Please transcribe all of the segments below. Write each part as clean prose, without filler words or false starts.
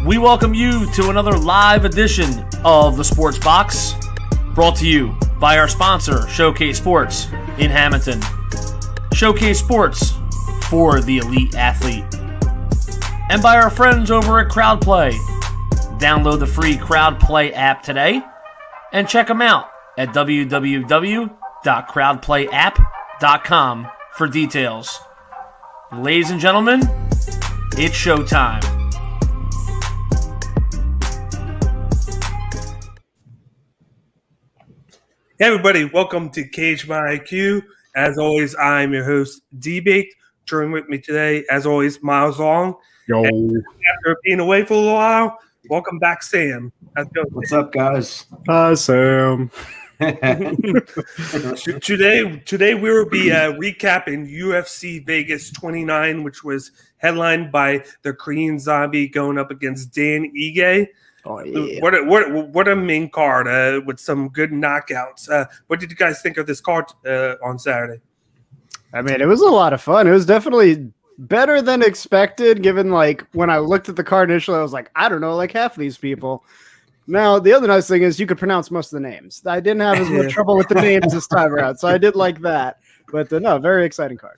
We welcome you to another live edition of the Sports Box, brought to you by our sponsor, Showcase Sports in Hamilton. Showcase Sports for the elite athlete. And by our friends over at CrowdPlay. Download the free CrowdPlay app today and check them out at www.crowdplayapp.com for details. Ladies and gentlemen, it's showtime. Hey everybody, welcome to Cage My IQ. As always, I'm your host, Davey. Joining with me today, as always, Miles Long. Yo. And after being away for a little while, welcome back, Sam. How's it going? What's up, guys? Hi, Sam. Today we will be recapping UFC Vegas 29, which was headlined by the Korean Zombie going up against Dan Ige. Oh, yeah. What a main card with some good knockouts. What did you guys think of this card on Saturday? I mean, it was a lot of fun. It was definitely better than expected, given, like, when I looked at the card initially, I was like, I don't know, like half of these people. Now, the other nice thing is you could pronounce most of the names. I didn't have as much trouble with the names this time around, so I did like that. But, no, very exciting card.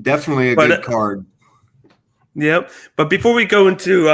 Definitely a good card. Yep. But before we go into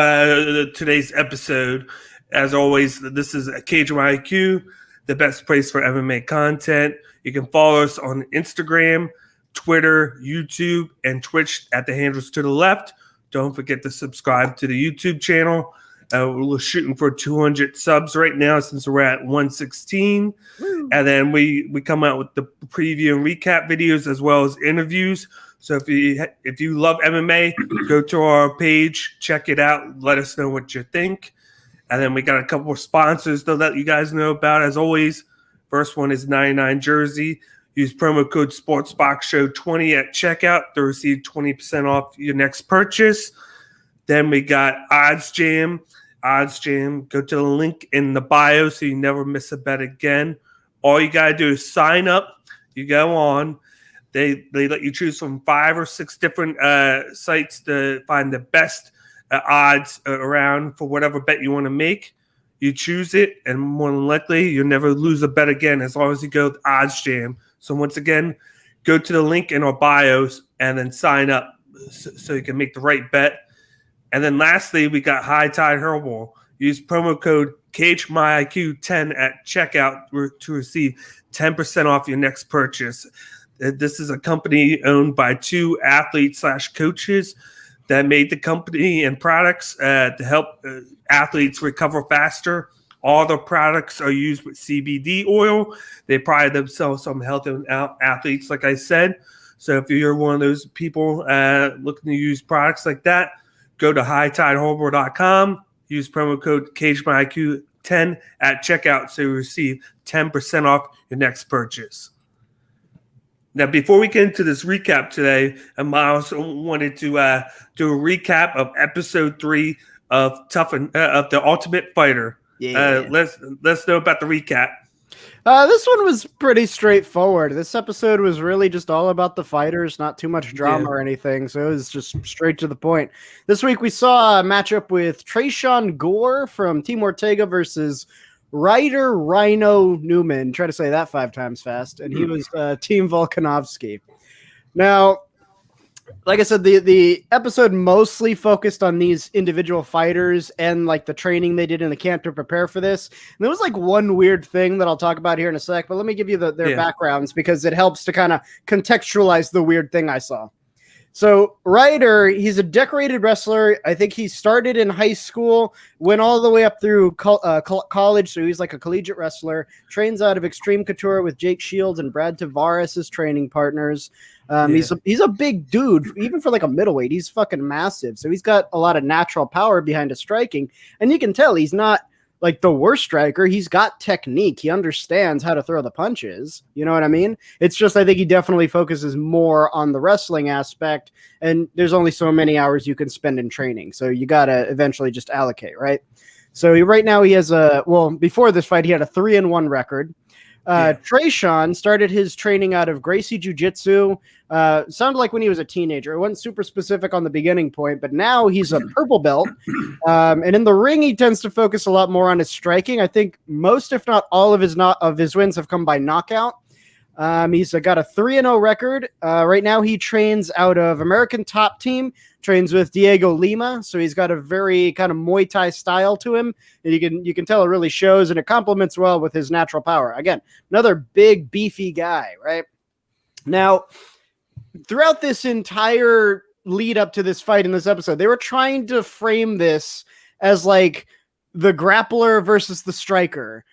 today's episode, as always, this is Cage My IQ, the best place for MMA content. You can follow us on Instagram, Twitter, YouTube, and Twitch at the handles to the left. Don't forget to subscribe to the YouTube channel. We're shooting for 200 subs right now since we're at 116. Woo. And then we come out with the preview and recap videos as well as interviews. So if you love MMA, go to our page, check it out, let us know what you think. And then we got a couple of sponsors to let you guys know about. As always, first one is 99 Jersey. Use promo code SportsBoxShow20 at checkout to receive 20% off your next purchase. Then we got Oddsjam. Oddsjam, go to the link in the bio so you never miss a bet again. All you got to do is sign up. You go on. They let you choose from 5 or 6 different sites to find the best odds around for whatever bet you want to make. You choose it, and more than likely, you'll never lose a bet again as long as you go with Oddsjam. So once again, go to the link in our bios and then sign up so you can make the right bet. And then lastly, we got High Tide Herbal. Use promo code CageMyIQ10 at checkout to receive 10% off your next purchase. This is a company owned by 2 athletes/coaches that made the company and products to help athletes recover faster. All the products are used with CBD oil. They pride themselves on helping out athletes, like I said. So if you're one of those people looking to use products like that, go to hightideherbal.com. Use promo code CageMyIQ10 at checkout so you receive 10% off your next purchase. Now, before we get into this recap today, Miles wanted to do a recap of episode 3 of The Ultimate Fighter. Yeah. Let's know about the recap. This one was pretty straightforward. This episode was really just all about the fighters, not too much drama or anything, so it was just straight to the point. This week we saw a matchup with Trayshawn Gore from Team Ortega versus Ryder Rhino Newman. Try to say that 5 times fast. And he was Team Volkanovski. Now, like I said, the episode mostly focused on these individual fighters and like the training they did in the camp to prepare for this. And there was like one weird thing that I'll talk about here in a sec, but let me give you their backgrounds because it helps to kind of contextualize the weird thing I saw. So Ryder, he's a decorated wrestler. I think he started in high school, went all the way up through college. So he's like a collegiate wrestler, trains out of Extreme Couture with Jake Shields and Brad Tavares as training partners. He's a big dude, even for like a middleweight. He's fucking massive. So he's got a lot of natural power behind his striking. And you can tell he's not like the worst striker. He's got technique. He understands how to throw the punches. You know what I mean? It's just, I think he definitely focuses more on the wrestling aspect, and there's only so many hours you can spend in training. So you got to eventually just allocate, right? So right now he has before this fight, he had a 3-1 record. Trayshawn started his training out of Gracie Jiu-Jitsu. Sounded like when he was a teenager. It wasn't super specific on the beginning point, but now he's a purple belt. And in the ring, he tends to focus a lot more on his striking. I think most, if not all, of his wins have come by knockout. He's got a 3-0 record. Right now, he trains out of American Top Team, trains with Dhiego Lima. So he's got a very kind of Muay Thai style to him. And you can tell it really shows, and it complements well with his natural power. Again, another big, beefy guy, right? Now, throughout this entire lead up to this fight in this episode, they were trying to frame this as like the grappler versus the striker.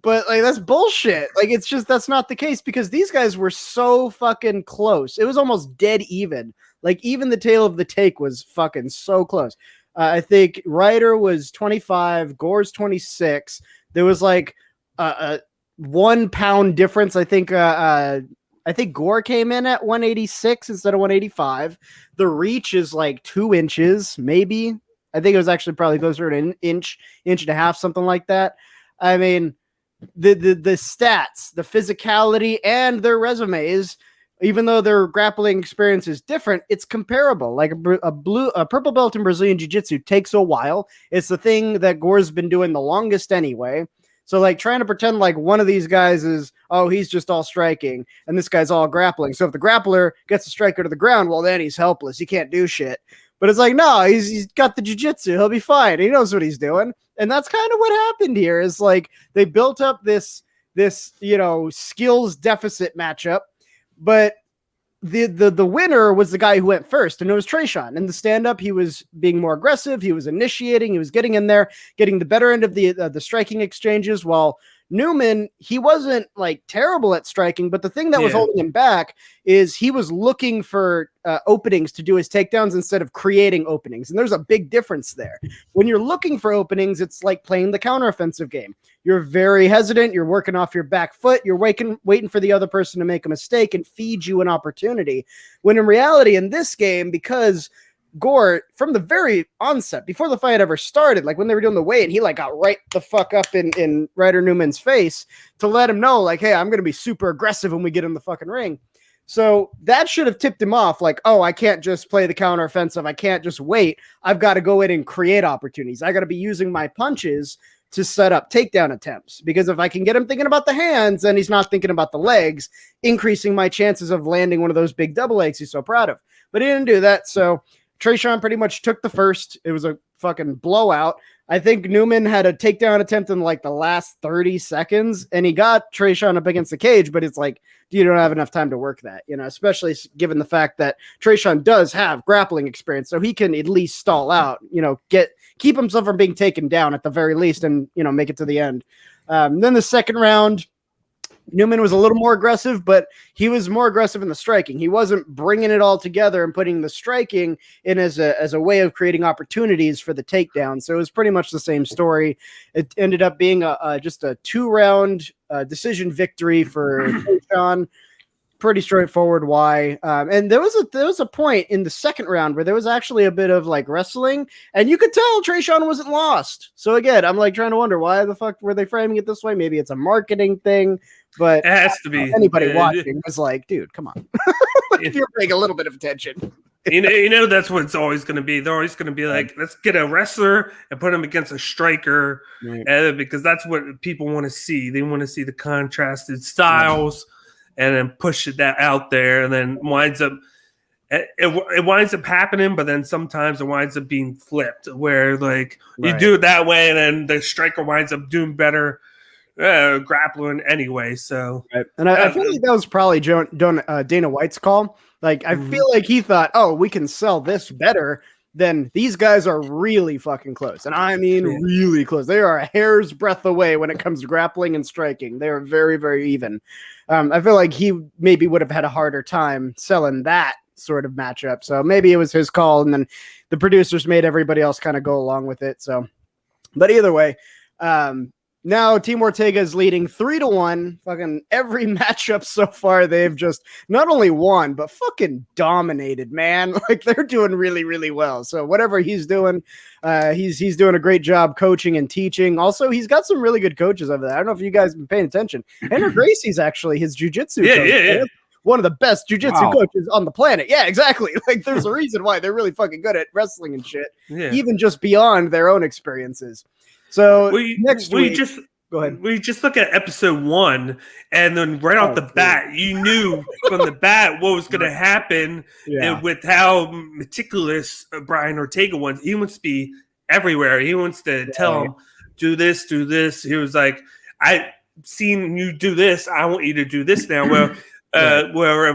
But like that's bullshit. Like it's just that's not the case because these guys were so fucking close. It was almost dead even. Like even the tail of the take was fucking so close. I think Ryder was 25, Gore's 26. There was like a 1 pound difference. I think Gore came in at 186 instead of 185. The reach is like 2 inches, maybe. I think it was actually probably closer to an inch and a half, something like that. I mean, the stats, the physicality, and their resumes, even though their grappling experience is different, it's comparable. Like a purple belt in Brazilian Jiu-Jitsu takes a while. It's the thing that Gore's been doing the longest anyway. So like trying to pretend like one of these guys is, oh, he's just all striking and this guy's all grappling. So if the grappler gets the striker to the ground, well, then he's helpless. He can't do shit. But it's like, no, he's got the jiu-jitsu. He'll be fine. He knows what he's doing. And that's kind of what happened here is like they built up this, skills deficit matchup, but the winner was the guy who went first, and it was Trayshawn. In the stand-up, he was being more aggressive. He was initiating. He was getting in there, getting the better end of the striking exchanges, while Newman, he wasn't like terrible at striking, but the thing that was holding him back is he was looking for openings to do his takedowns instead of creating openings. And there's a big difference there. When you're looking for openings, it's like playing the counteroffensive game. You're very hesitant. You're working off your back foot. You're waiting for the other person to make a mistake and feed you an opportunity. When in reality, in this game, because Gore, from the very onset, before the fight ever started, like when they were doing the weigh-in, he like got right the fuck up in Ryder Newman's face to let him know, like, hey, I'm going to be super aggressive when we get in the fucking ring. So that should have tipped him off, like, oh, I can't just play the counteroffensive. I can't just wait. I've got to go in and create opportunities. I got to be using my punches to set up takedown attempts, because if I can get him thinking about the hands, then he's not thinking about the legs, increasing my chances of landing one of those big double legs he's so proud of. But he didn't do that, so Trayshawn pretty much took the first. It was a fucking blowout. I think Newman had a takedown attempt in like the last 30 seconds, and he got Trayshawn up against the cage, but it's like, you don't have enough time to work that, especially given the fact that Trayshawn does have grappling experience, so he can at least stall out, keep himself from being taken down at the very least and, make it to the end. Then the second round, Newman was a little more aggressive, but he was more aggressive in the striking. He wasn't bringing it all together and putting the striking in as a way of creating opportunities for the takedown. So it was pretty much the same story. It ended up being just a 2-round decision victory for Trayshawn. Pretty straightforward why. And there was a point in the second round where there was actually a bit of like wrestling, and you could tell Trayshawn wasn't lost. So again, I'm like trying to wonder why the fuck were they framing it this way? Maybe it's a marketing thing, but it has to be. Anybody watching was like, dude, come on. If you're paying a little bit of attention. That's what it's always going to be. They're always going to be like, let's get a wrestler and put him against a striker, because that's what people want to see. They want to see the contrasted styles. And then push that out there, and then it winds up happening, but then sometimes it winds up being flipped, where like you do it that way, and then the striker winds up doing better grappling anyway. So, and I feel like that was probably Dana White's call. Like I feel like he thought, oh, we can sell this better. Then these guys are really fucking close. And I mean really close. They are a hair's breadth away when it comes to grappling and striking. They are very, very even. I feel like he maybe would have had a harder time selling that sort of matchup. So maybe it was his call, and then the producers made everybody else kind of go along with it. So, but either way, Now Team Ortega is leading 3-1. Fucking every matchup so far, they've just not only won, but fucking dominated, man. Like they're doing really, really well. So whatever he's doing, he's doing a great job coaching and teaching. Also, he's got some really good coaches over there. I don't know if you guys have been paying attention. Henry Gracie's actually his jiu-jitsu coach. Yeah. One of the best jiu-jitsu coaches on the planet. Yeah, exactly. Like there's a reason why they're really fucking good at wrestling and shit, even just beyond their own experiences. So next week, go ahead. We just look at episode 1, and then right off the bat, you knew from the bat what was going to happen with how meticulous Brian Ortega was. He wants to be everywhere. He wants to tell him, do this. He was like, I've seen you do this. I want you to do this now. Where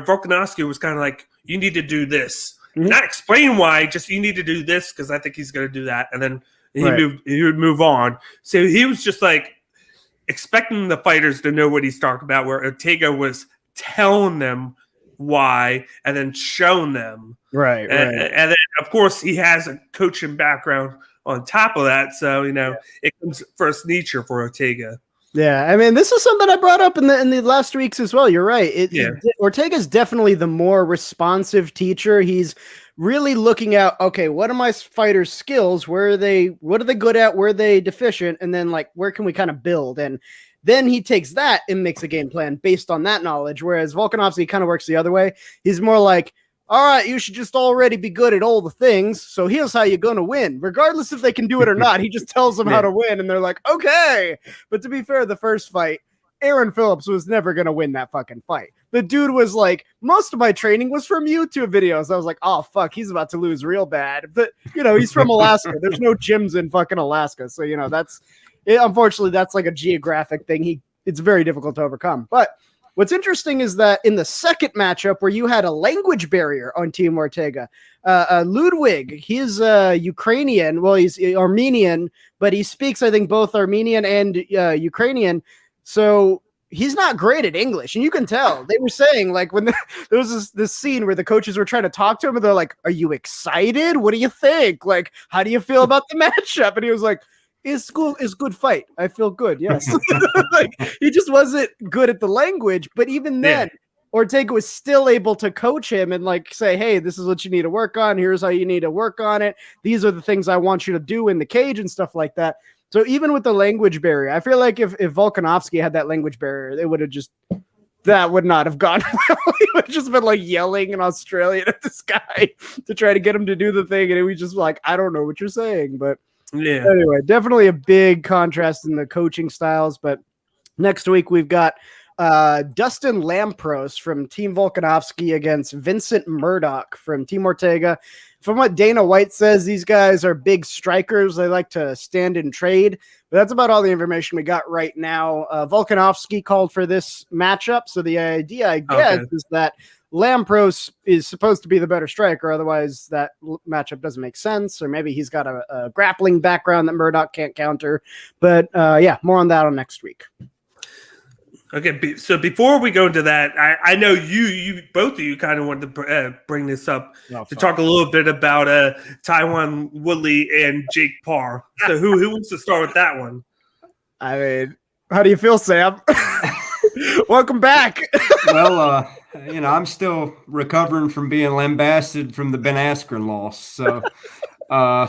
Volkanovski was kind of like, you need to do this. Not explain why, just you need to do this because I think he's going to do that. And then he would move on. So he was just like expecting the fighters to know what he's talking about, where Ortega was telling them why and then showing them. Right. And then, of course, he has a coaching background on top of that. So, it comes first nature for Ortega. Yeah, I mean, this is something I brought up in the last weeks as well. You're right. Ortega's definitely the more responsive teacher. He's really looking at, okay, what are my fighters' skills? What are they good at? Where are they deficient? And then like, where can we kind of build? And then he takes that and makes a game plan based on that knowledge. Whereas Volkanovski kind of works the other way. He's more like, all right, you should just already be good at all the things. So here's how you're going to win. Regardless if they can do it or not, he just tells them how to win. And they're like, okay. But to be fair, the first fight, Aaron Phillips was never going to win that fucking fight. The dude was like, most of my training was from YouTube videos. I was like, oh, fuck, he's about to lose real bad. But, he's from Alaska. There's no gyms in fucking Alaska. So, unfortunately, that's like a geographic thing. It's very difficult to overcome. But what's interesting is that in the second matchup where you had a language barrier on Team Ortega, Ludwig, he's Ukrainian. Well, he's Armenian, but he speaks, I think, both Armenian and Ukrainian. So he's not great at English. And you can tell. They were saying, like, when there was this scene where the coaches were trying to talk to him, and they're like, are you excited? What do you think? Like, how do you feel about the matchup? And he was like, It's good fight. I feel good. Yes. Like he just wasn't good at the language, but even then, Ortega was still able to coach him and like say, hey, this is what you need to work on. Here's how you need to work on it. These are the things I want you to do in the cage and stuff like that. So even with the language barrier, I feel like if Volkanovski had that language barrier, they would have that would not have gone well. He would have just been like yelling in Australian at this guy to try to get him to do the thing. And it was just like, I don't know what you're saying, but anyway, definitely a big contrast in the coaching styles. But next week we've got Dustin Lampros from Team Volkanovski against Vincent Murdoch from Team Ortega. From what Dana White says, these guys are big strikers. They like to stand and trade. But that's about all the information we got right now. Volkanovski called for this matchup. So the idea, I guess, is that Lampros is supposed to be the better striker. Otherwise, that matchup doesn't make sense. Or maybe he's got a grappling background that Murdoch can't counter. But more on that on next week. Okay, so before we go into that, I know you both of you kind of wanted to bring this up to talk a little bit about Tyron Woodley and Jake Paul. So who wants to start with that one? I mean, how do you feel, Sam? Welcome back. Well, I'm still recovering from being lambasted from the Ben Askren loss. So I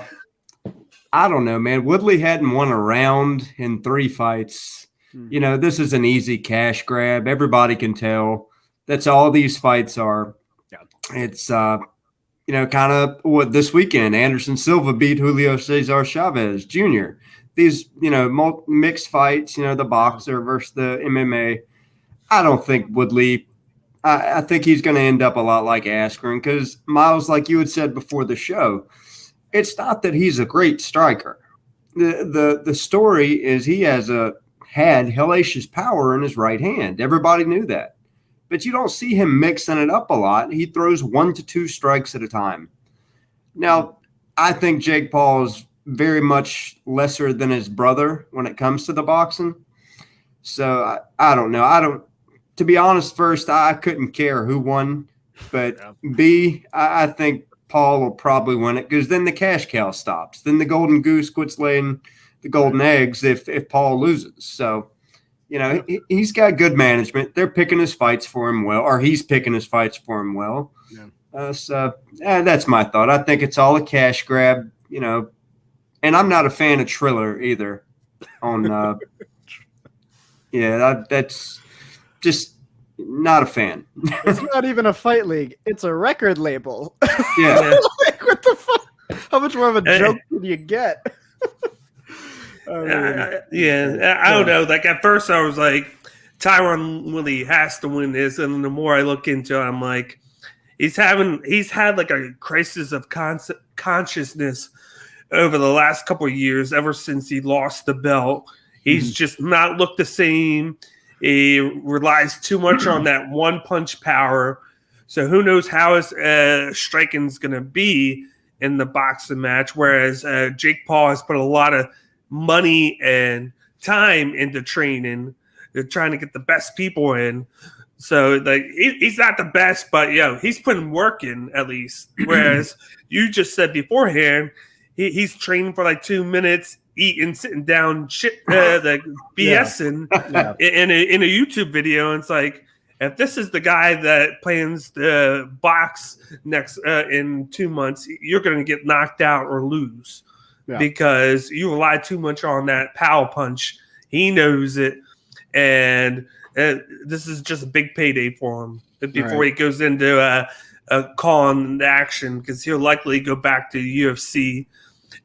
don't know, man. Woodley hadn't won a round in 3 fights. This is an easy cash grab. Everybody can tell. That's all these fights are. Yeah. It's, kind of what this weekend, Anderson Silva beat Julio Cesar Chavez Jr. These, mixed fights, the boxer versus the MMA. I don't think Woodley, I think he's going to end up a lot like Askren because, Miles, like you had said before the show, it's not that he's a great striker. The story is he had hellacious power in his right hand. Everybody knew that. But you don't see him mixing it up a lot. He throws 1 to 2 strikes at a time. Now, I think Jake Paul is very much lesser than his brother when it comes to the boxing. So I don't know. To be honest, first, I couldn't care who won. But B, I think Paul will probably win it because then the cash cow stops. Then the golden goose quits laying the golden eggs if Paul loses. So, he's got good management. They're picking his fights for him well, or he's picking his fights for him well. Yeah. That's my thought. I think it's all a cash grab, and I'm not a fan of Triller either. That's just not a fan. It's not even a fight league. It's a record label. Yeah. What the fuck? How much more of a joke can you get? I don't know. Like at first I was like, Tyron Woodley has to win this, and the more I look into it, I'm like, he's had like a crisis of consciousness over the last couple of years, ever since he lost the belt. He's just not looked the same. He relies too much on that one punch power. So who knows how his striking's going to be in the boxing match. Whereas Jake Paul has put a lot of money and time into training. They're trying to get the best people in. So like he's not the best, but he's putting work in at least. Whereas you just said beforehand, he's training for like 2 minutes, eating, sitting down, shit, like BSing in a YouTube video. And it's like, if this is the guy that plans the box next in 2 months, you're going to get knocked out or lose because you rely too much on that power punch. He knows it, and this is just a big payday for him before he goes into a call on the action, because he'll likely go back to UFC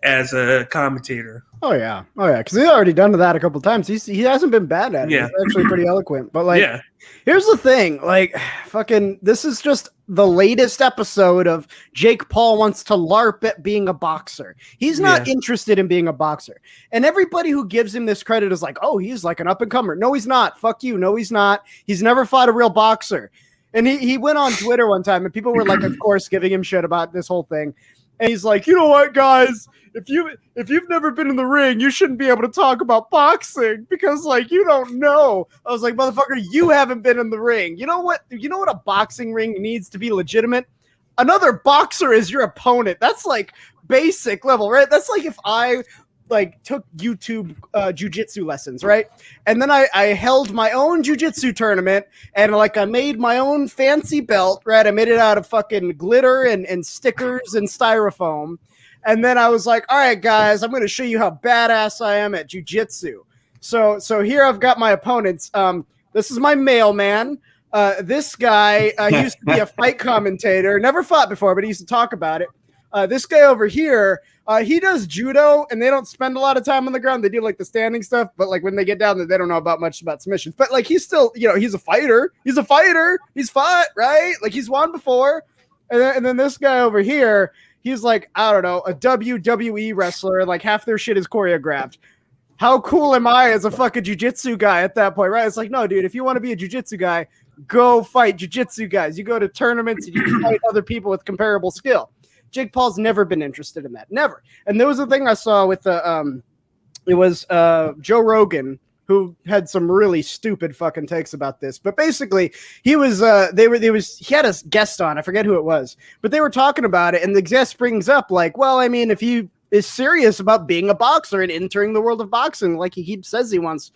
as a commentator. Oh yeah, because he's already done that a couple times. He hasn't been bad at it. Yeah. He's actually pretty eloquent. But here's the thing, this is just the latest episode of Jake Paul wants to LARP at being a boxer. He's not interested in being a boxer. And everybody who gives him this credit is like, oh, he's like an up-and-comer. No, he's not. Fuck you. No, he's not. He's never fought a real boxer. And he went on Twitter one time, and people were like, of course, giving him shit about this whole thing. And he's like, you know what, guys? If you've never been in the ring, you shouldn't be able to talk about boxing because you don't know. I was like, motherfucker, you haven't been in the ring. You know what a boxing ring needs to be legitimate? Another boxer is your opponent. That's like basic level, right? That's like if I took YouTube jiu-jitsu lessons, right? And then I held my own jiu-jitsu tournament, and I made my own fancy belt, right? I made it out of fucking glitter and stickers and styrofoam. And then I was like, all right, guys, I'm going to show you how badass I am at jiu-jitsu. So here I've got my opponents. This is my mailman. This guy used to be a fight commentator, never fought before, but he used to talk about it. This guy over here, he does judo, and they don't spend a lot of time on the ground. They do the standing stuff, but when they get down there, they don't know much about submissions. But he's still, he's a fighter. He's a fighter. He's fought, right? He's won before. And then this guy over here, he's I don't know, a WWE wrestler, and half their shit is choreographed. How cool am I as a fucking jiu-jitsu guy at that point, right? It's no, dude, if you want to be a jiu-jitsu guy, go fight jiu-jitsu guys. You go to tournaments and you fight other people with comparable skill. Jake Paul's never been interested in that. Never. And there was a thing I saw with it was Joe Rogan, who had some really stupid fucking takes about this. But basically, he was he had a guest on, I forget who it was, but they were talking about it, and the guest brings up if he is serious about being a boxer and entering the world of boxing he says he wants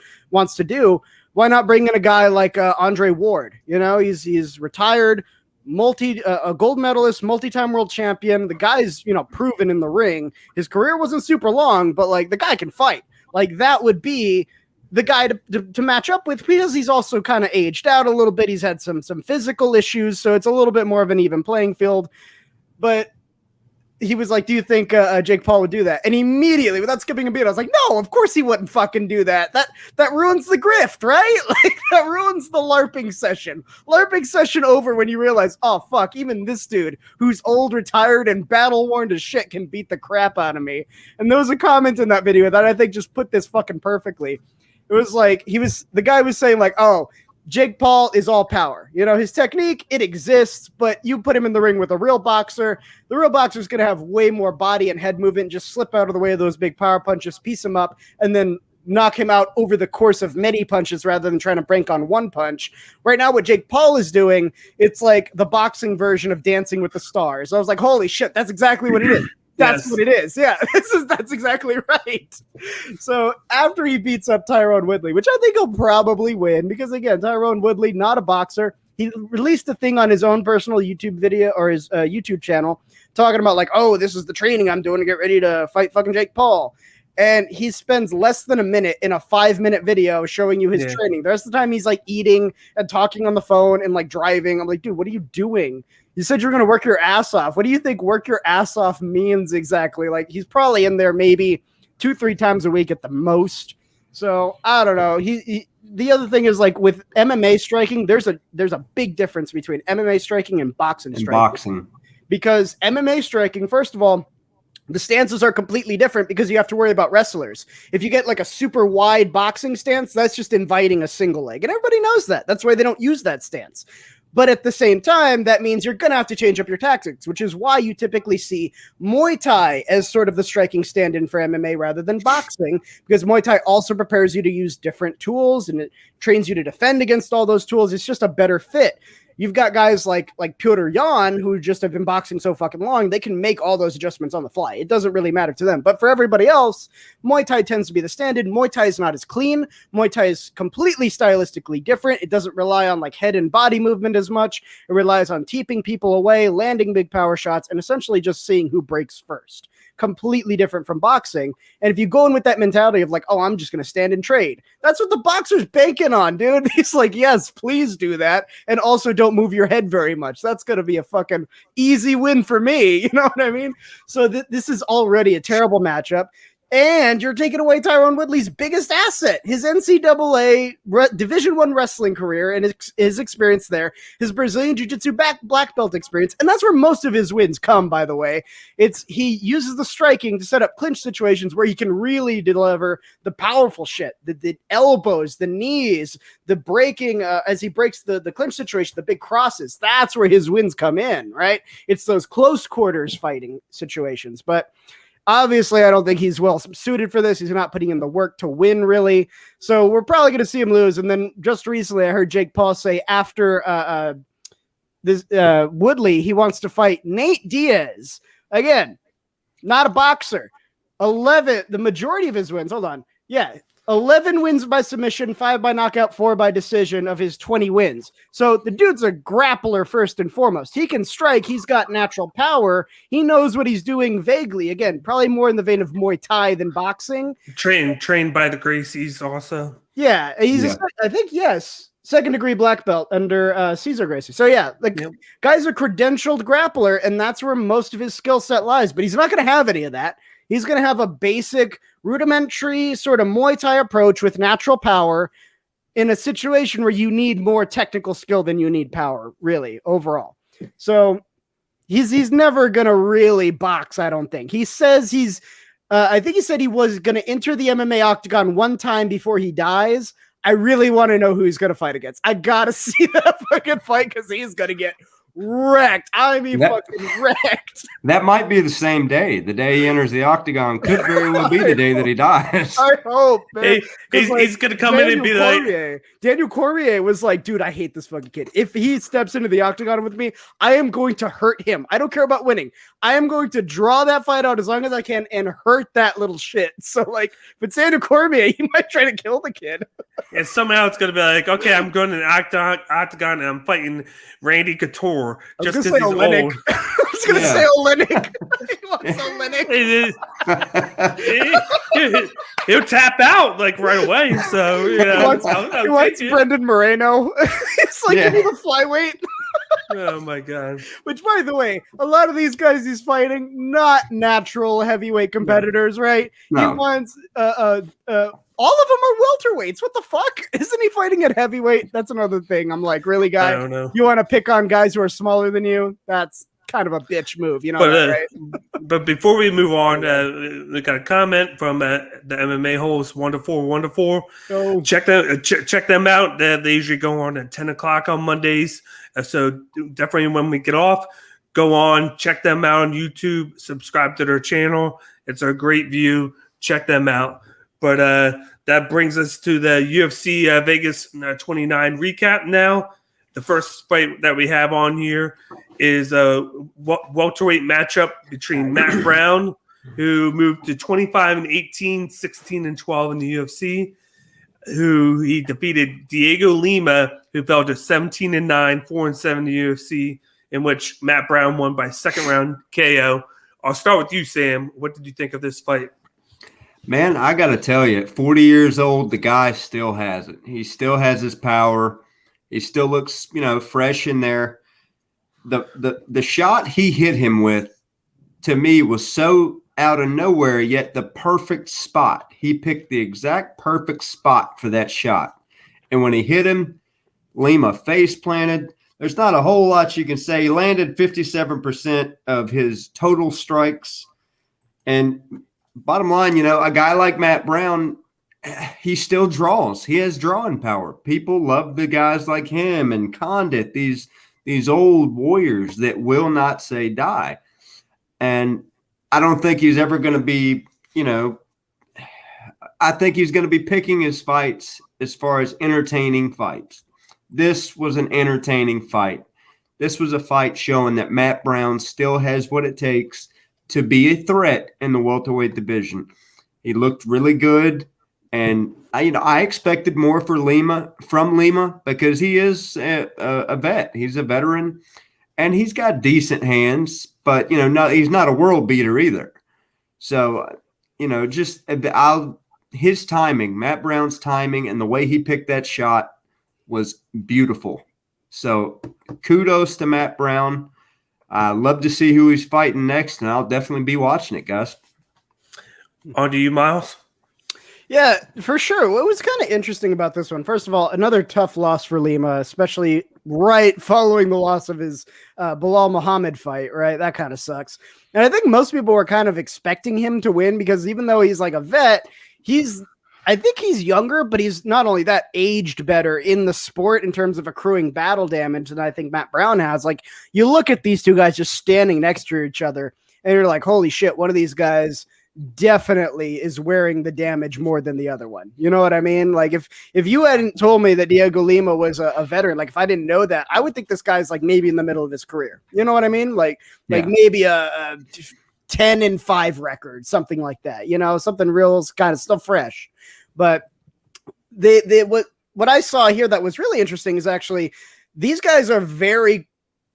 to do, why not bring in a guy like Andre Ward? He's retired, a gold medalist, multi-time world champion. The guy's proven in the ring. His career wasn't super long, but the guy can fight. That would be the guy to match up with, because he's also kind of aged out a little bit. He's had some physical issues, so it's a little bit more of an even playing field. But he was like, do you think Jake Paul would do that? And immediately, without skipping a beat, I was like, no, of course he wouldn't fucking do that. That ruins the grift, right? That ruins the LARPing session. LARPing session over when you realize, oh, fuck, even this dude who's old, retired, and battle-worn as shit can beat the crap out of me. And there was a comment in that video that I think just put this fucking perfectly. It was the guy was saying oh, Jake Paul is all power. His technique, it exists, but you put him in the ring with a real boxer. The real boxer is going to have way more body and head movement, just slip out of the way of those big power punches, piece him up, and then knock him out over the course of many punches rather than trying to bank on one punch. Right now, what Jake Paul is doing, it's the boxing version of Dancing with the Stars. I was like, holy shit, that's exactly what it is. That's what it is. Yeah, that's exactly right. So after he beats up Tyron Woodley, which I think he'll probably win, because again, Tyron Woodley, not a boxer. He released a thing on his own personal YouTube video or his YouTube channel talking about like, oh, this is the training I'm doing to get ready to fight fucking Jake Paul. And he spends less than a minute in a 5-minute video showing you his training. The rest of the time he's like eating and talking on the phone and like driving. I'm like, dude, what are you doing? You said you're going to work your ass off. What do you think work your ass off means exactly? Like, he's probably in there maybe 2-3 times a week at the most. So I don't know. The other thing is, like, with MMA striking, there's a big difference between MMA striking and boxing striking. Because MMA striking, first of all, the stances are completely different because you have to worry about wrestlers. If you get like a super wide boxing stance, that's just inviting a single leg. And everybody knows that. That's why they don't use that stance. But at the same time, that means you're going to have to change up your tactics, which is why you typically see Muay Thai as sort of the striking stand-in for MMA rather than boxing, because Muay Thai also prepares you to use different tools and it trains you to defend against all those tools. It's just a better fit. You've got guys like Petr Yan who just have been boxing so fucking long, they can make all those adjustments on the fly. It doesn't really matter to them. But for everybody else, Muay Thai tends to be the stand-in. Muay Thai is not as clean. Muay Thai is completely stylistically different. It doesn't rely on like head and body movement as much. It relies on keeping people away, landing big power shots, and essentially just seeing who breaks first. Completely different from boxing. And if you go in with that mentality of like, oh, I'm just going to stand and trade, that's what the boxer's banking on, dude. He's like, yes, please do that. And also don't move your head very much. That's going to be a fucking easy win for me. You know what I mean? So this is already a terrible matchup. And you're taking away Tyron Woodley's biggest asset, his NCAA Division I wrestling career and his experience there, his Brazilian Jiu-Jitsu black belt experience. And that's where most of his wins come, by the way. He uses the striking to set up clinch situations where he can really deliver the powerful shit, the elbows, the knees, the breaking as he breaks the clinch situation, the big crosses. That's where his wins come in, right? It's those close quarters fighting situations. But obviously, I don't think he's well suited for this. He's not putting in the work to win, really. So we're probably going to see him lose. And then just recently, I heard Jake Paul say after this Woodley, he wants to fight Nate Diaz. Again, not a boxer. The majority of his wins, 11 wins by submission, 5 by knockout, 4 by decision of his 20 wins. So the dude's a grappler first and foremost. He can strike. He's got natural power. He knows what he's doing vaguely. Again, probably more in the vein of Muay Thai than boxing. Trained by the Gracies also. Yeah, I think, yes, second-degree black belt under Cesar Gracie. So, yeah, guy's a credentialed grappler, and that's where most of his skill set lies. But he's not going to have any of that. He's going to have a basic, rudimentary sort of Muay Thai approach with natural power in a situation where you need more technical skill than you need power, really, overall. So he's never going to really box, I don't think. He says I think he said he was going to enter the MMA octagon one time before he dies. I really want to know who he's going to fight against. I got to see that fucking fight because he's going to get wrecked. I mean, fucking wrecked. That might be the same day. The day he enters the octagon could very well be the day that he dies. I hope, man. He's going to come in and be like... Daniel Cormier was like, dude, I hate this fucking kid. If he steps into the octagon with me, I am going to hurt him. I don't care about winning. I am going to draw that fight out as long as I can and hurt that little shit. So, like, if it's Daniel Cormier, he might try to kill the kid. And somehow it's going to be like, okay, I'm going to the octagon and I'm fighting Randy Couture. Just because he's old. I was going to say Oleinik. He wants Oleinik. He'll tap out like right away. So he wants Brendan Moreno. It's like give me the flyweight. Oh my god! Which, by the way, a lot of these guys he's fighting not natural heavyweight competitors, right? No. He wants all of them are welterweights. What the fuck? Isn't he fighting at heavyweight? That's another thing. I'm like, really, guy? I don't know. You want to pick on guys who are smaller than you? That's kind of a bitch move, you know? Right? But before we move on, we got a comment from the MMA host Wonderful. Oh. Check them out. They usually go on at 10 o'clock on Mondays. So definitely when we get off, go on, check them out on YouTube, subscribe to their channel. It's a great view. Check them out. But that brings us to the UFC Vegas 29 recap now. The first fight that we have on here is a welterweight matchup between Matt Brown, who moved to 25-18, 16-12 in the UFC, who he defeated Dhiego Lima, who fell to 17-9, 4-7 in the UFC, in which Matt Brown won by second round KO. I'll start with you, Sam. What did you think of this fight? Man, I got to tell you, 40 years old, the guy still has it. He still has his power. He still looks, fresh in there. The shot he hit him with, to me, was so out of nowhere, yet the perfect spot. He picked the exact perfect spot for that shot. And when he hit him, Lima face planted. There's not a whole lot you can say. He landed 57% of his total strikes. And bottom line, a guy like Matt Brown, he still draws. He has drawing power. People love the guys like him and Condit, these old warriors that will not say die. And I don't think he's ever going to be, I think he's going to be picking his fights as far as entertaining fights. This was an entertaining fight. This was a fight showing that Matt Brown still has what it takes to be a threat in the welterweight division. He looked really good. And I expected more from Lima because he is a vet. He's a veteran, and he's got decent hands. But he's not a world beater either. So his timing, Matt Brown's timing, and the way he picked that shot was beautiful. So kudos to Matt Brown. I love to see who he's fighting next, and I'll definitely be watching it, Gus. On to you, Miles. Yeah, for sure. What was kind of interesting about this one, first of all, another tough loss for Lima, especially right following the loss of his Bilal Muhammad fight, right? That kind of sucks. And I think most people were kind of expecting him to win because even though he's like a vet, I think he's younger, but he's not only that, aged better in the sport in terms of accruing battle damage than I think Matt Brown has. Like, you look at these two guys just standing next to each other, and you're like, holy shit, one of these guys definitely is wearing the damage more than the other one. You know what I mean? Like, if you hadn't told me that Dhiego Lima was a veteran, like if I didn't know that, I would think this guy's like maybe in the middle of his career. You know what I mean? Like maybe a 10-5 record, something like that. Something real kind of still fresh. But what I saw here that was really interesting is actually these guys are very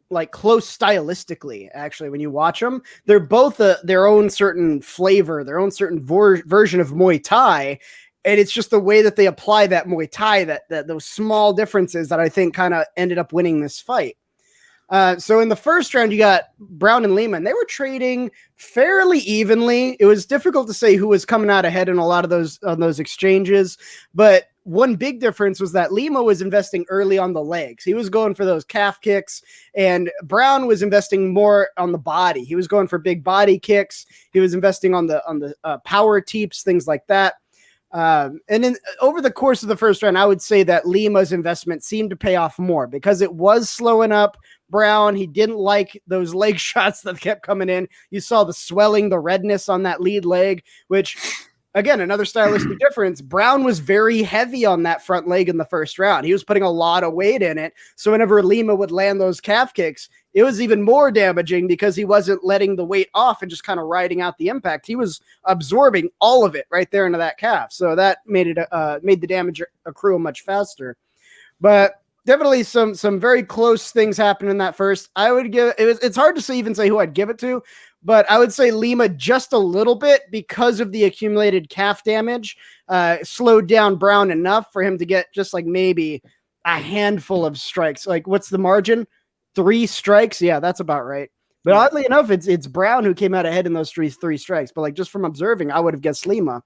like close stylistically. Actually, when you watch them, they're both their own certain flavor, their own certain version of Muay Thai, and it's just the way that they apply that Muay Thai, that those small differences that I think kind of ended up winning this fight. So in the first round, you got Brown and Lima, and they were trading fairly evenly. It was difficult to say who was coming out ahead in a lot of those exchanges, but one big difference was that Lima was investing early on the legs. He was going for those calf kicks, and Brown was investing more on the body. He was going for big body kicks. He was investing on the power teeps, things like that. And then over the course of the first round, I would say that Lima's investment seemed to pay off more because it was slowing up Brown. He didn't like those leg shots that kept coming in. You saw the swelling, the redness on that lead leg, which, again, another stylistic difference. Brown was very heavy on that front leg in the first round. He was putting a lot of weight in it. So whenever Lima would land those calf kicks, it was even more damaging because he wasn't letting the weight off and just kind of riding out the impact. He was absorbing all of it right there into that calf. So that made the damage accrue much faster. But definitely some very close things happened in that first. I would give it's hard to even say who I'd give it to, but I would say Lima just a little bit because of the accumulated calf damage, slowed down Brown enough for him to get just like maybe a handful of strikes. Like, what's the margin? 3 strikes? Yeah, that's about right. But oddly enough, it's Brown who came out ahead in those three strikes. But like just from observing, I would have guessed Lima.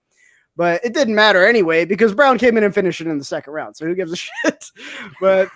But it didn't matter anyway because Brown came in and finished it in the second round. So who gives a shit? But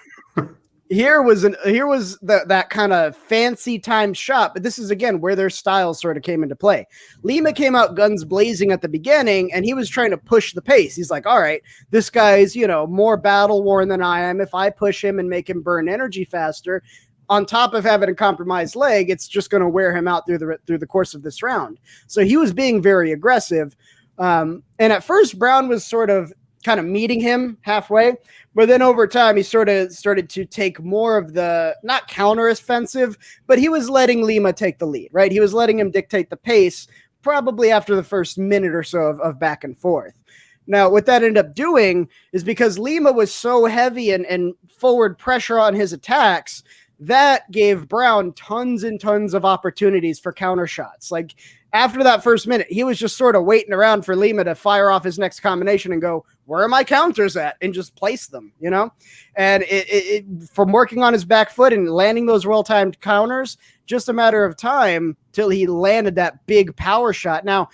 here was that kind of fancy timed shot. But this is, again, where their styles sort of came into play. Lima came out guns blazing at the beginning, and he was trying to push the pace. He's like, all right, this guy's, more battle worn than I am. If I push him and make him burn energy faster, on top of having a compromised leg, it's just going to wear him out through the course of this round. So he was being very aggressive. And at first, Brown was sort of kind of meeting him halfway. But then over time, he sort of started to take more of the, not counter offensive, but he was letting Lima take the lead, right? He was letting him dictate the pace probably after the first minute or so of back and forth. Now, what that ended up doing is because Lima was so heavy and forward pressure on his attacks, that gave Brown tons and tons of opportunities for counter shots. Like after that first minute, he was just sort of waiting around for Lima to fire off his next combination and go, where are my counters at? And just place them, you know? And it from working on his back foot and landing those well-timed counters, just a matter of time till he landed that big power shot. Now,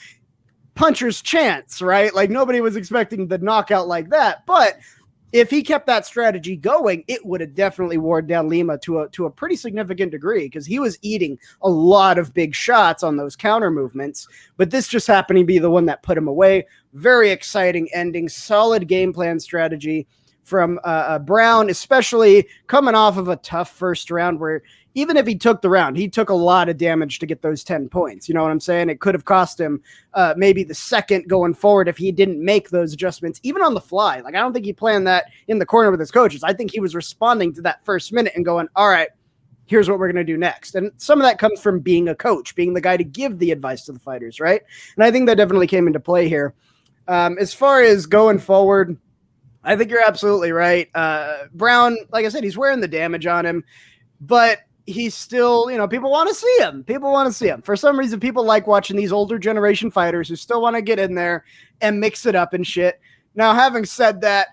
puncher's chance, right? Like nobody was expecting the knockout like that, but if he kept that strategy going, it would have definitely worn down Lima to a pretty significant degree because he was eating a lot of big shots on those counter movements. But this just happened to be the one that put him away. Very exciting ending, solid game plan strategy from Brown, especially coming off of a tough first round where even if he took the round, he took a lot of damage to get those 10 points. You know what I'm saying? It could have cost him maybe the second going forward if he didn't make those adjustments, even on the fly. Like, I don't think he planned that in the corner with his coaches. I think he was responding to that first minute and going, all right, here's what we're going to do next. And some of that comes from being a coach, being the guy to give the advice to the fighters, right? And I think that definitely came into play here. As far as going forward, I think you're absolutely right. Brown, like I said, he's wearing the damage on him, but he's still, you know, people want to see him. People want to see him. For some reason, people like watching these older generation fighters who still want to get in there and mix it up and shit. Now, having said that,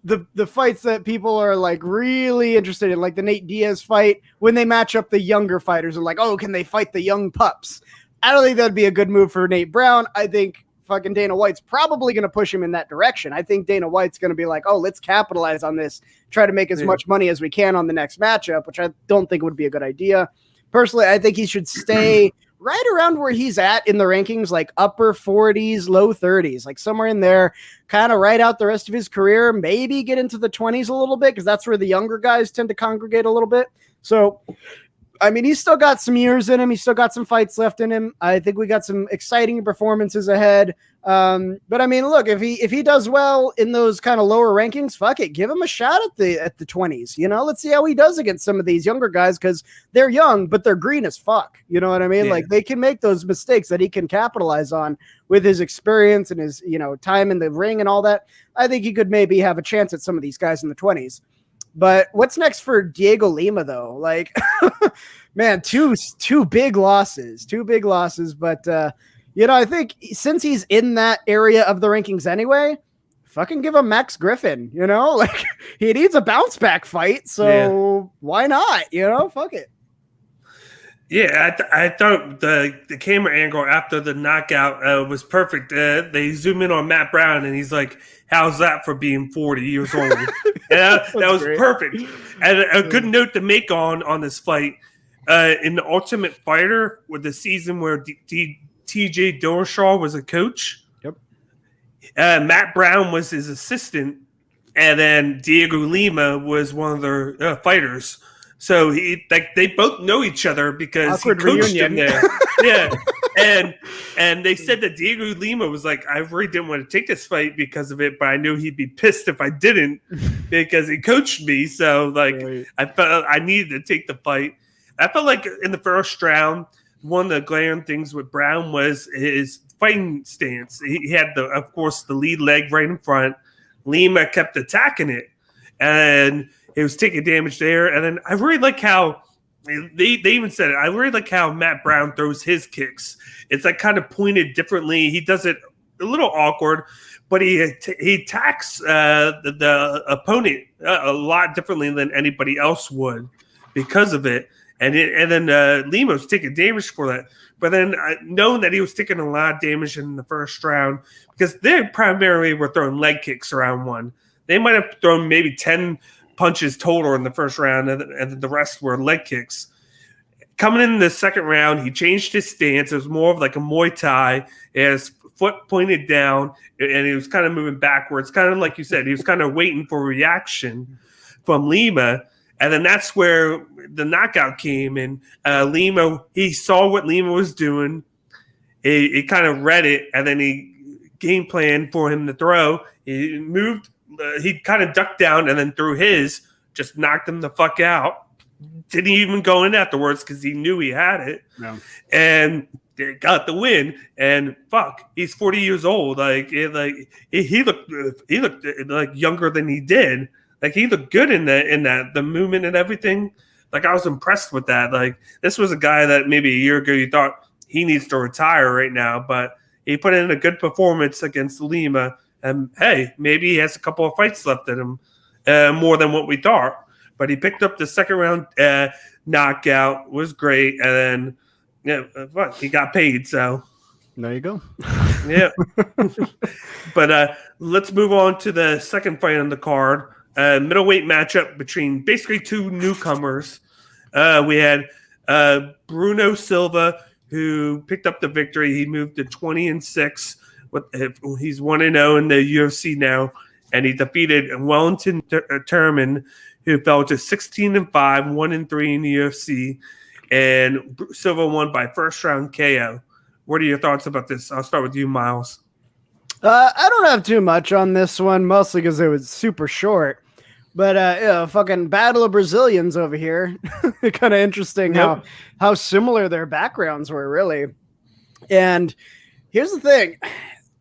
the fights that people are like really interested in, like the Nate Diaz fight, when they match up the younger fighters and like, oh, can they fight the young pups? I don't think that'd be a good move for Nate Brown. I think fucking Dana White's probably going to push him in that direction. I think Dana White's going to be like, oh, let's capitalize on this, try to make as much money as we can on the next matchup, which I don't think would be a good idea. Personally, I think he should stay right around where he's at in the rankings, like upper 40s, low 30s, like somewhere in there, kind of right out the rest of his career, maybe get into the 20s a little bit because that's where the younger guys tend to congregate a little bit. So, I mean, he's still got some years in him. He's still got some fights left in him. I think we got some exciting performances ahead. But I mean, look, if he does well in those kind of lower rankings, fuck it, give him a shot at the 20s. You know, let's see how he does against some of these younger guys because they're young, but they're green as fuck. You know what I mean? Yeah. Like they can make those mistakes that he can capitalize on with his experience and his, you know, time in the ring and all that. I think he could maybe have a chance at some of these guys in the 20s. But what's next for Dhiego Lima, though? Like, man, two big losses. But, you know, I think since he's in that area of the rankings anyway, fucking give him Max Griffin, you know? Like, he needs a bounce-back fight, so why not? You know? Fuck it. Yeah, I thought the camera angle after the knockout was perfect. They zoom in on Matt Brown, and he's like, how's that for being 40 years old? That was great. Perfect. And a good note to make on this fight, in the Ultimate Fighter, with the season where TJ Dillashaw was a coach, Matt Brown was his assistant, and then Dhiego Lima was one of their fighters. So they both know each other because he coached him there. Yeah. And they said that Dhiego Lima was like, I really didn't want to take this fight because of it, but I knew he'd be pissed if I didn't because he coached me. So like I felt I needed to take the fight. I felt like in the first round, one of the glaring things with Brown was his fighting stance. He had of course the lead leg right in front. Lima kept attacking it. And he was taking damage there. And then I really like how they even said it. I really like how Matt Brown throws his kicks. It's like kind of pointed differently. He does it a little awkward, but he attacks the opponent a lot differently than anybody else would because of it. And then Lima was taking damage for that. But then knowing that he was taking a lot of damage in the first round, because they primarily were throwing leg kicks around one. They might have thrown maybe 10 punches total in the first round, and the rest were leg kicks. Coming in the second round, he changed his stance. It was more of like a Muay Thai. His foot pointed down, and he was kind of moving backwards. Kind of like you said, he was kind of waiting for a reaction from Lima. And then that's where the knockout came. And Lima, he saw what Lima was doing. He kind of read it, and then he game planned for him to throw. He moved he kind of ducked down and then threw his, just knocked him the fuck out. Didn't even go in afterwards because he knew he had it. No. And they got the win. And fuck, he's 40 years old. He looked like younger than he did. Like he looked good in the movement and everything. Like I was impressed with that. Like this was a guy that maybe a year ago you thought he needs to retire right now, but he put in a good performance against Lima. And hey, maybe he has a couple of fights left in him, more than what we thought. But he picked up the second round knockout, was great, and then he got paid. So there you go. Yeah. But let's move on to the second fight on the card. Middleweight matchup between basically two newcomers. We had Bruno Silva, who picked up the victory. He moved to 20-6. He's 1-0 in the UFC now, and he defeated Wellington Turman, who fell to 16-5, 1-3 in the UFC, and Silva won by first round KO. What are your thoughts about this? I'll start with you, Miles. I don't have too much on this one, mostly because it was super short. But fucking battle of Brazilians over here. Kind of interesting how similar their backgrounds were, really. And here's the thing.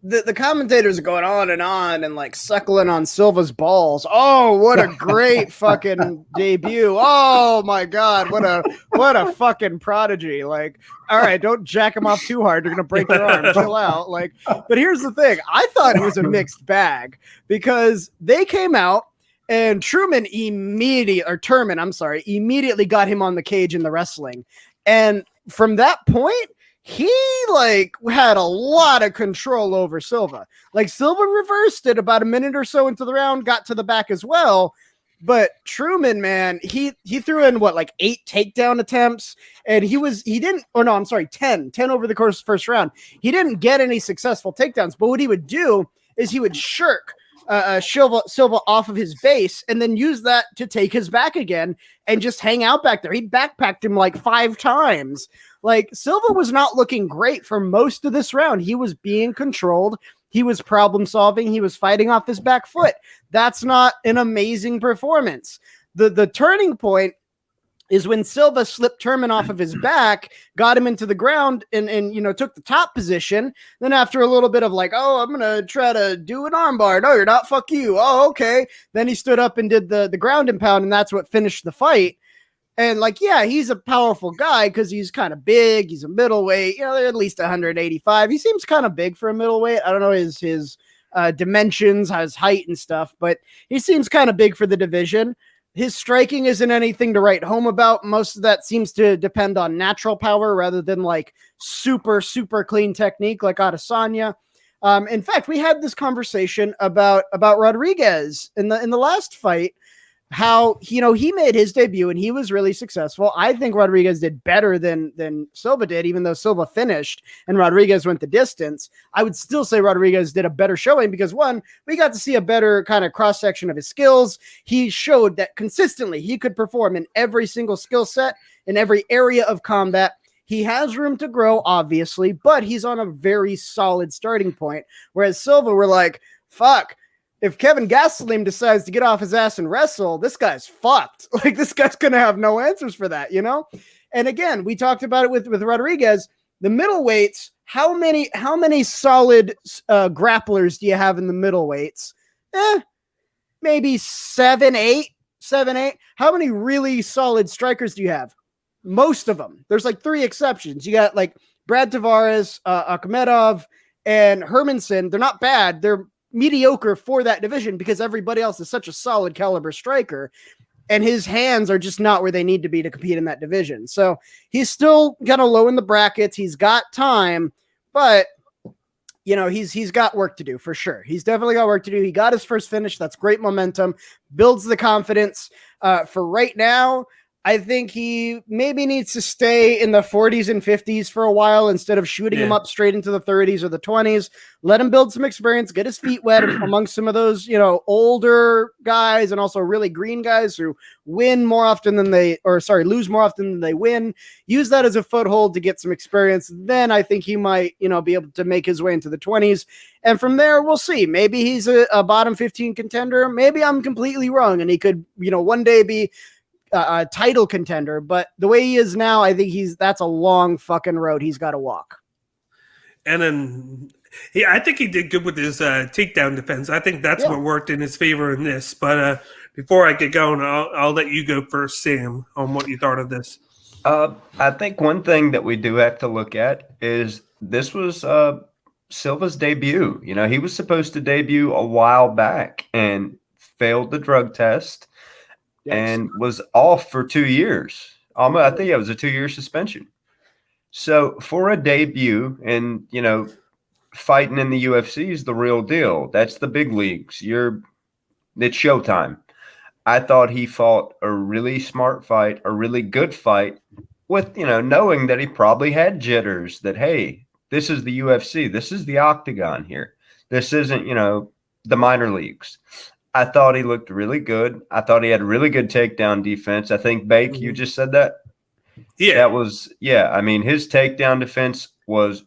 The commentators are going on and like suckling on Silva's balls. Oh, what a great fucking debut. Oh my God. What a fucking prodigy. Like, all right, don't jack him off too hard. You're going to break your arm. Chill out. Like, but here's the thing. I thought it was a mixed bag because they came out and Turman immediately got him on the cage in the wrestling. And from that point, he like had a lot of control over Silva. Like Silva reversed it about a minute or so into the round, got to the back as well. But Turman, man, he threw in 8 takedown attempts, and 10 over the course of the first round. He didn't get any successful takedowns, but what he would do is he would shirk Silva off of his base and then use that to take his back again and just hang out back there. He backpacked him like 5 times. Like Silva was not looking great for most of this round. He was being controlled. He was problem solving. He was fighting off his back foot. That's not an amazing performance. The turning point is when Silva slipped Turman off of his back, got him into the ground and took the top position. Then after a little bit of like, oh, I'm going to try to do an armbar. No, you're not. Fuck you. Oh, okay. Then he stood up and did the ground and pound, and that's what finished the fight. And like, yeah, he's a powerful guy because he's kind of big. He's a middleweight, they're at least 185. He seems kind of big for a middleweight. I don't know his dimensions, his height and stuff, but he seems kind of big for the division. His striking isn't anything to write home about. Most of that seems to depend on natural power rather than like super, super clean technique like Adesanya. In fact, we had this conversation about Rodriguez in the last fight. How he made his debut and he was really successful. I think Rodriguez did better than Silva did, even though Silva finished and Rodriguez went the distance. I would still say Rodriguez did a better showing because, one, we got to see a better kind of cross-section of his skills. He showed that consistently he could perform in every single skill set, in every area of combat. He has room to grow, obviously, but he's on a very solid starting point. Whereas Silva, we're like, fuck. If Kevin Gastelum decides to get off his ass and wrestle, this guy's fucked. Like, this guy's going to have no answers for that, And again, we talked about it with Rodriguez. The middleweights, how many solid grapplers do you have in the middleweights? Maybe 7, 8. How many really solid strikers do you have? Most of them. There's like 3 exceptions. You got like Brad Tavares, Akhmedov, and Hermanson. They're not bad. They're mediocre for that division because everybody else is such a solid caliber striker, and his hands are just not where they need to be to compete in that division. So he's still kind of low in the brackets. He's got time, but he's got work to do for sure. He's definitely got work to do. He got his first finish. That's great momentum, builds the confidence. For right now, I think he maybe needs to stay in the 40s and 50s for a while instead of shooting him up straight into the 30s or the 20s. Let him build some experience, get his feet wet amongst some of those, older guys and also really green guys who win more often than lose more often than they win. Use that as a foothold to get some experience. Then I think he might, be able to make his way into the 20s. And from there, we'll see. Maybe he's a bottom 15 contender. Maybe I'm completely wrong and he could, one day be a title contender, but the way he is now, I think that's a long fucking road he's got to walk. And then I think he did good with his takedown defense. I think that's what worked in his favor in this. But before I get going, I'll let you go first, Sam, on what you thought of this. I think one thing that we do have to look at is this was Silva's debut. He was supposed to debut a while back and failed the drug test. Yes. And was off for 2 years. I think it was a 2-year suspension. So for a debut and, fighting in the UFC is the real deal. That's the big leagues. It's showtime. I thought he fought a really smart fight, a really good fight with, knowing that he probably had jitters that, hey, this is the UFC. This is the octagon here. This isn't, the minor leagues. I thought he looked really good. I thought he had really good takedown defense. I think, Bake, you just said that? Yeah. That was, I mean, his takedown defense was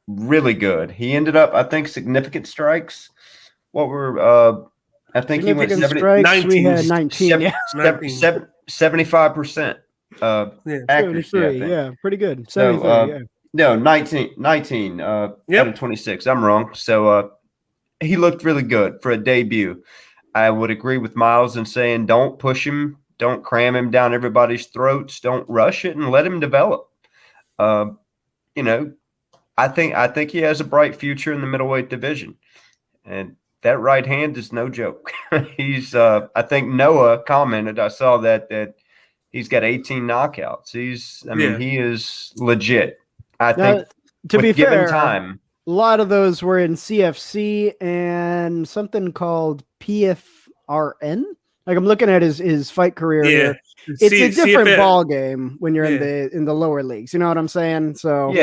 really good. He ended up, I think, significant strikes. What were, I think he went 19. We had 19, 75% accuracy. Yeah, pretty good. 73, No, 19 out of 26. I'm wrong. So he looked really good for a debut. I would agree with Miles in saying don't push him, don't cram him down everybody's throats, don't rush it, and let him develop. I think he has a bright future in the middleweight division, and that right hand is no joke. He's I think Noah commented, I saw that he's got 18 knockouts. He is legit. I think to be fair, time. A lot of those were in CFC and something called PFRN. Like I'm looking at his fight career here. It's a different ball game when you're in the lower leagues. You know what I'm saying? So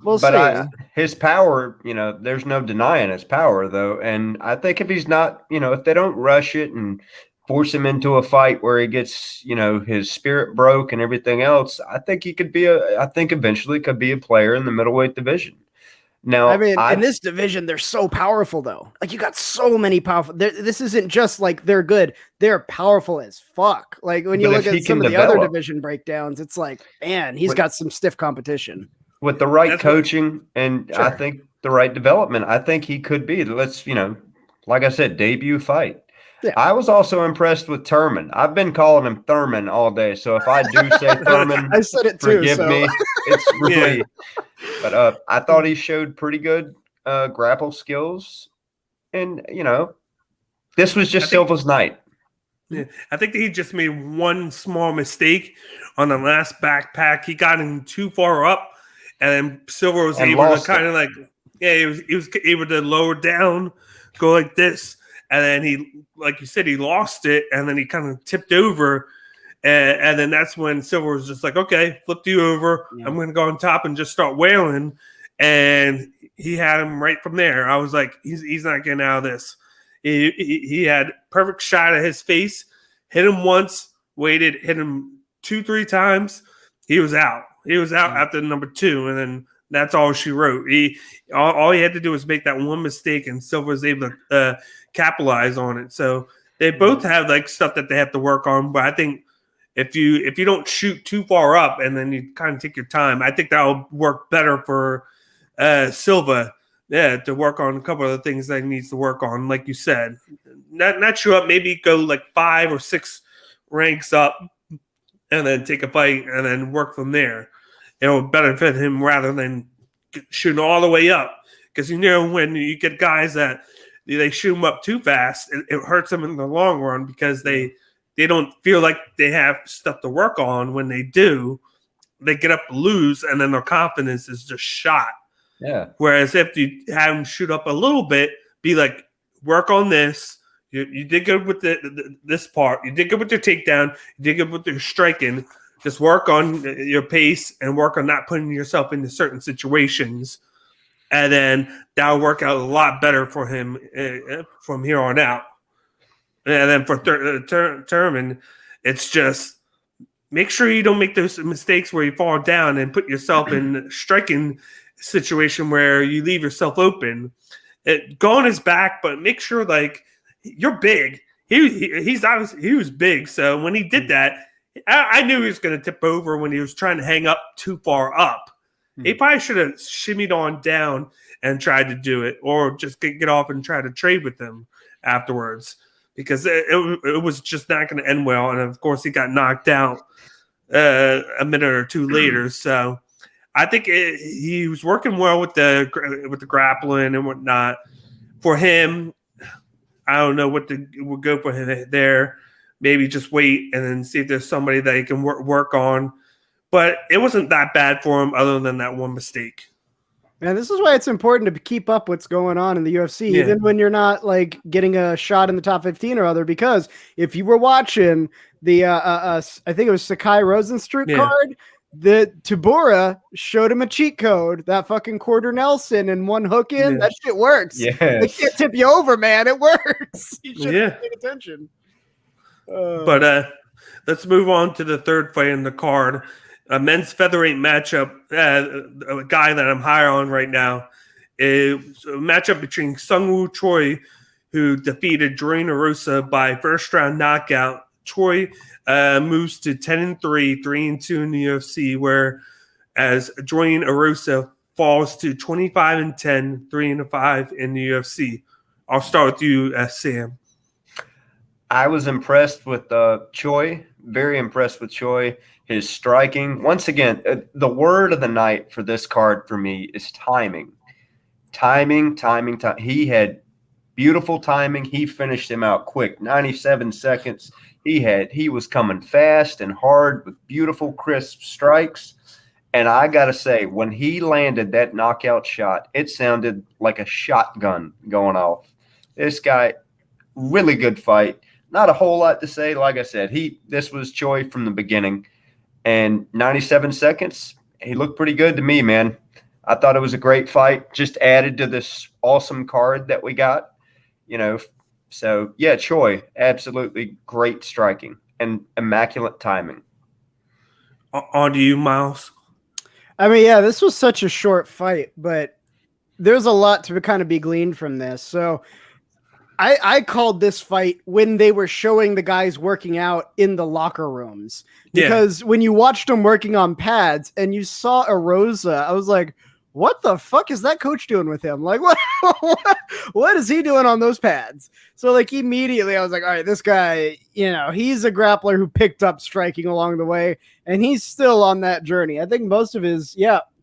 we'll see. His power, there's no denying his power though. And I think if he's not, if they don't rush it and force him into a fight where he gets, his spirit broke and everything else, I think he could be eventually could be a player in the middleweight division. Now, I mean, in this division, they're so powerful, though. Like, you got so many powerful. This isn't just like they're good; they're powerful as fuck. Like when you look at some of the other division breakdowns, it's like, man, he's got some stiff competition with the right coaching and I think the right development. I think he could be. Like I said, debut fight. Yeah. I was also impressed with Turman. I've been calling him Thurman all day, so if I do say Thurman, I said it too. Forgive me. It's really. But I thought he showed pretty good grapple skills, and this was just Silva's night. Yeah, I think he just made one small mistake on the last backpack. He got him too far up, and then Silva was able to kind of he was able to lower down, go like this. And then he, like you said, he lost it, and then he kind of tipped over, and then that's when Silva was just like, okay, flipped you over. Yeah. I'm going to go on top and just start wailing, and he had him right from there. I was like, he's not getting out of this. He had perfect shot at his face, hit him once, waited, hit him 2-3 times. He was out. He was out after number 2, and then that's all she wrote. All he had to do was make that one mistake, and Silva was able to capitalize on it. So they both have stuff that they have to work on. But I think if you don't shoot too far up and then you kind of take your time, I think that'll work better for Silva. Yeah, to work on a couple of the things that he needs to work on, like you said. Not shoot up, maybe go 5 or 6 ranks up, and then take a fight and then work from there. It'll benefit him rather than shooting all the way up. Because when you get guys that they shoot them up too fast, it hurts them in the long run because they don't feel like they have stuff to work on. When they do, they get up to lose, and then their confidence is just shot. Yeah. Whereas if you have them shoot up a little bit, be like, work on this. You did good with this part. You did good with your takedown. You did good with your striking. Just work on your pace and work on not putting yourself into certain situations. And then that'll work out a lot better for him from here on out. And then for Turman, it's just make sure you don't make those mistakes where you fall down and put yourself in a striking situation where you leave yourself open. Go on his back, but make sure like you're big. He's obviously he was big, so when he did that, I knew he was going to tip over when he was trying to hang up too far up. He probably should have shimmied on down and tried to do it, or just get off and try to trade with him afterwards, because it was just not going to end well. And of course, he got knocked out a minute or two later. So I think he was working well with the grappling and whatnot. For him, I don't know what would go for him there. Maybe just wait and then see if there's somebody that he can work on. But it wasn't that bad for him other than that one mistake. And this is why it's important to keep up what's going on in the UFC, even when you're not like getting a shot in the top 15 or other, because if you were watching the, I think it was Sakai Rosenstruck card, the Tabora showed him a cheat code, that fucking quarter Nelson and one hook in, that shit works. They can't tip you over, man. It works. You should pay attention. But let's move on to the third fight in the card. A men's featherweight matchup, a guy that I'm higher on right now, is a matchup between SeungWoo Choi, who defeated Julian Erosa by first round knockout. Choi moves to 10-3, 3-2 in the UFC, whereas Julian Erosa falls to 25-10, 3-5 in the UFC. I'll start with you, Sam. I was impressed with Choi, very impressed with Choi. His striking. Once again, the word of the night for this card for me is timing. Timing. He had beautiful timing. He finished him out quick, 97 seconds. He was coming fast and hard with beautiful, crisp strikes. And I got to say, when he landed that knockout shot, it sounded like a shotgun going off. This guy, really good fight. Not a whole lot to say. Like I said, this was Choi from the beginning. And 97 seconds, he looked pretty good to me, man. I thought it was a great fight, just added to this awesome card that we got, So, yeah, Choi, absolutely great striking and immaculate timing. On to you, Miles. I mean, yeah, this was such a short fight, but there's a lot to kind of be gleaned from this. So I called this fight when they were showing the guys working out in the locker rooms, because when you watched them working on pads and you saw Erosa, I was like, what the fuck is that coach doing with him? Like, what is he doing on those pads? So like immediately I was like, all right, this guy, he's a grappler who picked up striking along the way, and he's still on that journey. I think most of his,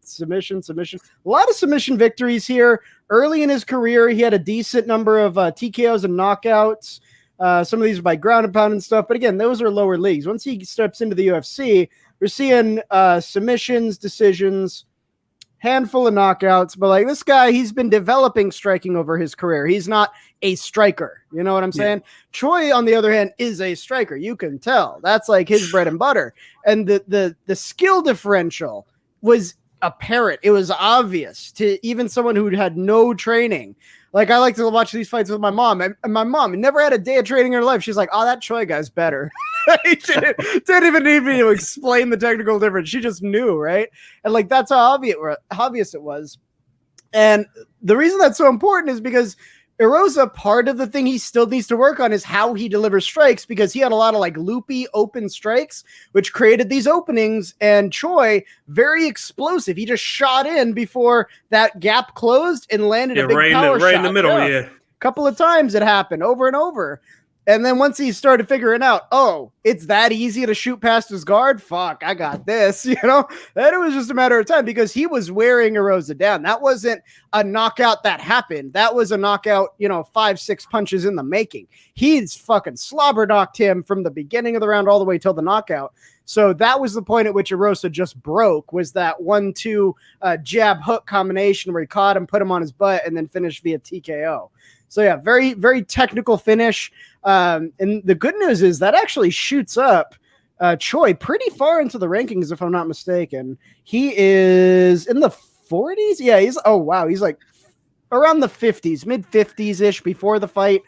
submission. A lot of submission victories here. Early in his career, he had a decent number of TKOs and knockouts. Some of these are by ground and pound and stuff. But again, those are lower leagues. Once he steps into the UFC, we're seeing submissions, decisions, handful of knockouts. But like this guy, he's been developing striking over his career. He's not a striker. You know what I'm saying? Choi, on the other hand, is a striker. You can tell. That's like his bread and butter. And the skill differential was apparent. It was obvious to even someone who had no training. Like, I like to watch these fights with my mom, and my mom never had a day of training in her life. She's like, oh, that Choi guy's better. She didn't even need me to explain the technical difference. She just knew, right? And like, that's how obvious it was. And the reason that's so important is because Erosa, part of the thing he still needs to work on is how he delivers strikes, because he had a lot of like loopy open strikes, which created these openings. And Choi, very explosive. He just shot in before that gap closed and landed a big power shot. Right in the middle, A couple of times it happened over and over. And then once he started figuring out, oh, it's that easy to shoot past his guard. Fuck, I got this, Then it was just a matter of time, because he was wearing Erosa down. That wasn't a knockout that happened. That was a knockout, 5-6 punches in the making. He's fucking slobber knocked him from the beginning of the round all the way till the knockout. So that was the point at which Erosa just broke, was that 1-2 jab hook combination where he caught him, put him on his butt, and then finished via TKO. So yeah, very, very technical finish. And the good news is that actually shoots up Choi pretty far into the rankings, if I'm not mistaken. He is in the 40s. Yeah, he's like around the 50s, mid 50s ish before the fight.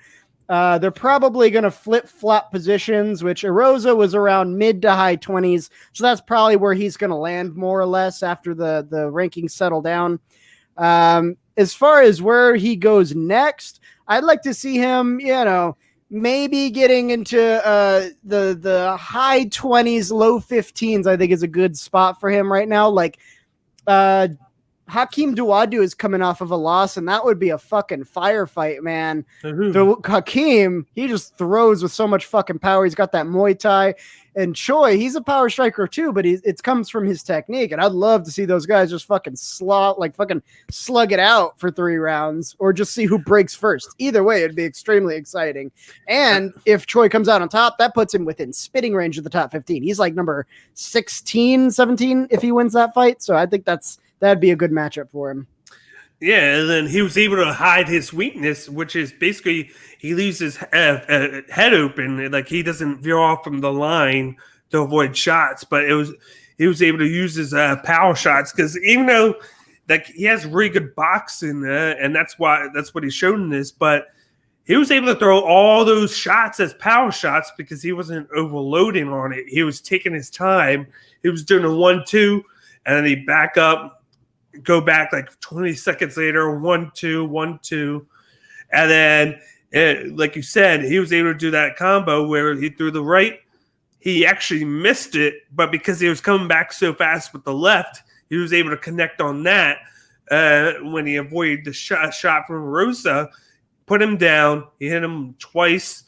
They're probably going to flip-flop positions, which Erosa was around mid to high 20s. So that's probably where he's going to land more or less after the rankings settle down. As far as where he goes next, I'd like to see him, maybe getting into the high 20s, low 15s, I think is a good spot for him right now. Like, Hakeem Dawodu is coming off of a loss, and that would be a fucking firefight, man. Hakeem, he just throws with so much fucking power. He's got that Muay Thai. And Choi, he's a power striker too, but it comes from his technique. And I'd love to see those guys just fucking slug it out for 3 rounds, or just see who breaks first. Either way, it'd be extremely exciting. And if Choi comes out on top, that puts him within spitting range of the top 15. He's like number 16, 17 if he wins that fight. So I think that'd be a good matchup for him. Yeah, and then he was able to hide his weakness, which is basically he leaves his head open, like he doesn't veer off from the line to avoid shots. But he was able to use his power shots, because even though like he has really good boxing, and that's what he showed in this, but he was able to throw all those shots as power shots because he wasn't overloading on it. He was taking his time. He was doing a 1-2, and then he back up. Go back like 20 seconds later, 1-2, 1-2. And then, like you said, he was able to do that combo where he threw the right. He actually missed it, but because he was coming back so fast with the left, he was able to connect on that when he avoided the shot from Erosa, put him down. He hit him twice,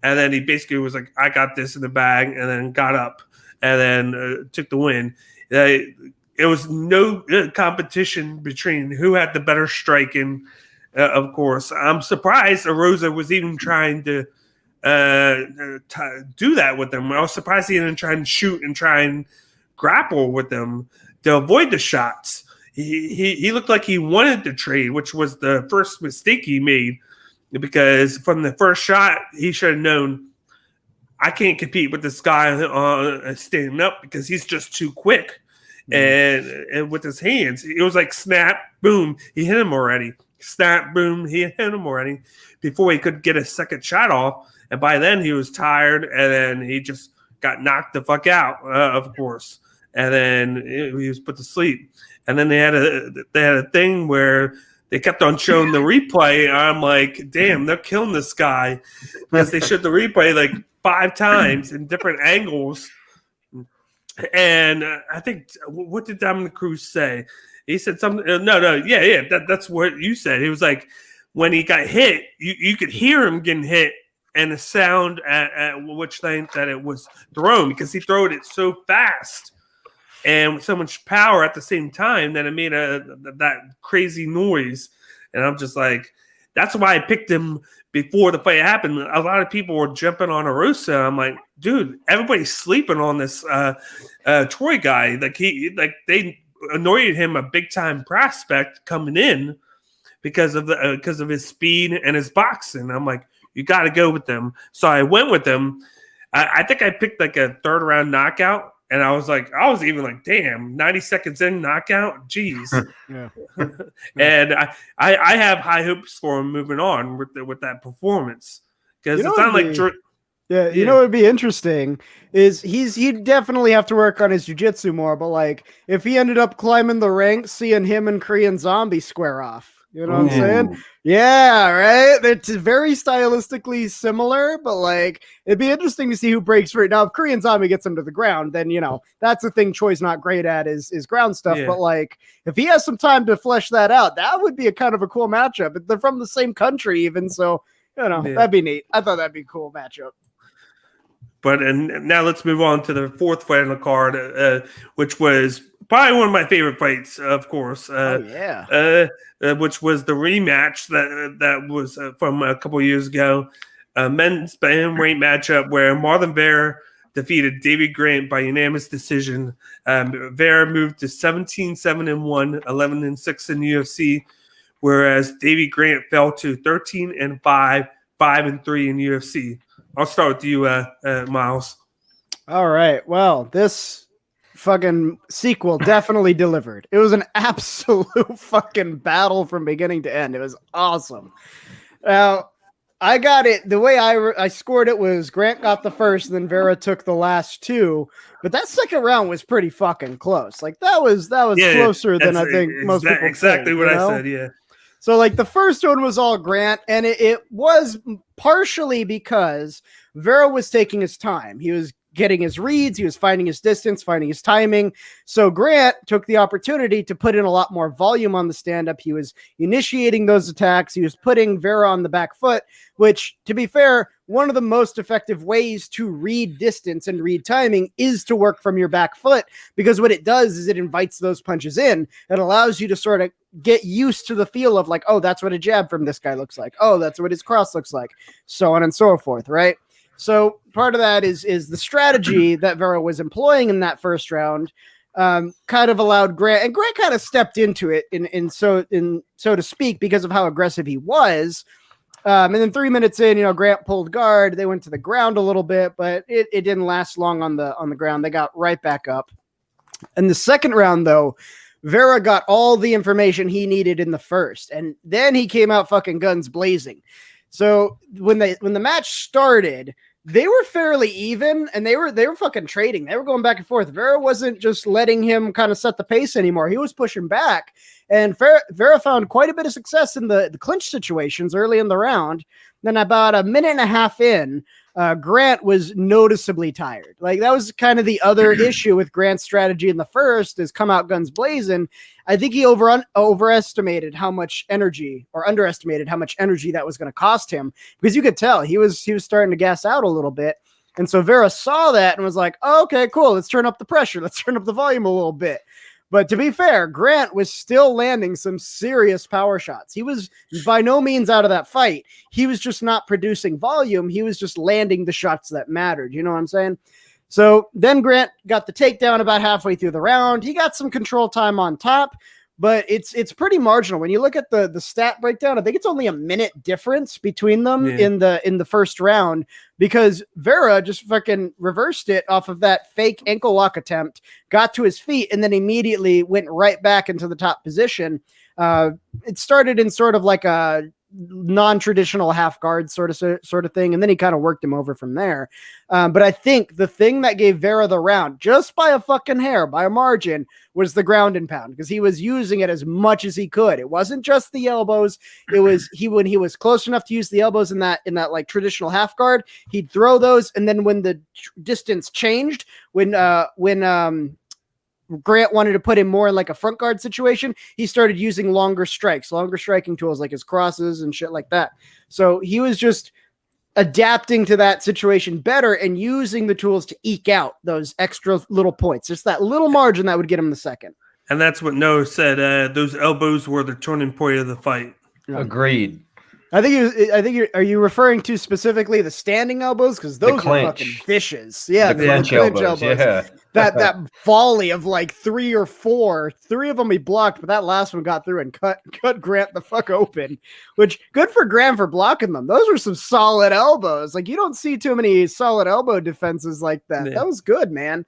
and then he basically was like, I got this in the bag, and then got up and then took the win. It was no competition between who had the better striking, of course. I'm surprised Erosa was even trying to do that with them. I was surprised he didn't try and shoot and try and grapple with them to avoid the shots. He looked like he wanted to trade, which was the first mistake he made, because from the first shot, he should have known, I can't compete with this guy standing up because he's just too quick. And with his hands, it was like snap, boom, he hit him already. Snap, boom, he hit him already before he could get a second shot off. And by then he was tired, and then he just got knocked the fuck out, of course. And then he was put to sleep. And then they had a thing where they kept on showing the replay. I'm like, damn, they're killing this guy, because they showed the replay like 5 times in different angles. And I think, what did Dominic Cruz say? He said something. That's what you said. He was like, when he got hit, you could hear him getting hit, and the sound at which length that it was thrown, because he throwed it so fast and with so much power at the same time that it made that crazy noise. And I'm just like, that's why I picked him before the fight happened. A lot of people were jumping on Erosa. I'm like, dude, everybody's sleeping on this Choi guy. They anointed him a big time prospect coming in because of his speed and his boxing. I'm like, you got to go with them. So I went with them. I think I picked like a 3rd round knockout. And I was even like, damn, 90 seconds in, knockout? Jeez. Yeah. And I have high hopes for him moving on with that performance. Because it's not like... Yeah, you know what would be interesting is he'd definitely have to work on his jiu-jitsu more, but like if he ended up climbing the ranks, seeing him and Korean Zombie square off. You know what I'm saying? Yeah, right? It's very stylistically similar, but like it'd be interesting to see who breaks for it. Now, if Korean Zombie gets him to the ground, then that's the thing Choi's not great at is ground stuff. Yeah. But like if he has some time to flesh that out, that would be a kind of a cool matchup. They're from the same country even, so that'd be neat. I thought that'd be a cool matchup. But now let's move on to the 4th fight on the card, which was probably one of my favorite fights, of course. Which was the rematch that was from a couple of years ago. Men's bantamweight matchup where Marlon Vera defeated Davey Grant by unanimous decision. Vera moved to 17-7-1, 11-6 in the UFC, whereas Davey Grant fell to 13-5, 5-3 in UFC. I'll start with you, Miles. All right. Well, this fucking sequel definitely delivered. It was an absolute fucking battle from beginning to end. It was awesome. Now, I got it. The way I scored it was Grant got the first, and then Vera took the last two. But that second round was pretty fucking close. Like that was closer than I think most people exactly think, what I said. Yeah. So like the first one was all Grant, and it was partially because Vera was taking his time. He was getting his reads, he was finding his distance, finding his timing. So Grant took the opportunity to put in a lot more volume on the stand-up. He was initiating those attacks. He was putting Vera on the back foot, which, to be fair, one of the most effective ways to read distance and read timing is to work from your back foot, because what it does is it invites those punches in. It allows you to sort of get used to the feel of like, oh, that's what a jab from this guy looks like. Oh, that's what his cross looks like, so on and so forth, right? So part of that is the strategy that Vera was employing in that first round, kind of allowed Grant, and Grant kind of stepped into it so to speak, because of how aggressive he was. And then 3 minutes in, Grant pulled guard. They went to the ground a little bit, but it didn't last long on the ground. They got right back up. In the second round, though, Vera got all the information he needed in the first, and then he came out fucking guns blazing. So when the match started, they were fairly even, and they were fucking trading. They were going back and forth. Vera wasn't just letting him kind of set the pace anymore. He was pushing back, and Vera found quite a bit of success in the clinch situations early in the round. Then about a minute and a half in, Grant was noticeably tired. Like that was kind of the other issue with Grant's strategy in the first, is come out guns blazing. I think he overestimated how much energy, or underestimated how much energy that was going to cost him, because you could tell he was starting to gas out a little bit. And so Vera saw that and was like, oh, okay, cool. Let's turn up the pressure. Let's turn up the volume a little bit. But to be fair, Grant was still landing some serious power shots. He was by no means out of that fight. He was just not producing volume. He was just landing the shots that mattered. You know what I'm saying? So then Grant got the takedown about halfway through the round. He got some control time on top, but it's pretty marginal. When you look at the stat breakdown, I think it's only a minute difference between them in the first round, because Vera just fucking reversed it off of that fake ankle lock attempt, got to his feet, and then immediately went right back into the top position. It started in sort of like a non-traditional half guard sort of thing, and then he kind of worked him over from there. But I think the thing that gave Vera the round, just by a fucking hair, by a margin, was the ground and pound, because he was using it as much as he could. It wasn't just the elbows. It was when he was close enough to use the elbows in that like traditional half guard, he'd throw those, and then when the distance changed, when Grant wanted to put him more in like a front guard situation, he started using longer striking tools like his crosses and shit like that. So he was just adapting to that situation better and using the tools to eke out those extra little points, just that little margin that would get him the second. And that's what Noah said. Those elbows were the turning point of the fight. Agreed. Are you referring to specifically the standing elbows? Because those are fucking vicious. Yeah, the clinch elbows. Yeah. that volley of like 3 or 4, 3 of them he blocked, but that last one got through and cut Grant the fuck open, which good for Grant for blocking them. Those were some solid elbows. Like you don't see too many solid elbow defenses like that. Yeah. That was good, man.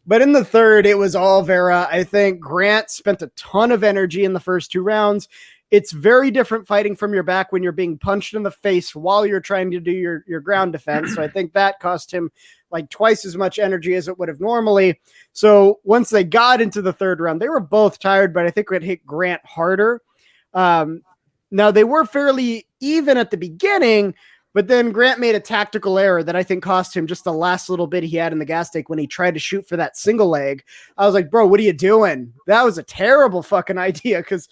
But in the third, it was all Vera. I think Grant spent a ton of energy in the first 2 rounds. It's very different fighting from your back when you're being punched in the face while you're trying to do your ground defense. So I think that cost him like twice as much energy as it would have normally. So once they got into the third round, they were both tired, but I think it hit Grant harder. Now they were fairly even at the beginning, but then Grant made a tactical error that I think cost him just the last little bit he had in the gas tank when he tried to shoot for that single leg. I was like, bro, what are you doing? That was a terrible fucking idea, because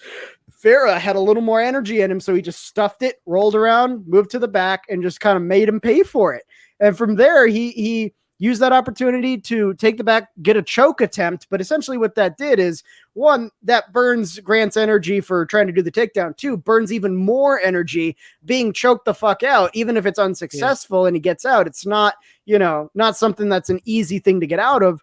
Vera had a little more energy in him, so he just stuffed it, rolled around, moved to the back, and just kind of made him pay for it. And from there, he used that opportunity to take the back, get a choke attempt. But essentially what that did is, 1, that burns Grant's energy for trying to do the takedown. 2, burns even more energy being choked the fuck out. Even if it's unsuccessful and he gets out, it's not something that's an easy thing to get out of.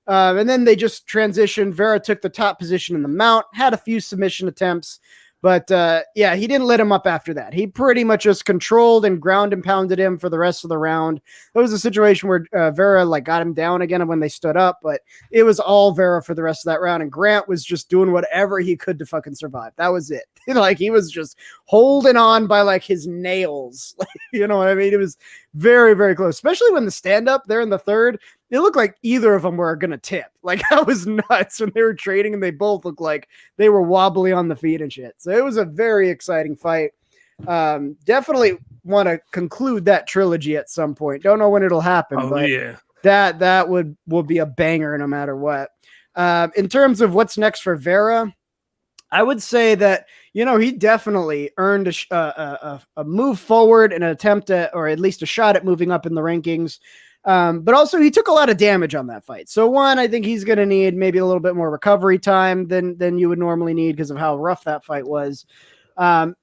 And then they just transitioned. Vera took the top position in the mount, had a few submission attempts, But yeah, he didn't let him up after that. He pretty much just controlled and ground and pounded him for the rest of the round. It was a situation where Vera like got him down again when they stood up, but it was all Vera for the rest of that round. And Grant was just doing whatever he could to fucking survive. That was it. Like he was just holding on by like his nails. You know what I mean? It was very, very close, especially when the stand up there in the third. It looked like either of them were going to tip. Like that was nuts when they were trading and they both looked like they were wobbly on the feet and shit. So it was a very exciting fight. Definitely want to conclude that trilogy at some point. Don't know when it'll happen, but yeah, that would be a banger no matter what. In terms of what's next for Vera, I would say that, you know, he definitely earned a move forward, an attempt at, or at least a shot at moving up in the rankings. But also he took a lot of damage on that fight. So one, I think he's going to need maybe a little bit more recovery time than you would normally need because of how rough that fight was. But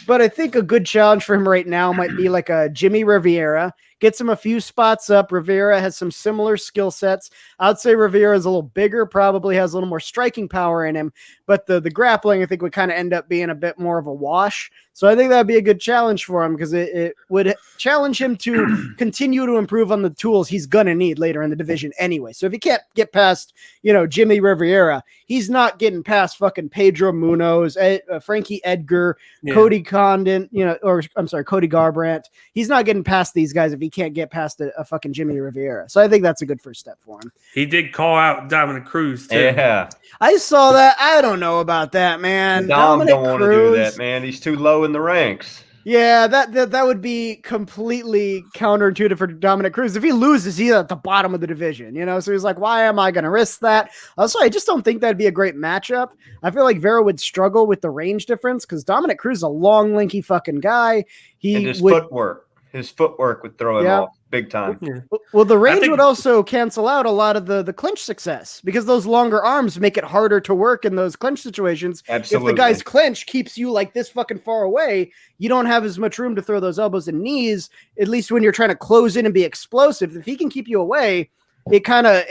I think a good challenge for him right now might be like a Jimmy Rivera. Gets him a few spots up. Rivera has some similar skill sets. I'd say Rivera is a little bigger, probably has a little more striking power in him, but the grappling I think would kind of end up being a bit more of a wash. So I think that'd be a good challenge for him because it would challenge him to continue to improve on the tools he's gonna need later in the division anyway. So if he can't get past, you know, Jimmy Rivera, he's not getting past fucking Pedro Munoz, Frankie Edgar, Cody Condon, you know, or I'm sorry, Cody Garbrandt. He's not getting past these guys if he can't get past a fucking Jimmy Rivera. So I think that's a good first step for him. he did call out Dominic Cruz too. Yeah. I saw that. I don't know about that, man. Dom Dominic don't want to do that, man. He's too low in the ranks. Yeah, that would be completely counterintuitive for Dominic Cruz. If he loses, he's at the bottom of the division, you know? So he's like, why am I going to risk that? Also, I just don't think that'd be a great matchup. I feel like Vera would struggle with the range difference because Dominic Cruz is a long, lanky fucking guy. And his footwork would throw him off big time. Well, the range would also cancel out a lot of the clinch success because those longer arms make it harder to work in those clinch situations. Absolutely. If the guy's clinch keeps you like this fucking far away, you don't have as much room to throw those elbows and knees, at least when you're trying to close in and be explosive. If he can keep you away, it kind of,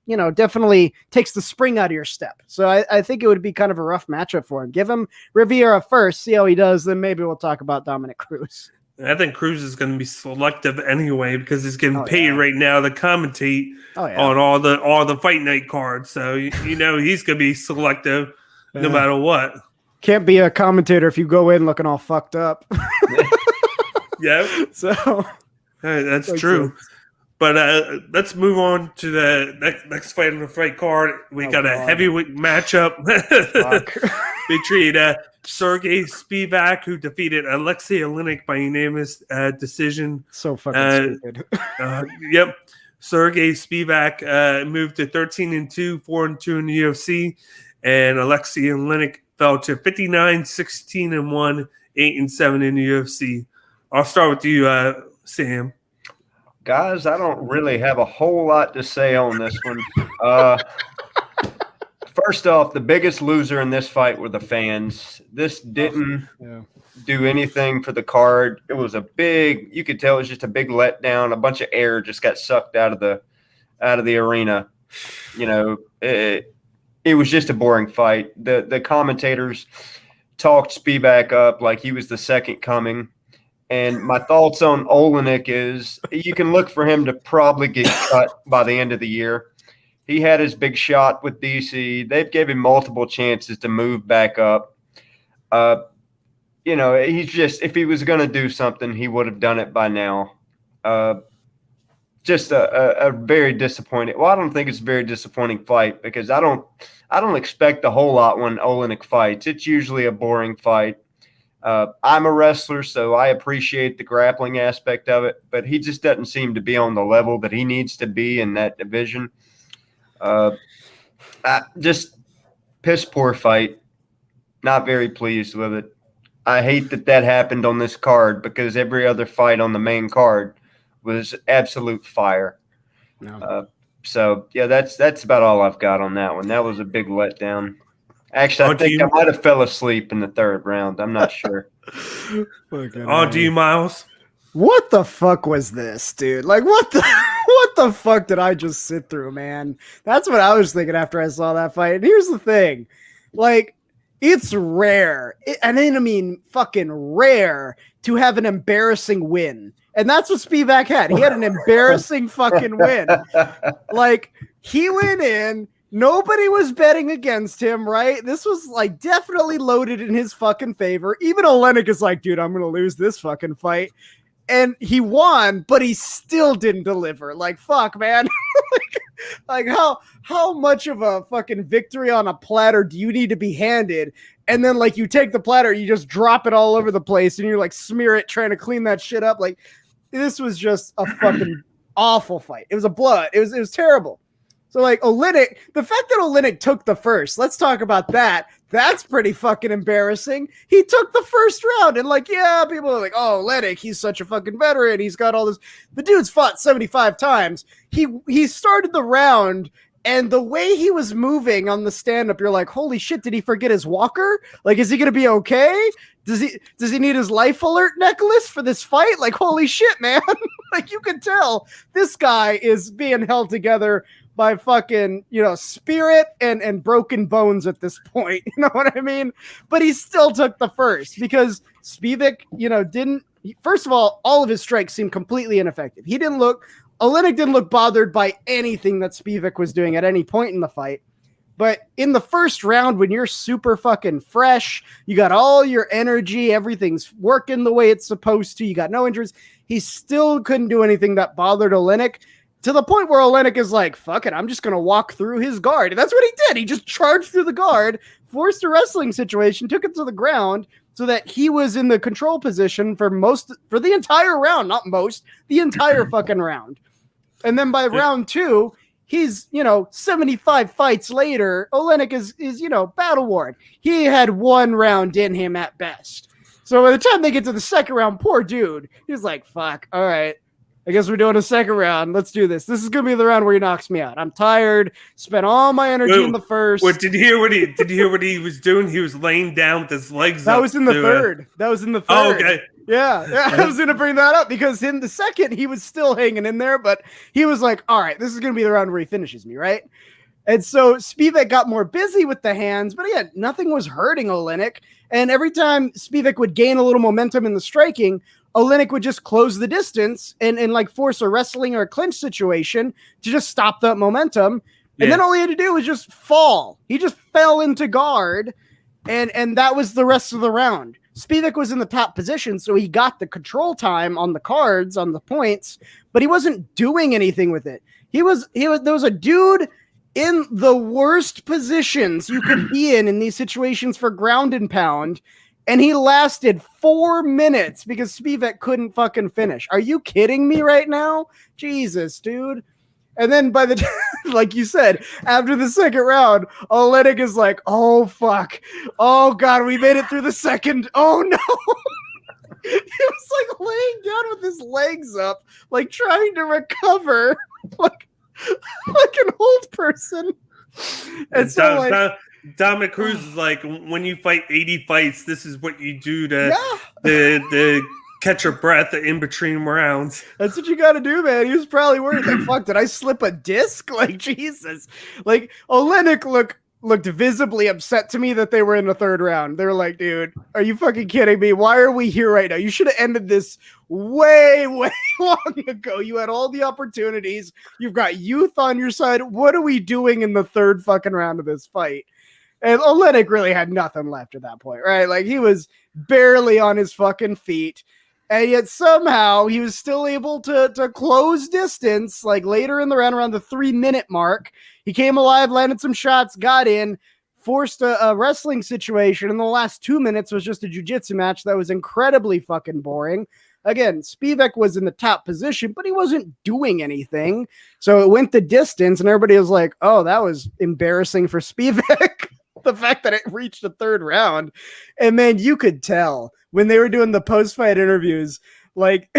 you know, definitely takes the spring out of your step. So I think it would be kind of a rough matchup for him. Give him Rivera first, see how he does, then maybe we'll talk about Dominic Cruz. I think Cruz is going to be selective anyway because he's getting paid right now to commentate on all the fight night cards. So you know he's going to be selective no matter what. Can't be a commentator if you go in looking all fucked up. Yeah, so that's true. But let's move on to the next fight on the fight card. We got a heavyweight matchup between Sergey Spivak, who defeated Aleksei Oleinik by unanimous decision. So fucking stupid. Yep. Sergey Spivak moved to 13-2, 4-2 in the UFC, and Aleksei Oleinik fell to 59, 16-1, 8-7 in the UFC. I'll start with you, Sam. Guys, I don't really have a whole lot to say on this one. First off, the biggest loser in this fight were the fans. This didn't do anything for the card. It was you could tell it was just a big letdown. A bunch of air just got sucked out of the arena. You know, it was just a boring fight. The commentators talked Spivak up like he was the second coming. And my thoughts on Oleinik is you can look for him to probably get cut by the end of the year. He had his big shot with DC. They've given him multiple chances to move back up. You know, he's just, if he was going to do something, he would have done it by now. Just a very disappointing. Well, I don't think it's a very disappointing fight because I don't expect a whole lot when Oleinik fights. It's usually a boring fight. I'm a wrestler, so I appreciate the grappling aspect of it, but he just doesn't seem to be on the level that he needs to be in that division. Just piss poor fight. Not very pleased with it. I hate that happened on this card because every other fight on the main card was absolute fire. No. So yeah, that's about all I've got on that one. That was a big letdown. Actually, I think I might have fell asleep in the third round. I'm not sure. On to you, Miles. What the fuck was this, dude? Like, what the fuck did I just sit through, man? That's what I was thinking after I saw that fight. And here's the thing. Like, It's rare, and I mean fucking rare, to have an embarrassing win. And that's what Spivak had. He had an embarrassing fucking win. Like, he went in, nobody was betting against him, right? This was like definitely loaded in his fucking favor. Even Oleinik is like, dude, I'm going to lose this fucking fight. And he won, but he still didn't deliver. Like, fuck, man. like how much of a fucking victory on a platter do you need to be handed? And then, like, you take the platter, you just drop it all over the place, and you're like, smear it, trying to clean that shit up. Like, this was just a fucking awful fight. It was a blood. It was terrible. So, like, Oleinik, the fact that Oleinik took the first, let's talk about that. That's pretty fucking embarrassing. He took the first round, and, like, yeah, people are like, oh, Oleinik, he's such a fucking veteran. He's got all this. The dude's fought 75 times. He started the round, and the way he was moving on the stand-up, you're like, holy shit, did he forget his walker? Like, is he going to be okay? Does he need his life alert necklace for this fight? Like, holy shit, man. Like, you can tell this guy is being held together by fucking, spirit and broken bones at this point. You know what I mean? But he still took the first because Spivak, first of all of his strikes seemed completely ineffective. Oleinik didn't look bothered by anything that Spivak was doing at any point in the fight. But in the first round, when you're super fucking fresh, you got all your energy, everything's working the way it's supposed to, you got no injuries, he still couldn't do anything that bothered Oleinik, to the point where Oleinik is like, fuck it, I'm just going to walk through his guard. And that's what he did. He just charged through the guard, forced a wrestling situation, took it to the ground so that he was in the control position for the entire round, the entire fucking round. And then by round 2, he's, 75 fights later, Oleinik is battle worn. He had one round in him at best. So by the time they get to the second round, poor dude, he's like, fuck, all right, I guess we're doing a second round. Let's do this. This is going to be the round where he knocks me out. I'm tired. Spent all my energy in the first. Did you hear what he was doing? He was laying down with his legs up. That was in the third. Oh, okay. Yeah. I was going to bring that up because in the second, he was still hanging in there, but he was like, all right, this is going to be the round where he finishes me, right? And so Spivak got more busy with the hands, but again, nothing was hurting Oleinik. And every time Spivak would gain a little momentum in the striking, Oleinik would just close the distance and like force a wrestling or a clinch situation to just stop that momentum. And then all he had to do was just fall. He just fell into guard, and that was the rest of the round. Spivak was in the top position, so he got the control time on the cards, on the points, but he wasn't doing anything with it. There was a dude in the worst positions you could be in these situations for ground and pound, and he lasted 4 minutes because Spivak couldn't fucking finish. Are you kidding me right now? Jesus, dude. And then by the time, like you said, after the second round, Oleinik is like, oh, fuck. Oh, God, we made it through the second. Oh, no. He was like laying down with his legs up, like trying to recover like an old person. And so, like, Dominic Cruz is like, when you fight 80 fights, this is what you do to catch your breath in between rounds. That's what you got to do, man. He was probably worried, like, fuck, did I slip a disc? Like, Jesus. Like, Oleinik looked visibly upset to me that they were in the third round. They were like, dude, are you fucking kidding me? Why are we here right now? You should have ended this way, way long ago. You had all the opportunities. You've got youth on your side. What are we doing in the third fucking round of this fight? And Oleinik really had nothing left at that point, right? Like, he was barely on his fucking feet. And yet somehow he was still able to close distance, like later in the round, around the 3-minute mark. He came alive, landed some shots, got in, forced a wrestling situation. And the last 2 minutes was just a jiu-jitsu match that was incredibly fucking boring. Again, Spivak was in the top position, but he wasn't doing anything. So it went the distance, and everybody was like, oh, that was embarrassing for Spivak. The fact that it reached the third round. And man, you could tell when they were doing the post-fight interviews, like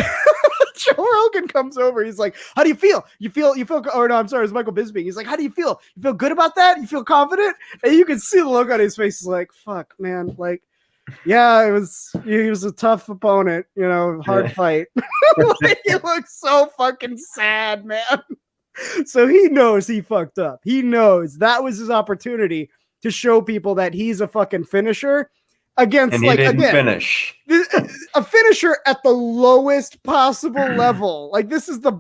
Joe Rogan comes over. He's like, how do you feel? You feel, or no, I'm sorry, it's Michael Bisping. He's like, how do you feel? You feel good about that? You feel confident? And you can see the look on his face. He's like, fuck, man. Like, yeah, he was a tough opponent, hard fight. Like, he looks so fucking sad, man. So he knows he fucked up. He knows that was his opportunity. to show people that he's a fucking finisher against, and he like, didn't again, finish. a finisher at the lowest possible level. Like, this is the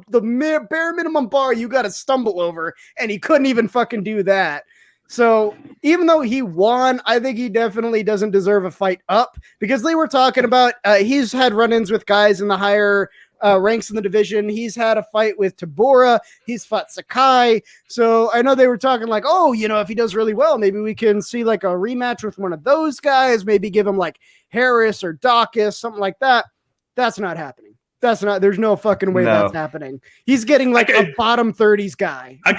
bare minimum bar you got to stumble over, and he couldn't even fucking do that. So even though he won, I think he definitely doesn't deserve a fight up, because they were talking about he's had run-ins with guys in the higher ranks in the division. He's had a fight with Tabora. He's fought Sakai. So I know they were talking like, oh, you know, if he does really well, maybe we can see like a rematch with one of those guys. Maybe give him like Harris or Dawkins, something like that. That's not happening. There's no fucking way that's happening. He's getting like a bottom 30s guy. I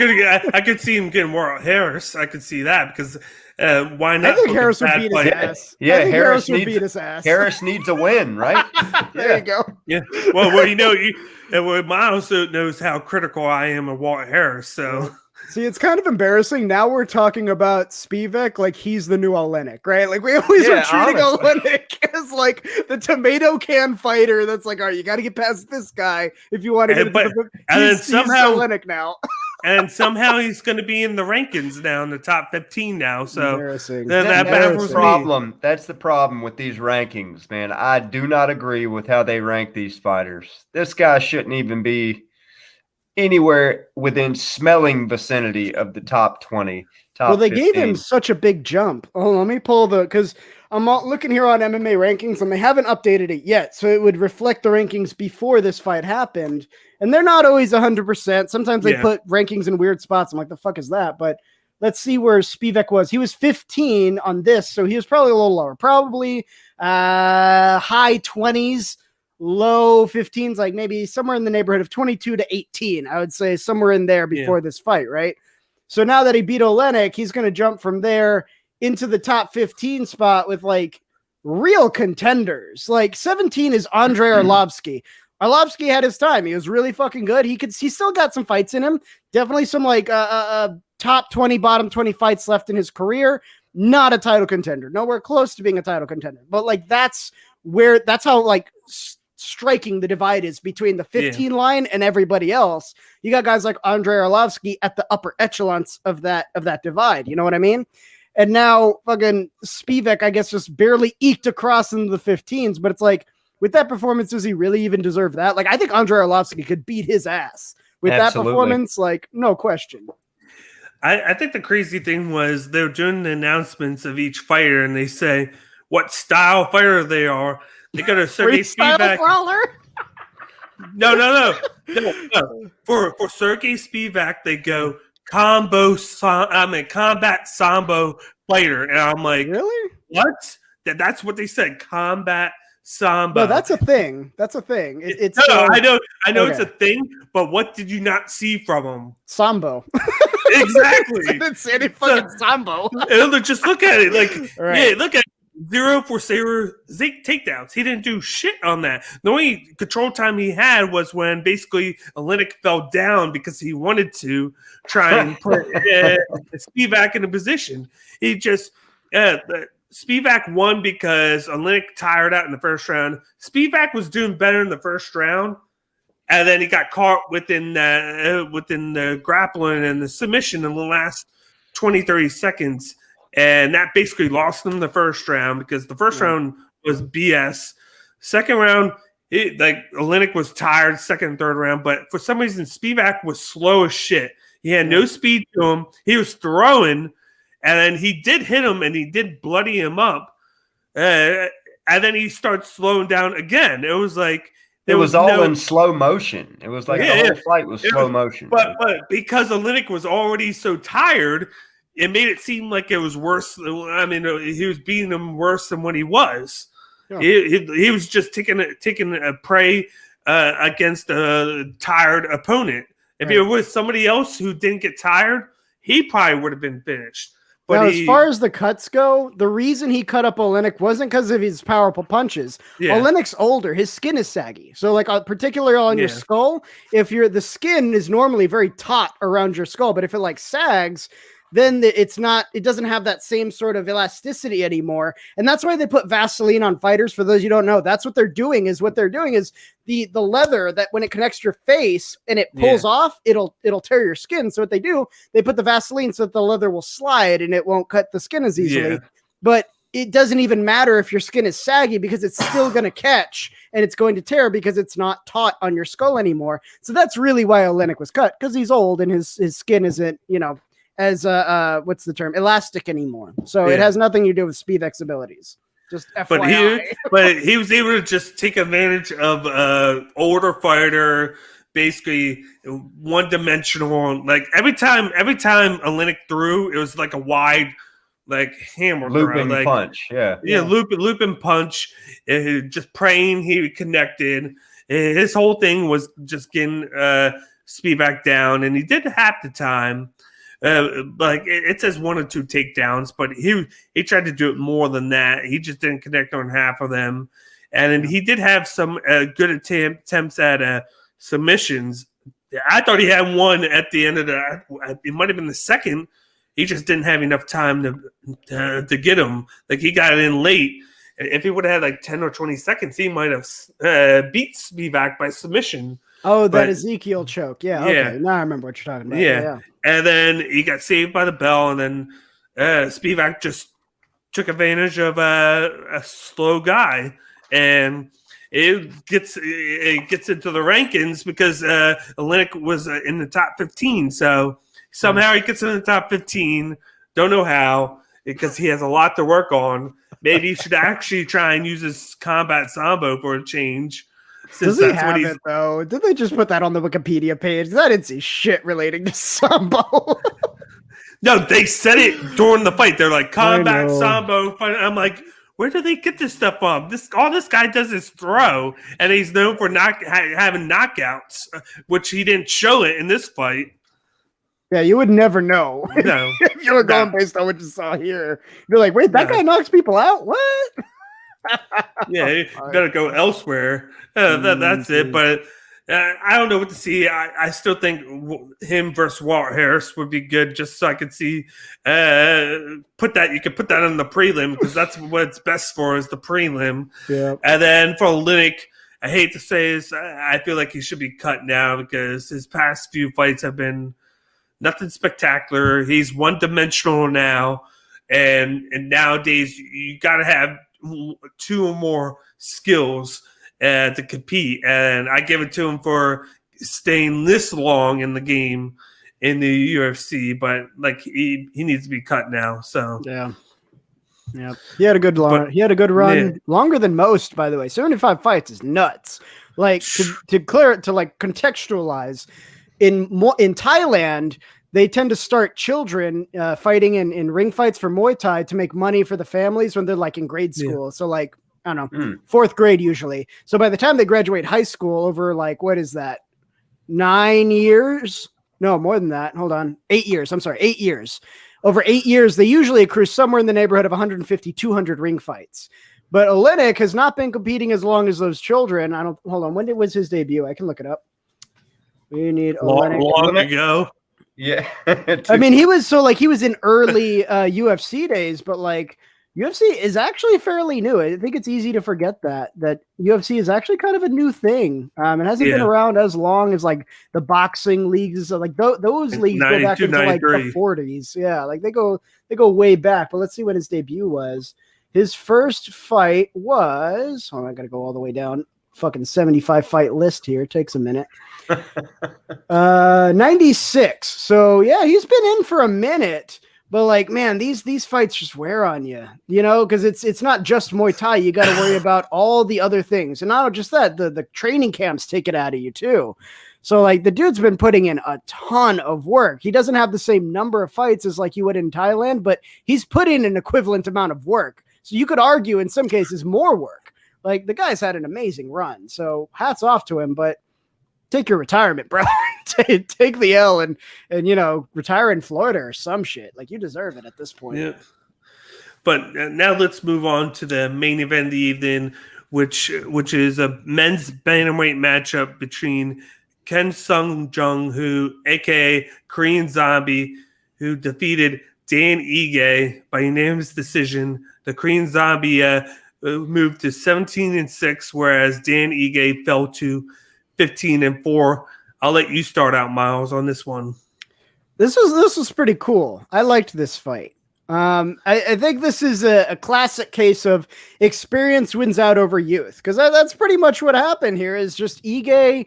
could see him getting more Harris. I could see that, because why not? I think Harris would beat his ass. Yeah, Harris would beat his ass. Harris needs a win, right? There you go. Yeah. Well, you know, Miles knows how critical I am of Walt Harris. So see, it's kind of embarrassing. Now we're talking about Spivak like he's the new Oleinik, right? Like we always are treating Oleinik as like the tomato can fighter. That's like, all right, you got to get past this guy if you want to get. He's Oleinik now. And somehow he's going to be in the rankings now, in the top 15 now. So that's the problem. That's the problem with these rankings, man. I do not agree with how they rank these fighters. This guy shouldn't even be anywhere within smelling vicinity of the top 20. Well, they gave him such a big jump. Oh, let me pull because I'm looking here on MMA rankings, and they haven't updated it yet. So it would reflect the rankings before this fight happened. And they're not always 100%. Sometimes they put rankings in weird spots. I'm like, the fuck is that? But let's see where Spivak was. He was 15 on this, so he was probably a little lower. Probably high 20s, low 15s, like maybe somewhere in the neighborhood of 22 to 18. I would say somewhere in there before this fight, right? So now that he beat Oleinik, he's going to jump from there into the top 15 spot with like real contenders. Like 17 is Andrei Arlovsky. Arlovsky had his time. He was really fucking good. He still got some fights in him. Definitely some like top 20, bottom 20 fights left in his career. Not a title contender. Nowhere close to being a title contender. But like that's how like striking the divide is between the 15 line and everybody else. You got guys like Andrei Arlovsky at the upper echelons of that divide. You know what I mean? And now fucking Spivak, I guess, just barely eked across into the 15s. But it's like, with that performance, does he really even deserve that? Like, I think Andrei Arlovsky could beat his ass with that performance. Like, no question. I think the crazy thing was they were doing the announcements of each fighter, and they say what style fighter they are. They go to Sergey Spivak. No. For Sergey Spivak, they go combat sambo fighter, and I'm like, really? What? That's what they said. Combat sambo. No, that's a thing. It's I know it's a thing, but what did you not see from him? Sambo. Exactly. Didn't see any fucking sambo. Just look at it. Like, look at 0 for 0 takedowns. He didn't do shit on that. The only control time he had was when basically Oleinik fell down because he wanted to try and put Spivak in a position. He just Spivak won because Oleinik tired out in the first round. Spivak was doing better in the first round, and then he got caught within the grappling and the submission in the last 20, 30 seconds. And that basically lost him the first round because the first round was BS. Second round, Oleinik was tired, second and third round. But for some reason, Spivak was slow as shit. He had no speed to him. He was throwing. And then he did hit him, and he did bloody him up. And then he starts slowing down again. It was like it was all in slow motion. It was like the whole fight was slow motion. But because Oleinik was already so tired, it made it seem like it was worse. I mean, he was beating him worse than what he was. Yeah. He was just taking a prey against a tired opponent. If it was somebody else who didn't get tired, he probably would have been finished. But now, as far as the cuts go, the reason he cut up Oleinik wasn't because of his powerful punches. Yeah. Oleinik's older. His skin is saggy. So, like, particularly on your skull, the skin is normally very taut around your skull. But if it, like, sags, then it doesn't have that same sort of elasticity anymore. And that's why they put Vaseline on fighters. For those you don't know, that's what they're doing is the leather that when it connects to your face and it pulls off, it'll tear your skin. So what they do, they put the Vaseline so that the leather will slide and it won't cut the skin as easily. But it doesn't even matter if your skin is saggy because it's still going to catch and it's going to tear because it's not taut on your skull anymore. So that's really why Oleinik was cut, because he's old and his skin isn't, as what's the term, elastic anymore. So it has nothing to do with Spivak's abilities. Just FYI. But he was able to just take advantage of older fighter, basically one-dimensional. Like every time Oleinik threw, it was like a wide, like hammer looping throw, like, punch, looping punch. Just praying he connected. His whole thing was just getting Spivak down, and he did half the time. Like it says 1 or 2 takedowns, but he tried to do it more than that. He just didn't connect on half of them, and he did have some good attempts at submissions. I thought he had one at the end of it might have been the second. He just didn't have enough time to get him. Like he got in late. If he would have had like 10 or 20 seconds, he might have beat Spivak by submission. Oh, that Ezekiel choke. Yeah. Okay. Now I remember what you're talking about. Yeah. And then he got saved by the bell, and then Spivak just took advantage of a slow guy, and it gets into the rankings because Oleinik was in the top 15. So somehow he gets in the top 15. Don't know how, because he has a lot to work on. Maybe he should actually try and use his combat sambo for a change. Does he have it, though? Did they just put that on the Wikipedia page? I didn't see shit relating to sambo. No, they said it during the fight. They're like, combat sambo. I'm like, where do they get this stuff from? All this guy does is throw, and he's known for having knockouts, which he didn't show it in this fight. Yeah, you would never know. No. If you were going based on what you saw here. You're like, wait, that guy knocks people out? What? Yeah, you gotta go elsewhere. That's it. But I don't know what to see. I still think him versus Walt Harris would be good, just so I could see. You could put that in the prelim, because that's what it's best for, is the prelim. Yeah. And then for Oleinik, I hate to say this, I feel like he should be cut now, because his past few fights have been nothing spectacular. He's one-dimensional now, and nowadays you got to have 2 or more skills to compete, and I give it to him for staying this long in the game in the UFC. But like he needs to be cut now. So yeah, he had a good run, longer than most, by the way. 75 fights is nuts. Like to clear it, to like contextualize, in Thailand, they tend to start children fighting in ring fights for Muay Thai to make money for the families when they're like in grade school. So like, I don't know, 4th grade usually. So by the time they graduate high school, over like, what is that? 9 years? No, more than that. Hold on. 8 years. I'm sorry. 8 years. Over 8 years, they usually accrue somewhere in the neighborhood of 150, 200 ring fights. But Oleinik has not been competing as long as those children. Hold on. When was his debut? I can look it up. We need Oleinik. Long ago. Yeah. I mean, he was in early UFC days, but like UFC is actually fairly new. I think it's easy to forget that UFC is actually kind of a new thing. It hasn't been around as long as like the boxing leagues. Like those leagues go back into like the 40s. Yeah, like they go way back. But let's see when his debut was. His first fight was. Oh, I got to go all the way down. Fucking 75 fight list here. It takes a minute. 96. So yeah, he's been in for a minute. But like, man, these fights just wear on you, because it's not just Muay Thai. You got to worry about all the other things, and not just that. The training camps take it out of you too. So like, the dude's been putting in a ton of work. He doesn't have the same number of fights as like you would in Thailand, but he's put in an equivalent amount of work. So you could argue in some cases more work. Like, the guy's had an amazing run. So hats off to him, but take your retirement, bro. Take the L and retire in Florida or some shit. Like, you deserve it at this point. Yeah. But now let's move on to the main event of the evening, which is a men's bantamweight matchup between Ken Jung, who, aka Korean Zombie, who defeated Dan Ige by unanimous decision. The Korean Zombie moved to 17-6, whereas Dan Ige fell to 15-4. I'll let you start out, Miles, on this one. This was pretty cool. I liked this fight. I think this is a classic case of experience wins out over youth, because that's pretty much what happened here. Is just Ige,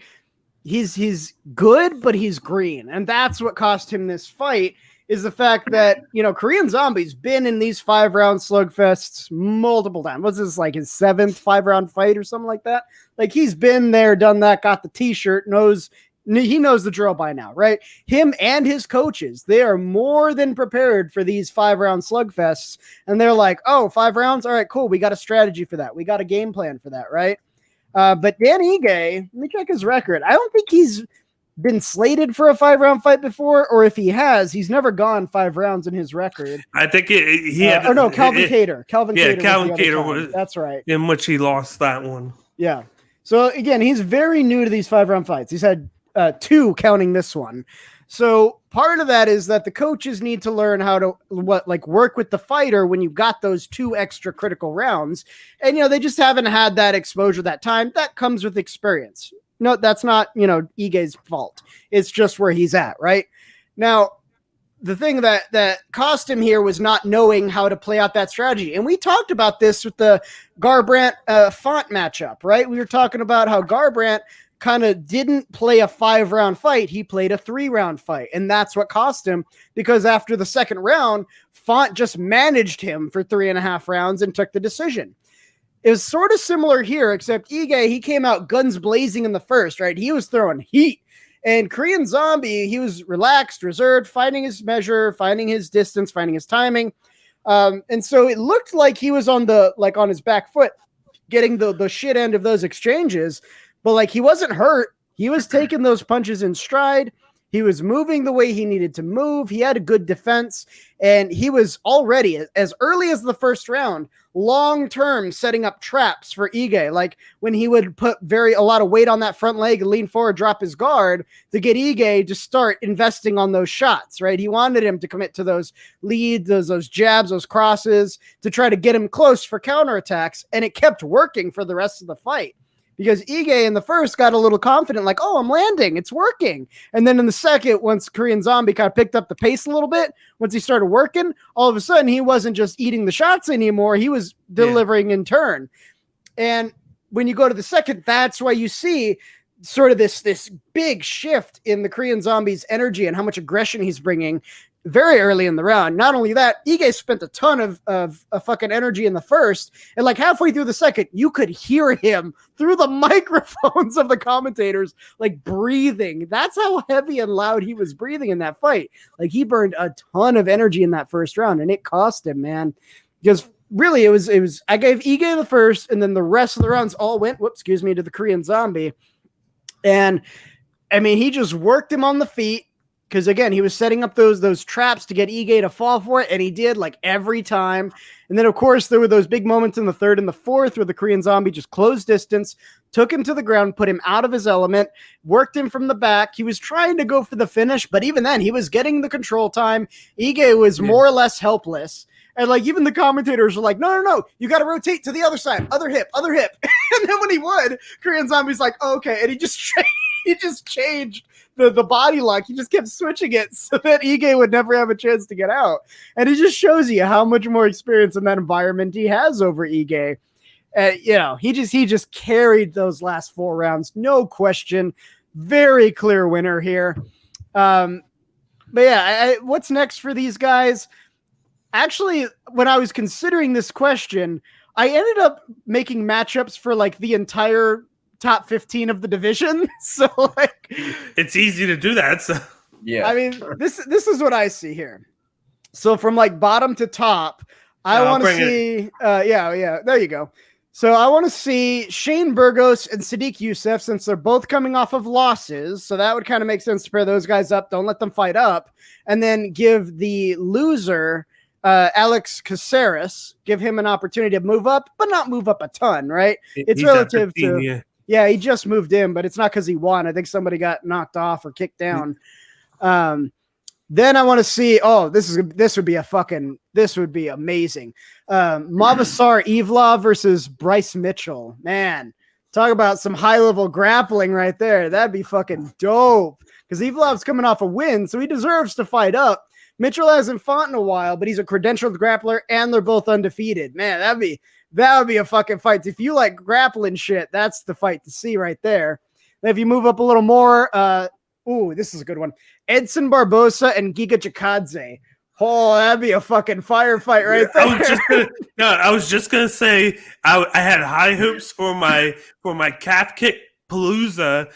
he's good, but he's green, and that's what cost him this fight. Is the fact that, Korean Zombie's been in these 5-round slugfests multiple times. What's this, like his 7th 5-round fight or something like that? Like, he's been there, done that, got the t-shirt, he knows the drill by now, right? Him and his coaches, they are more than prepared for these 5-round slugfests. And they're like, oh, 5 rounds? All right, cool. We got a strategy for that. We got a game plan for that, right? But Dan Ige, let me check his record. I don't think he's been slated for a 5-round fight before, or if he has, he's never gone 5 rounds in his record. I think he had. Calvin Cater. Calvin Cater was. That's right. In which he lost that one. Yeah. So again, he's very new to these 5-round fights. He's had 2 counting this one. So part of that is that the coaches need to learn how to work with the fighter when you got those 2 extra critical rounds. And, they just haven't had that exposure, that time. That comes with experience. No, that's not, Ige's fault. It's just where he's at, right? Now, the thing that cost him here was not knowing how to play out that strategy. And we talked about this with the Garbrandt-Font matchup, right? We were talking about how Garbrandt kind of didn't play a 5-round fight. He played a 3-round fight. And that's what cost him, because after the 2nd round, Font just managed him for 3.5 rounds and took the decision. It was sort of similar here, except Ige, he came out guns blazing in the first, right? He was throwing heat. And Korean Zombie, he was relaxed, reserved, finding his measure, finding his distance, finding his timing. And so it looked like he was on his back foot, getting the shit end of those exchanges. But he wasn't hurt. He was taking those punches in stride. He was moving the way he needed to move. He had a good defense, and he was already, as early as the 1st round, long-term setting up traps for Ige. Like when he would put a lot of weight on that front leg and lean forward, drop his guard to get Ige to start investing on those shots, right? He wanted him to commit to those leads, those jabs, those crosses, to try to get him close for counterattacks, and it kept working for the rest of the fight. Because Ige in the first got a little confident, like, oh, I'm landing, it's working. And then in the second, once Korean Zombie kind of picked up the pace a little bit, once he started working, all of a sudden he wasn't just eating the shots anymore, he was delivering in turn. And when you go to the second, that's why you see sort of this big shift in the Korean Zombie's energy and how much aggression he's bringing very early in the round. Not only that, Ige spent a ton of fucking energy in the first, and halfway through the second, you could hear him through the microphones of the commentators, breathing. That's how heavy and loud he was breathing in that fight. He burned a ton of energy in that first round, and it cost him, man. Because really, it was. I gave Ige the first, and then the rest of the rounds all went, to the Korean Zombie. And I mean, he just worked him on the feet. Because, again, he was setting up those traps to get Ige to fall for it, and he did, every time. And then, of course, there were those big moments in the 3rd and the 4th where the Korean Zombie just closed distance, took him to the ground, put him out of his element, worked him from the back. He was trying to go for the finish, but even then, he was getting the control time. Ige was more or less helpless. And, even the commentators were like, no, you got to rotate to the other side, other hip. And then when he would, Korean Zombie's like, oh, okay. And he just changed the body lock. He just kept switching it so that Ige would never have a chance to get out. And it just shows you how much more experience in that environment he has over Ige. He just carried those last 4 rounds. No question. Very clear winner here. But yeah, what's next for these guys? Actually, when I was considering this question, I ended up making matchups for the entire top 15 of the division. So it's easy to do that. So yeah, I mean, this is what I see here. So from bottom to top, I want to see there you go. So I want to see Shane Burgos and Sadiq Youssef, since they're both coming off of losses. So that would kind of make sense to pair those guys up. Don't let them fight up, and then give the loser Alex Caceres, give him an opportunity to move up, but not move up a ton, right? It's relative 15, to yeah, he just moved in, but it's not because he won. I think somebody got knocked off or kicked down. Then I want to see. Oh, this would be amazing. Mavasar Evlov versus Bryce Mitchell. Man, talk about some high level grappling right there. That'd be fucking dope. Because Evlov's coming off a win, so he deserves to fight up. Mitchell hasn't fought in a while, but he's a credentialed grappler, and they're both undefeated. Man, that would be a fucking fight. If you like grappling shit, that's the fight to see right there. And if you move up a little more, this is a good one. Edson Barbosa and Giga Chikadze. Oh, that'd be a fucking firefight right there. I was just gonna say I had high hopes for my calf kick palooza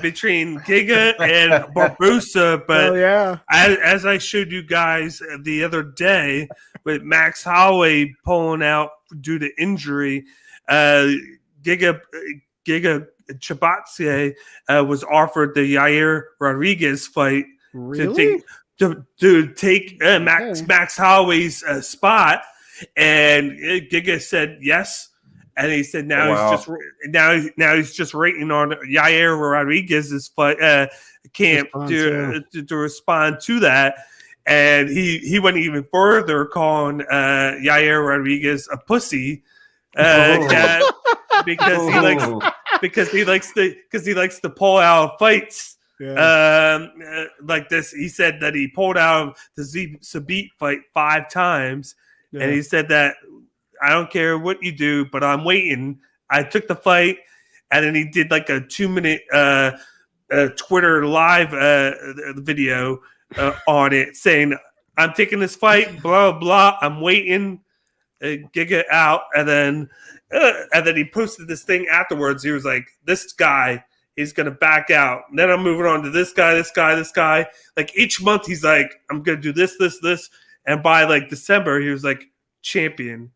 between Giga and Barbosa, but as I showed you guys the other day with Max Holloway pulling out due to injury, Giga Chikadze was offered the Yair Rodriguez fight to take Max Holloway's spot, and Giga said yes. And he said he's just waiting on Yair Rodriguez's camp to respond to that. And he went even further, calling Yair Rodriguez a pussy because he likes to pull out fights like this. He said that he pulled out the Sabit fight 5 times, and he said that, I don't care what you do, but I'm waiting. I took the fight, and then he did like a 2-minute Twitter live video on it saying, I'm taking this fight, blah, blah. I'm waiting, Giga out. And then he posted this thing afterwards. He was like, this guy is going to back out. And then I'm moving on to this guy. Like each month he's like, I'm going to do this, this, this. And by like December, he was like, champion.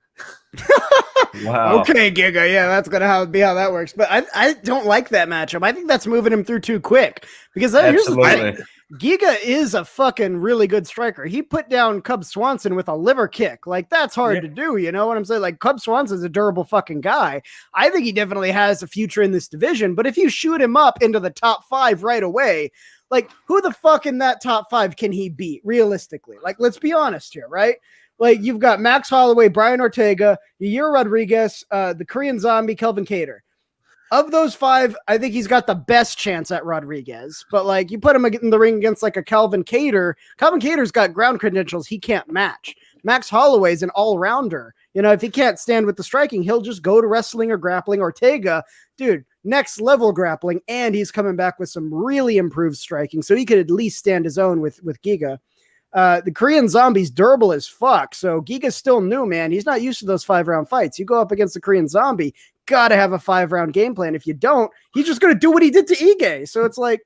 Wow. Okay, Giga. Yeah, that's gonna be how that works. But I don't like that matchup. I think that's moving him through too quick. Because here's the thing. Giga is a fucking really good striker. He put down Cub Swanson with a liver kick. Like, that's hard to do. You know what I'm saying? Like, Cub Swanson's a durable fucking guy. I think he definitely has a future in this division. But if you shoot him up into the top 5 right away, like, who the fuck in that top 5 can he beat realistically? Like, let's be honest here, right? Like, you've got Max Holloway, Brian Ortega, Yair Rodriguez, the Korean Zombie, Kelvin Kattar. Of those 5, I think he's got the best chance at Rodriguez. But, like, you put him in the ring against, like, a Kelvin Kattar. Kelvin Cater's got ground credentials he can't match. Max Holloway's an all-rounder. You know, if he can't stand with the striking, he'll just go to wrestling or grappling. Ortega, dude, next level grappling, and he's coming back with some really improved striking. So he could at least stand his own with Giga. The Korean Zombie's durable as fuck, so Giga's still new, man. He's not used to those 5-round fights. You go up against the Korean Zombie, gotta have a 5-round game plan. If you don't, he's just gonna do what he did to Ige. So it's like,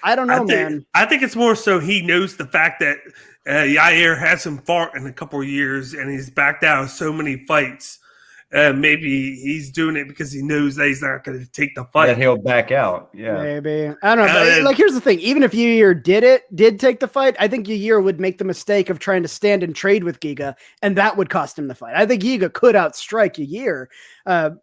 I don't know, man. I think it's more so he knows the fact that Yair hasn't fought in a couple of years, and he's backed out of so many fights. Maybe he's doing it because he knows that he's not going to take the fight. That he'll back out. Yeah, maybe. I don't know. But like, here's the thing: even if Yair did take the fight, I think Yair would make the mistake of trying to stand and trade with Giga, and that would cost him the fight. I think Giga could outstrike Yair.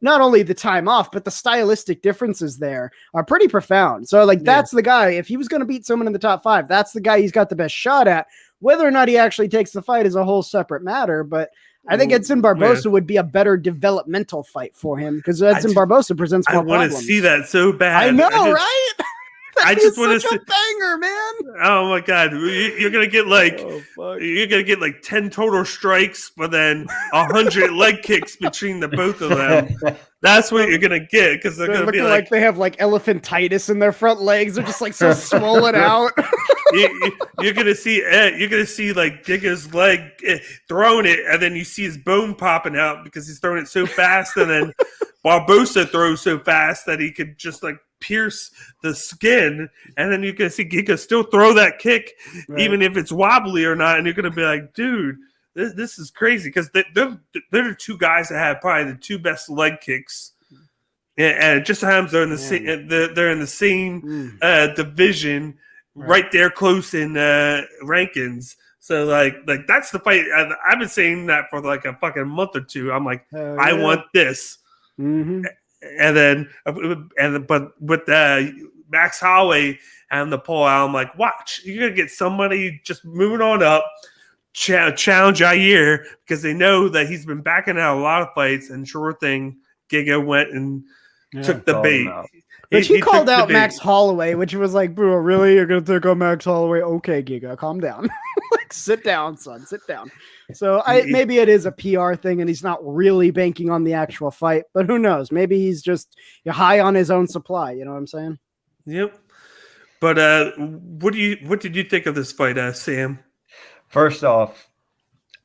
Not only the time off, but the stylistic differences there are pretty profound. So, like, that's the guy. If he was going to beat someone in the top 5, that's the guy he's got the best shot at. Whether or not he actually takes the fight is a whole separate matter, but I think Edson Barbosa would be a better developmental fight for him because Edson Barbosa presents more problems. I want to see that so bad. I know, right? I just want to see a banger, man. Oh my god, you're gonna get like 10 total strikes, but then 100 leg kicks between the both of them. That's what you're gonna get because they're gonna be like they have like elephantitis in their front legs. They're just like so swollen out. You're gonna see like Giga's leg throwing it, and then you see his bone popping out because he's throwing it so fast, and then Barbosa throws so fast that he could just like pierce the skin, and then you're gonna see Giga still throw that kick, even if it's wobbly or not, and you're gonna be like, dude, this is crazy because they're the 2 guys that have probably the 2 best leg kicks. And it just happens they're in the same division. Right there, close in rankings. So like that's the fight. I've been saying that for like a fucking month or 2. I'm like, I want this. Mm-hmm. But with Max Holloway and the pull out. I'm like, watch, you're gonna get somebody just moving on up, challenge Jair, because they know that he's been backing out a lot of fights, and sure thing, Dhiego went and took the bait. But he called out Max Holloway, which was like, bro, really? You're going to take on Max Holloway? Okay, Giga, calm down. Like, sit down, son, sit down. So maybe it is a PR thing and he's not really banking on the actual fight, but who knows? Maybe he's just high on his own supply. You know what I'm saying? Yep. But what did you think of this fight, Sam? First off,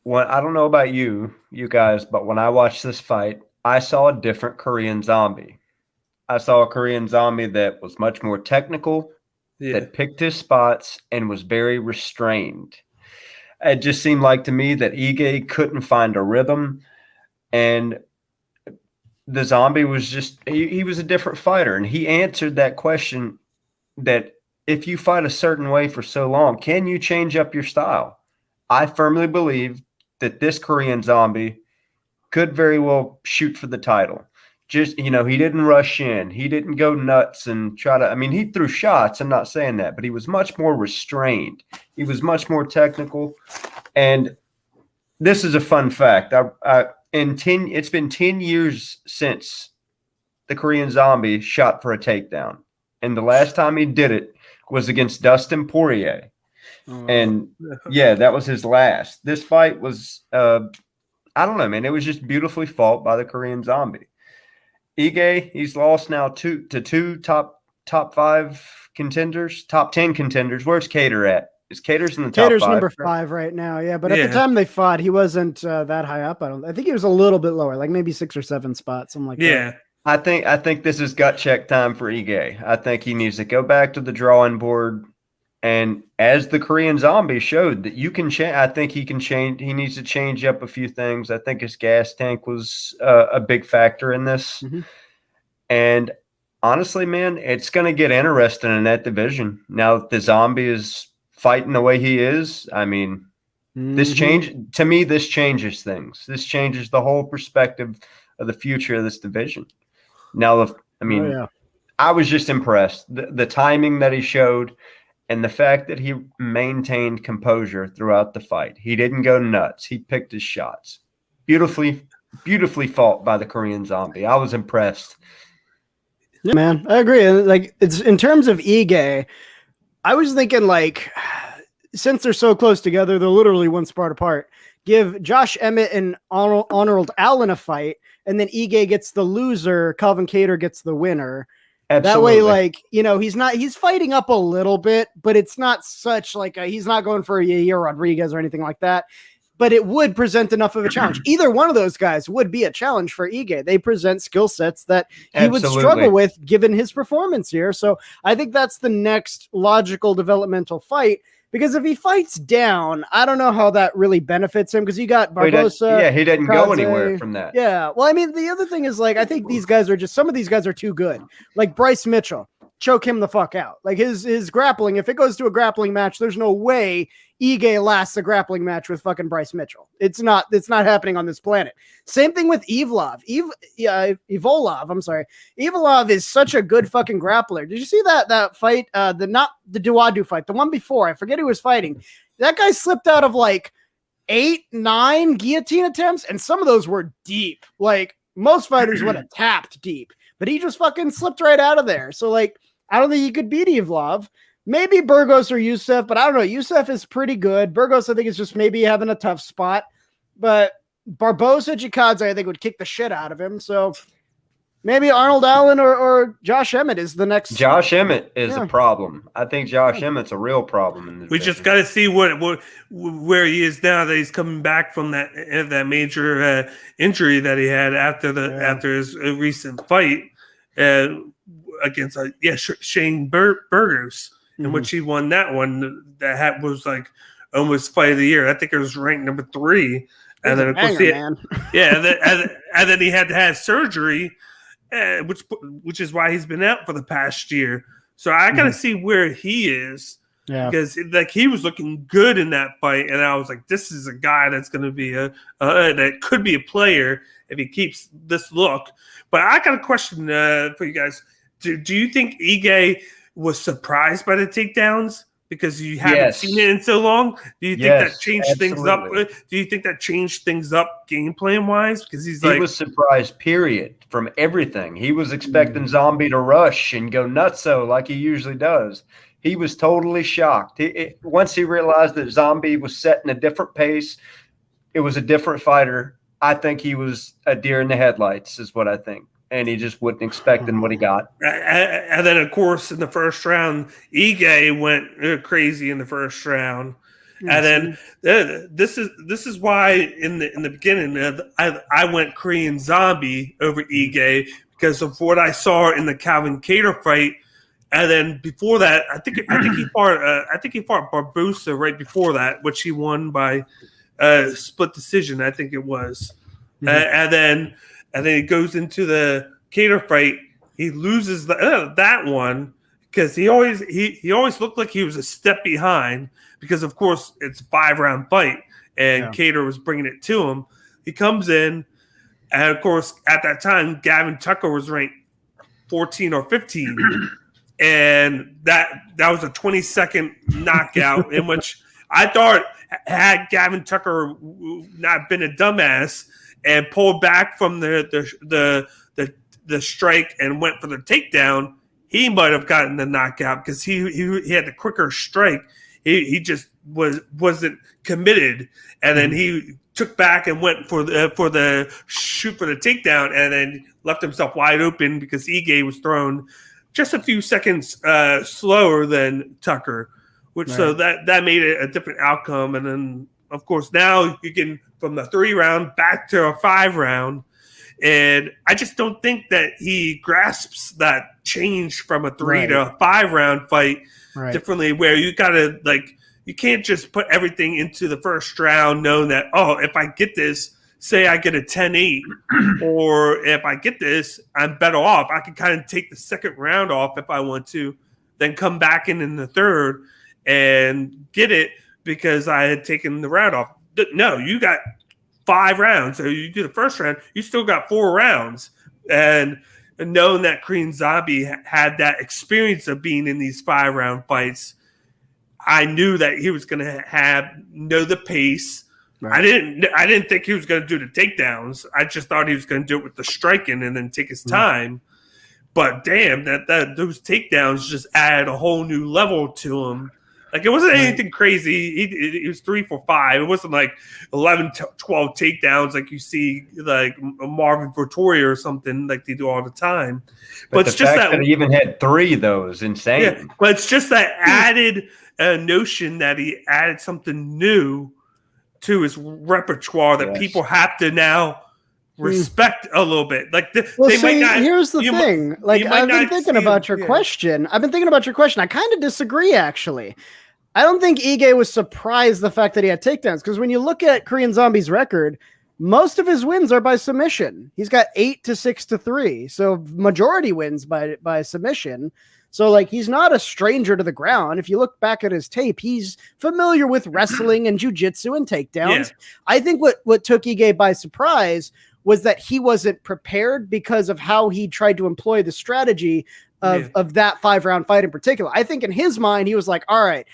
I don't know about you guys, but when I watched this fight, I saw a different Korean Zombie. I saw a Korean Zombie that was much more technical, that picked his spots, and was very restrained. It just seemed like to me that Ige couldn't find a rhythm, and the Zombie was just he was a different fighter, and he answered that question that if you fight a certain way for so long, can you change up your style? I firmly believe that this Korean Zombie could very well shoot for the title. Just, he didn't rush in. He didn't go nuts and try to – he threw shots. I'm not saying that. But he was much more restrained. He was much more technical. And this is a fun fact. It's been 10 years since the Korean Zombie shot for a takedown. And the last time he did it was against Dustin Poirier. And, that was his last. This fight was I don't know, man. It was just beautifully fought by the Korean Zombie. Ige, he's lost now to two top 5 contenders, top 10 contenders. Where's Cater at? Is Cater's in the top 5? Cater's number 5 right now, yeah. But at the time they fought, he wasn't that high up. I think he was a little bit lower, like maybe 6 or 7 spots, something like that. Yeah. I think this is gut check time for Ige. I think he needs to go back to the drawing board. And as the Korean Zombie showed that you can change, I think he can change. He needs to change up a few things. I think his gas tank was a big factor in this. Mm-hmm. And honestly, man, it's going to get interesting in that division. Now that the Zombie is fighting the way he is, this changes things. This changes the whole perspective of the future of this division. Now, I was just impressed. The timing that he showed, and the fact that he maintained composure throughout the fight. He didn't go nuts. He picked his shots. Beautifully fought by the Korean Zombie. I was impressed. Yeah, man, I agree. Like, it's in terms of Ige, I was thinking, like, since they're so close together, they're literally 1 spot apart. Give Josh Emmett and Arnold Allen a fight, and then Ige gets the loser, Calvin Kattar gets the winner. Absolutely. That way, he's fighting up a little bit, but it's not such like he's not going for a Yair Rodriguez or anything like that, but it would present enough of a challenge. Either one of those guys would be a challenge for Ige. They present skill sets that he would struggle with given his performance here. So I think that's the next logical developmental fight. Because if he fights down, I don't know how that really benefits him because you got Barbosa. He didn't go anywhere from that. Yeah. Well, the other thing is, like, I think these guys are some of these guys are too good. Like Bryce Mitchell, choke him the fuck out. Like his grappling, if it goes to a grappling match, there's no way Ige lasts a grappling match with fucking Bryce Mitchell. It's not happening on this planet. Same thing with Evlov. Evolov, I'm sorry. Evolov is such a good fucking grappler. Did you see that fight? Not the Duadu fight, the one before. I forget who was fighting. That guy slipped out of like 8, 9 guillotine attempts, and some of those were deep. Like most fighters would have tapped deep, but he just fucking slipped right out of there. So like, I don't think he could beat Evlov. Maybe Burgos or Youssef, but I don't know. Youssef is pretty good. Burgos, I think, is just maybe having a tough spot. But Barbosa, Jikadze, I think, would kick the shit out of him. So maybe Arnold Allen or Josh Emmett is the next. Josh Emmett is a problem. I think Josh Emmett's a real problem in this. We just got to see where he is now that he's coming back from that major injury that he had after his recent fight against Shane Burgos. In which he won that one that was like almost fight of the year. I think it was ranked number 3. And then of course and then he had to have surgery, which is why he's been out for the past year. So I gotta see where he is. Yeah. Because like he was looking good in that fight, and I was like, this is a guy that's gonna be that could be a player if he keeps this look. But I got a question for you guys. Do you think Ige was surprised by the takedowns because you haven't seen it in so long? Do you think that changed things up? Do you think that changed things up game plan wise? Because he was surprised, period, from everything. He was expecting Zombie to rush and go nutso like he usually does. He was totally shocked. Once he realized that Zombie was setting a different pace, it was a different fighter. I think he was a deer in the headlights is what I think. And he just wasn't expecting what he got. And then, of course, in the first round, Ige went crazy in the first round. And then this is why in the beginning I went Korean Zombie over Ige because of what I saw in the Calvin Kattar fight. And then before that, I think he fought Barbosa right before that, which he won by split decision. I think it was. And then he goes into the Kattar fight. He loses that one because he always looked like he was a step behind because, of course, it's a 5-round fight and Kattar was bringing it to him. He comes in, and of course, at that time, Gavin Tucker was ranked 14 or 15. And that was a 20-second knockout in which I thought had Gavin Tucker not been a dumbass and pulled back from the strike and went for the takedown, he might have gotten the knockout because he had the quicker strike. He just wasn't committed, and then he took back and went for the shoot for the takedown, and then left himself wide open because Ige was thrown just a few seconds slower than Tucker, so that made it a different outcome. And then, of course, now you can from the 3-round back to a 5-round, and I just don't think that he grasps that change from a 3 to a 5-round fight differently. Where you gotta you can't just put everything into the first round, knowing that if I get this. Say I get a 10-8, or if I get this, I'm better off. I can kind of take the second round off if I want to, then come back in the third and get it because I had taken the round off. No, you got 5 rounds. So you do the first round, you still got 4 rounds. And knowing that Korean Zombie had that experience of being in these 5-round fights, I knew that he was going to know the pace. Right. I didn't think he was going to do the takedowns. I just thought he was going to do it with the striking and then take his time. But damn, that those takedowns just add a whole new level to him. Like it wasn't anything crazy. He was 3 for 5. It wasn't like 11, 12 takedowns like you see like Marvin Vittoria or something like they do all the time. But it's just that he even had 3 though is insane. Yeah, but it's just that added notion that he added something new to his repertoire that people have to now respect a little bit. Like might not. Here's the thing. I've been thinking about your question. I kind of disagree, actually. I don't think Ige was surprised the fact that he had takedowns because when you look at Korean Zombie's record, most of his wins are by submission. He's got 8 to 6 to 3, so majority wins by submission. So, he's not a stranger to the ground. If you look back at his tape, he's familiar with wrestling and jiu-jitsu and takedowns. Yeah. I think what took Ige by surprise was that he wasn't prepared because of how he tried to employ the strategy of that 5-round fight in particular. I think in his mind, he was like, all right,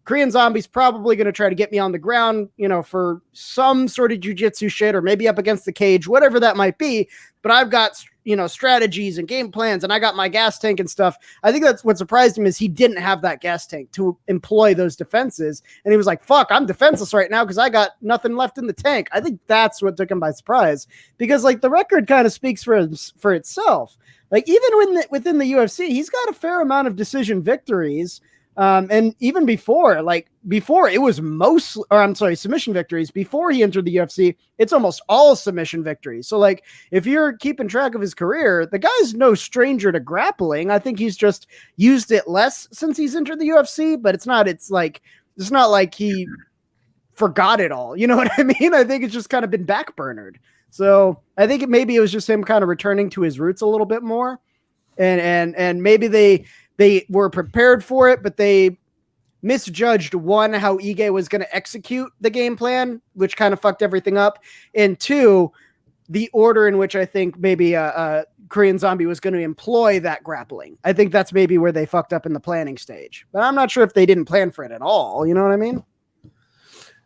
Korean Zombie's probably going to try to get me on the ground, for some sort of jiu-jitsu shit or maybe up against the cage, whatever that might be. But I've got strategies and game plans, and I got my gas tank and stuff. I think that's what surprised him is he didn't have that gas tank to employ those defenses. And he was like, fuck, I'm defenseless right now because I got nothing left in the tank. I think that's what took him by surprise because the record kind of speaks for itself. Even within the UFC, he's got a fair amount of decision victories. And even before it was submission victories. Before he entered the UFC, it's almost all submission victories. So if you're keeping track of his career, the guy's no stranger to grappling. I think he's just used it less since he's entered the UFC, but it's not like he forgot it all. You know what I mean? I think it's just kind of been backburnered. So I think maybe it was just him kind of returning to his roots a little bit more. And maybe they were prepared for it, but they misjudged, one, how Ige was going to execute the game plan, which kind of fucked everything up. And 2, the order in which I think maybe Korean Zombie was going to employ that grappling. I think that's maybe where they fucked up in the planning stage. But I'm not sure if they didn't plan for it at all. You know what I mean?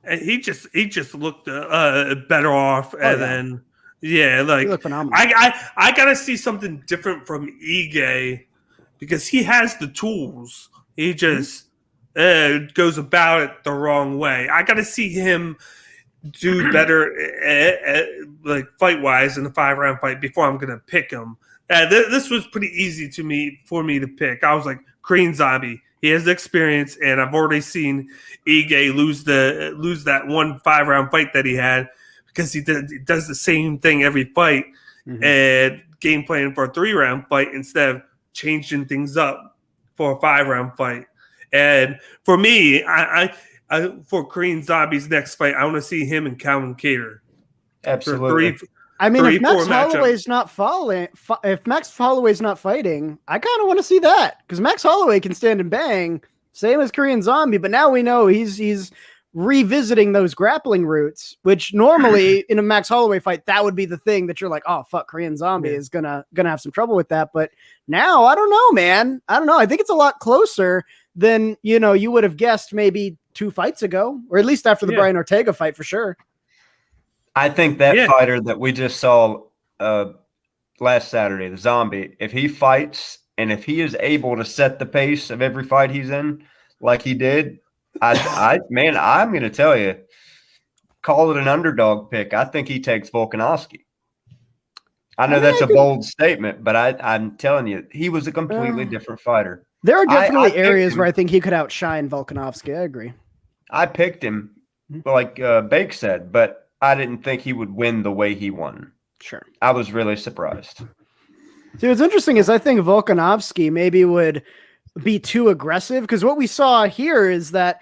And he just looked better off, and then like he looked phenomenal. I gotta see something different from Ige because he has the tools. He just goes about it the wrong way. I gotta see him do better, like fight wise in the 5-round fight before I'm gonna pick him. This was pretty easy for me to pick. I was like Korean Zombie. He has the experience, and I've already seen Ige lose that one 5-round fight that he had because he does the same thing every fight and game plan for a 3-round fight instead of changing things up for a 5-round fight. And for me, I for Korean Zombie's next fight, I want to see him and Calvin Kattar. Absolutely. If Max Holloway's not fighting, I kind of want to see that because Max Holloway can stand and bang, same as Korean Zombie. But now we know he's revisiting those grappling routes, which normally in a Max Holloway fight, that would be the thing that you're like, oh fuck, Korean Zombie is gonna have some trouble with that. But now I don't know, man. I don't know. I think it's a lot closer than you would have guessed maybe 2 fights ago, or at least after the Brian Ortega fight for sure. I think that fighter that we just saw last Saturday, the Zombie, if he fights and if he is able to set the pace of every fight he's in like he did, I'm going to tell you, call it an underdog pick. I think he takes Volkanovski. I know that's a bold statement, but I'm telling you, he was a completely different fighter. There are definitely areas where I think he could outshine Volkanovski. I agree. I picked him, like Bake said, but I didn't think he would win the way he won. Sure. I was really surprised. See, what's interesting is I think Volkanovski maybe would be too aggressive because what we saw here is that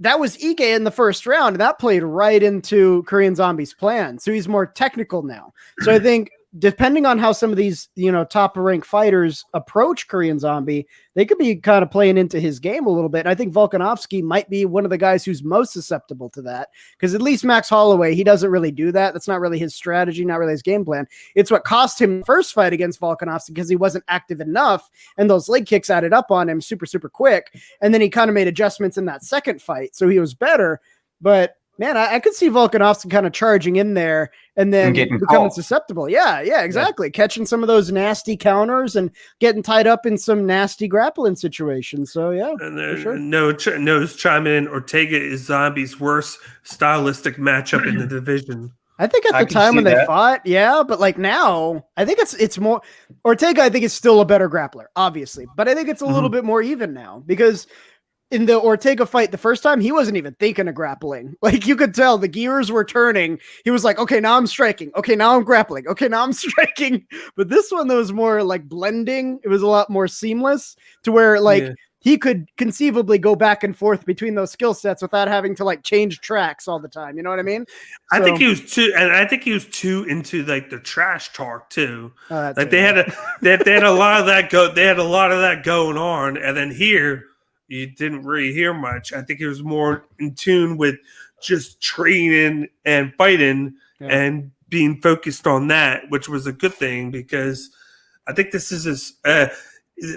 was Ige in the first round, and that played right into Korean Zombie's plan. So he's more technical now. So I think depending on how some of these, top ranked fighters approach Korean Zombie, they could be kind of playing into his game a little bit. And I think Volkanovski might be one of the guys who's most susceptible to that because at least Max Holloway, he doesn't really do that. That's not really his strategy, not really his game plan. It's what cost him the first fight against Volkanovski because he wasn't active enough and those leg kicks added up on him super, super quick. And then he kind of made adjustments in that second fight. So he was better, but man, I could see Volkanovski kind of charging in there and then becoming susceptible. Yeah, exactly. Yeah. Catching some of those nasty counters and getting tied up in some nasty grappling situations. So, yeah. And sure. No's chiming in. Ortega is Zombie's worst stylistic matchup in the division. I think at the time when they fought, but like now, I think it's more Ortega. I think is still a better grappler, obviously, but I think it's a little bit more even now because in the Ortega fight the first time, he wasn't even thinking of grappling. Like you could tell the gears were turning. He was like, okay, now I'm striking. Okay, now I'm grappling. Okay, now I'm striking. But this one, that was more like blending. It was a lot more seamless to where he could conceivably go back and forth between those skill sets without having to like change tracks all the time. You know what I mean? I think he was too into like the trash talk too. Like they had a lot of that going on. And then here, you didn't really hear much. I think he was more in tune with just training and fighting and being focused on that, which was a good thing because I think this is his.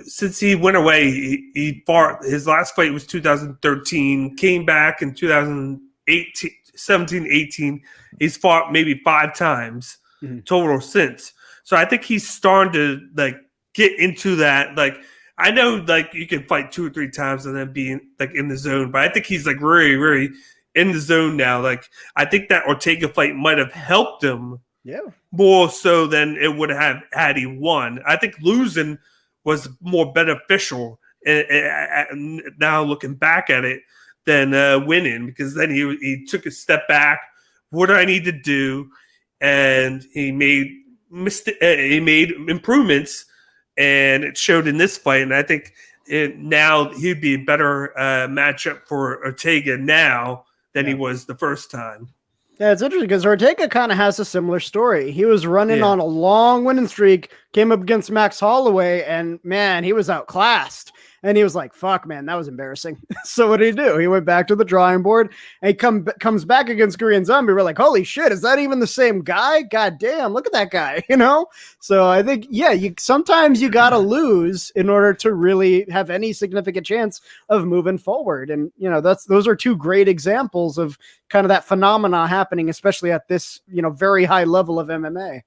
Since he went away, he fought. His last fight was 2013. Came back in 2018, 17, 18. He's fought maybe 5 times total since. So I think he's starting to like get into that like. I know, like, you can fight 2 or 3 times and then be like in the zone, but I think he's like really, really in the zone now. Like, I think that Ortega fight might have helped him more so than it would have had he won. I think losing was more beneficial now looking back at it than winning because then he took a step back. What do I need to do? And he made improvements. And it showed in this fight, and I think now he'd be a better matchup for Ortega now than he was the first time. Yeah, it's interesting because Ortega kind of has a similar story. He was running on a long winning streak, came up against Max Holloway, and man, he was outclassed. And he was like, fuck, man, that was embarrassing. So what did he do? He went back to the drawing board and he comes back against Korean Zombie. We're like, holy shit, is that even the same guy? God damn, look at that guy, you know? So I think, yeah, sometimes you got to lose in order to really have any significant chance of moving forward. And, you know, those are two great examples of kind of that phenomena happening, especially at this, you know, very high level of MMA.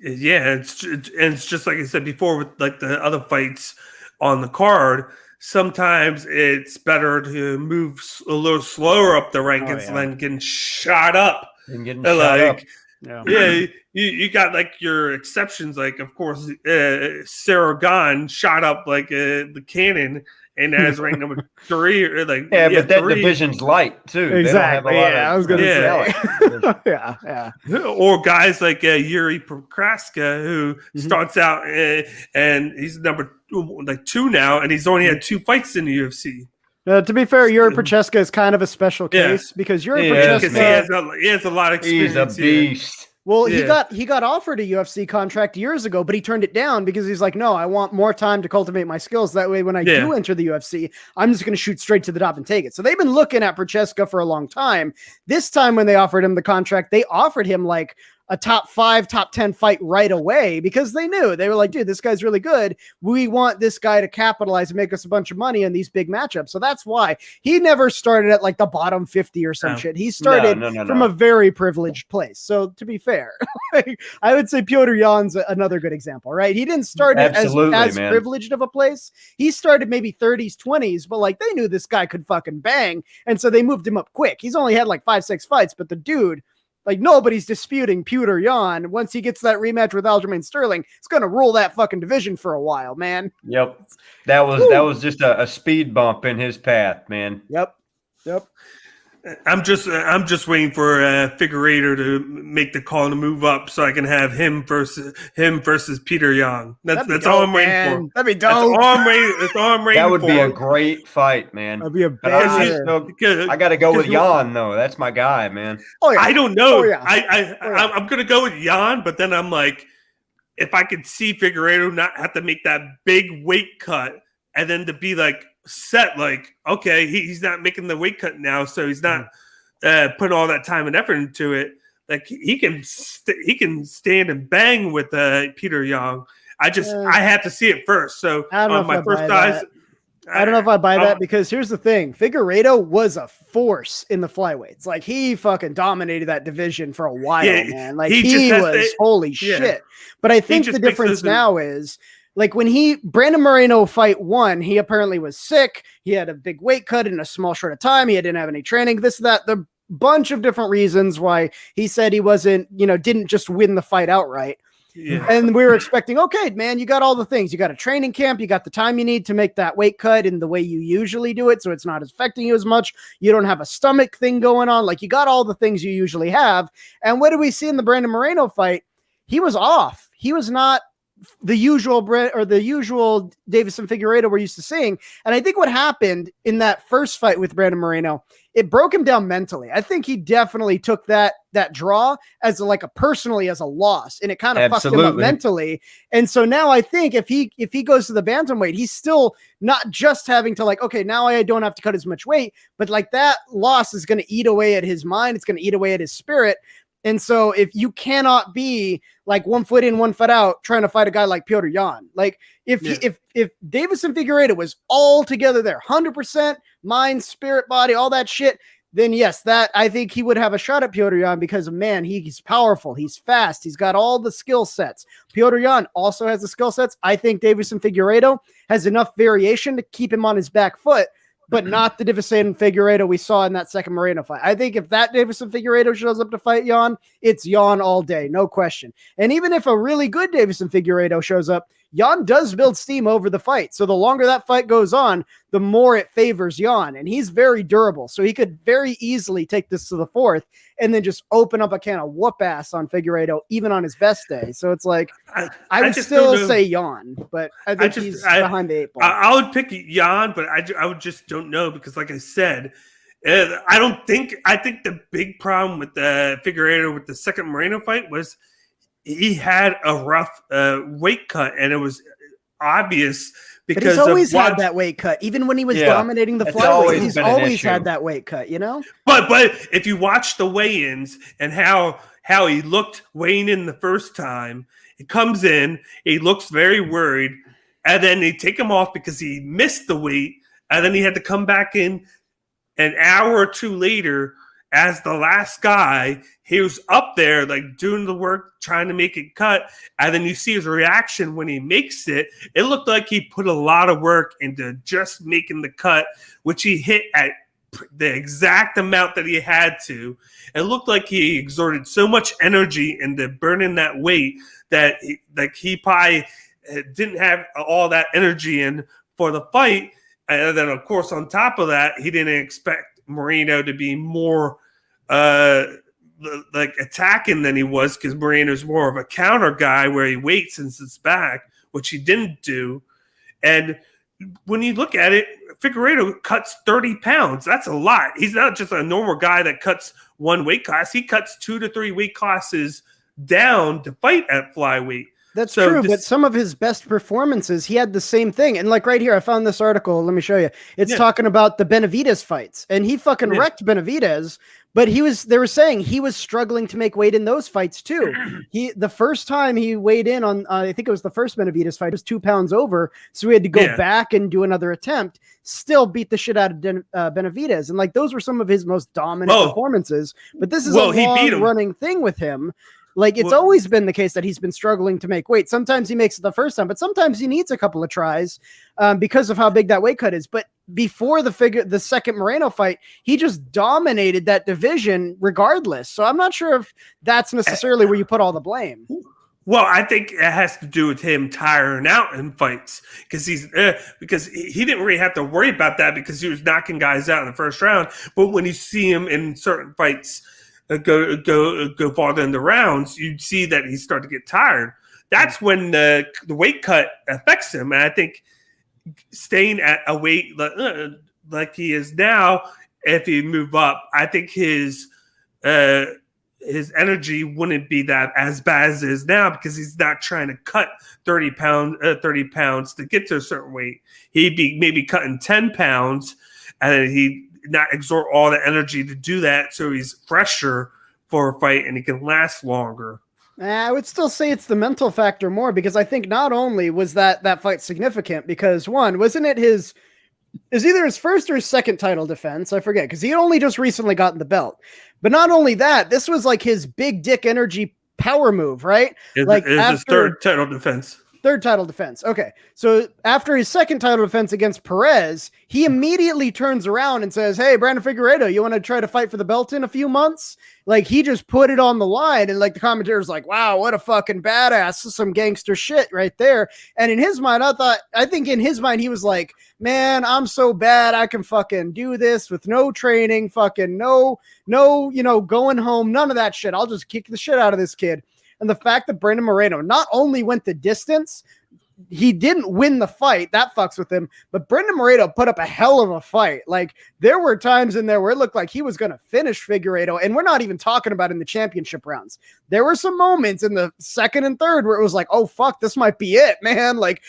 Yeah, it's just like I said before with like the other fights on the card. Sometimes it's better to move a little slower up the rankings than getting shot up. And getting shot up. Yeah, you got like your exceptions, like of course Sarah Gon shot up like the cannon, and as ranked number 3, or like but that division's light too. Exactly. I was gonna say. yeah. Or guys like Yuri Prochaska, who starts out and he's number 2 now, and he's only had 2 fights in the UFC. To be fair, Yuri Prochaska is kind of a special case because Yuri Prochaska he has a lot of experience. He's a beast. Well, he got offered a UFC contract years ago, but he turned it down because he's like, no, I want more time to cultivate my skills. That way, when I do enter the UFC, I'm just going to shoot straight to the top and take it. So they've been looking at Prochaska for a long time. This time when they offered him the contract, they offered him like a top 5, top 10 fight right away because they knew. They were like, dude, this guy's really good. We want this guy to capitalize and make us a bunch of money in these big matchups. So that's why he never started at like the bottom 50 or some shit. He started from a very privileged place. So to be fair, I would say Petr Yan's another good example, right? He didn't start as privileged of a place. He started maybe 30s, 20s, but like they knew this guy could fucking bang. And so they moved him up quick. He's only had like 5, 6 fights, but the dude, like nobody's disputing Petr Yan. Once he gets that rematch with Aljamain Sterling, it's going to rule that fucking division for a while, man. Yep. That was just a speed bump in his path, man. Yep. I'm just waiting for Figueiredo to make the call to move up so I can have him versus Petr Yan. That's all I'm waiting for. That'd be dope. That's all I'm waiting for. That would be a great fight, man. That'd be a I got to go with Yan though. That's my guy, man. Oh yeah. I don't know. Oh, yeah. I'm gonna go with Yan, but then I'm like, if I could see Figueiredo not have to make that big weight cut and then to be like set, like, okay, he's not making the weight cut now, so he's not putting all that time and effort into it. Like he can stand and bang with Petr Yan. I have to see it first. So on my first eyes, I don't know if I buy that because here's the thing: Figueiredo was a force in the flyweights. Like he fucking dominated that division for a while, man. Like he was holy shit. But I think the difference now is, like when Brandon Moreno fight 1, he apparently was sick. He had a big weight cut in a small short of time. He didn't have any training, this, that, the bunch of different reasons why he said he wasn't, didn't just win the fight outright. Yeah. And we were expecting, okay, man, you got all the things. You got a training camp. You got the time you need to make that weight cut in the way you usually do it. So it's not affecting you as much. You don't have a stomach thing going on. Like you got all the things you usually have. And what did we see in the Brandon Moreno fight? He was off. He was not the usual Deiveson Figueiredo we're used to seeing. And I think what happened in that first fight with Brandon Moreno, it broke him down mentally. I think he definitely took that draw as personally as a loss, and it kind of fucked him up mentally. And so now I think if he goes to the bantamweight, he's still not just having to okay, now I don't have to cut as much weight, but that loss is going to eat away at his mind. It's going to eat away at his spirit. And so if you cannot be 1 foot in, 1 foot out, trying to fight a guy like Petr Yan, if Deiveson Figueiredo was all together there, 100% mind, spirit, body, all that shit, then yes, that I think he would have a shot at Petr Yan because man, he's powerful, he's fast, he's got all the skill sets. Petr Yan also has the skill sets. I think Deiveson Figueiredo has enough variation to keep him on his back foot, but not the Deiveson Figueiredo we saw in that second Moreno fight. I think if that Deiveson Figueiredo shows up to fight Yan, it's Yan all day, no question. And even if a really good Deiveson Figueiredo shows up, Yan does build steam over the fight. So the longer that fight goes on, the more it favors Yan. And he's very durable. So he could very easily take this to the 4th and then just open up a can of whoop ass on Figueiredo, even on his best day. So it's I would still say Yan, but I think he's behind the 8 ball. I would pick Yan, but I would just don't know because like I said, I think the big problem with the Figueiredo with the second Moreno fight was he had a rough weight cut, and it was obvious But because he's always of had that weight cut, even when he was dominating the It's flyweight. always He's been an always issue. had that weight cut, you know. But if you watch the weigh-ins and how he looked weighing in the first time, he comes in, he looks very worried, and then they take him off because he missed the weight, and then he had to come back in an hour or two later as the last guy. He was up there like doing the work, trying to make it cut, and then you see his reaction when he makes it. It looked like he put a lot of work into just making the cut, which he hit at the exact amount that he had to. It looked like he exerted so much energy into burning that weight that he probably didn't have all that energy in for the fight. And then, of course, on top of that, he didn't expect Moreno to be more like attacking than he was, because Moreno's more of a counter guy where he waits and sits back, which he didn't do. And when you look at it, Figueiredo cuts 30 pounds. That's a lot. He's not just a normal guy that cuts one weight class. He cuts 2 to 3 weight classes down to fight at flyweight. That's true, but some of his best performances, he had the same thing. And like right here, I found this article. Let me show you. It's talking about the Benavidez fights, and he fucking wrecked Benavidez. But they were saying he was struggling to make weight in those fights too. The first time he weighed in on, I think it was the first Benavidez fight, it was 2 pounds over. So he had to go back and do another attempt, still beat the shit out of Benavidez. And like, those were some of his most dominant performances, but this is a long running thing with him. Like, it's always been the case that he's been struggling to make weight. Sometimes he makes it the first time, but sometimes he needs a couple of tries because of how big that weight cut is. But before the second Moreno fight, he just dominated that division regardless. So I'm not sure if that's necessarily where you put all the blame. Well, I think it has to do with him tiring out in fights, because he didn't really have to worry about that because he was knocking guys out in the first round. But when you see him in certain fights go farther in the rounds, you see that he started to get tired. That's when the weight cut affects him. And I think staying at a weight like he is now, if he move up, I think his energy wouldn't be that as bad as it is now, because he's not trying to cut 30 pounds to get to a certain weight. He'd be maybe cutting 10 pounds, and he not exert all the energy to do that, so he's fresher for a fight and he can last longer. I would still say it's the mental factor more, because I think not only was that fight significant, because wasn't it either his first or his second title defense? I forget, because he had only just recently gotten the belt. But not only that, this was like his big dick energy power move, right? It's his third title defense. Third title defense. Okay. So after his second title defense against Perez, he immediately turns around and says, "Hey, Brandon Figueiredo, you want to try to fight for the belt in a few months?" Like, he just put it on the line. And like, the commentator's like, "Wow, what a fucking badass." Some gangster shit right there. And in his mind, I think in his mind, he was like, "Man, I'm so bad. I can fucking do this with no training, fucking no, going home, none of that shit. I'll just kick the shit out of this kid." And the fact that Brandon Moreno not only went the distance, he didn't win the fight. That fucks with him. But Brandon Moreno put up a hell of a fight. Like, there were times in there where it looked like he was going to finish Figueiredo. And we're not even talking about in the championship rounds. There were some moments in the second and third where it was like, oh, fuck, this might be it, man. Like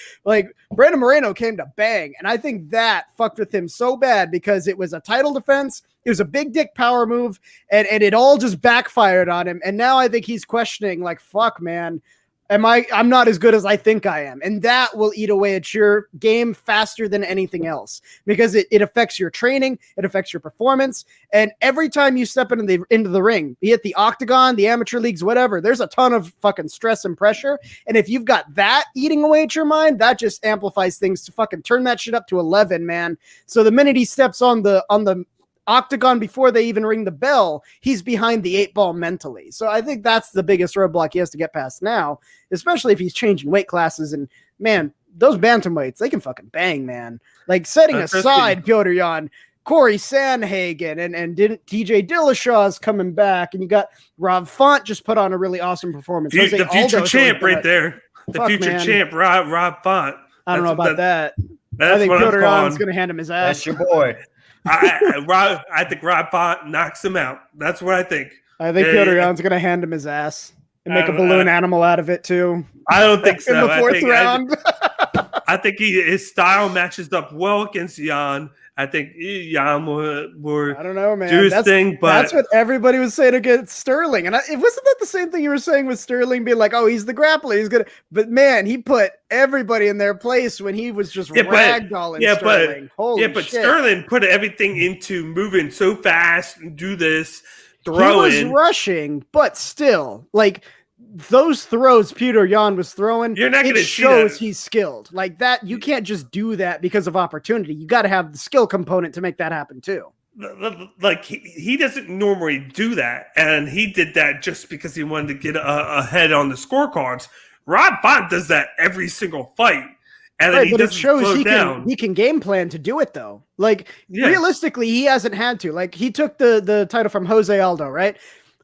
Brandon Moreno came to bang. And I think that fucked with him so bad, because it was a title defense. It was a big dick power move, and it all just backfired on him. And now I think he's questioning, like, fuck, man, I'm not as good as I think I am. And that will eat away at your game faster than anything else, because it affects your training. It affects your performance. And every time you step into the ring, be it the octagon, the amateur leagues, whatever, there's a ton of fucking stress and pressure. And if you've got that eating away at your mind, that just amplifies things to fucking turn that shit up to 11, man. So the minute he steps on the octagon before they even ring the bell, he's behind the 8 ball mentally. So I think that's the biggest roadblock he has to get past now, especially if he's changing weight classes. And man, those bantamweights, they can fucking bang, man. Like, setting aside Petr Yan, Corey Sandhagen and TJ Dillashaw's coming back, and you got Rob Font just put on a really awesome performance. The future champ right there. The future champ, Rob Font. I don't know about that. I think Petr Yan's going to hand him his ass. That's your boy. I think Rob Font knocks him out. That's what I think. I think Petr Yan's going to hand him his ass and make a balloon animal out of it too. I don't think so. In the fourth round. I think his style matches up well against Jan. I think Jan will I don't know, man. do his thing, but that's what everybody was saying against Sterling. And it wasn't that the same thing you were saying with Sterling being like, oh, he's the grappler, he's good. But man, he put everybody in their place when he was just ragdolling Sterling. Holy shit. Sterling put everything into moving so fast and do this, throwing. He was rushing, but still, like, those throws Petr Yan was throwing, you're not going to see shows he's skilled. Like that, you can't just do that because of opportunity. You got to have the skill component to make that happen too. Like he doesn't normally do that, and he did that just because he wanted to get ahead on the scorecards. Rob Font does that every single fight, and then but it shows he can game plan to do it though. Like realistically, he hasn't had to. Like he took the title from Jose Aldo, right?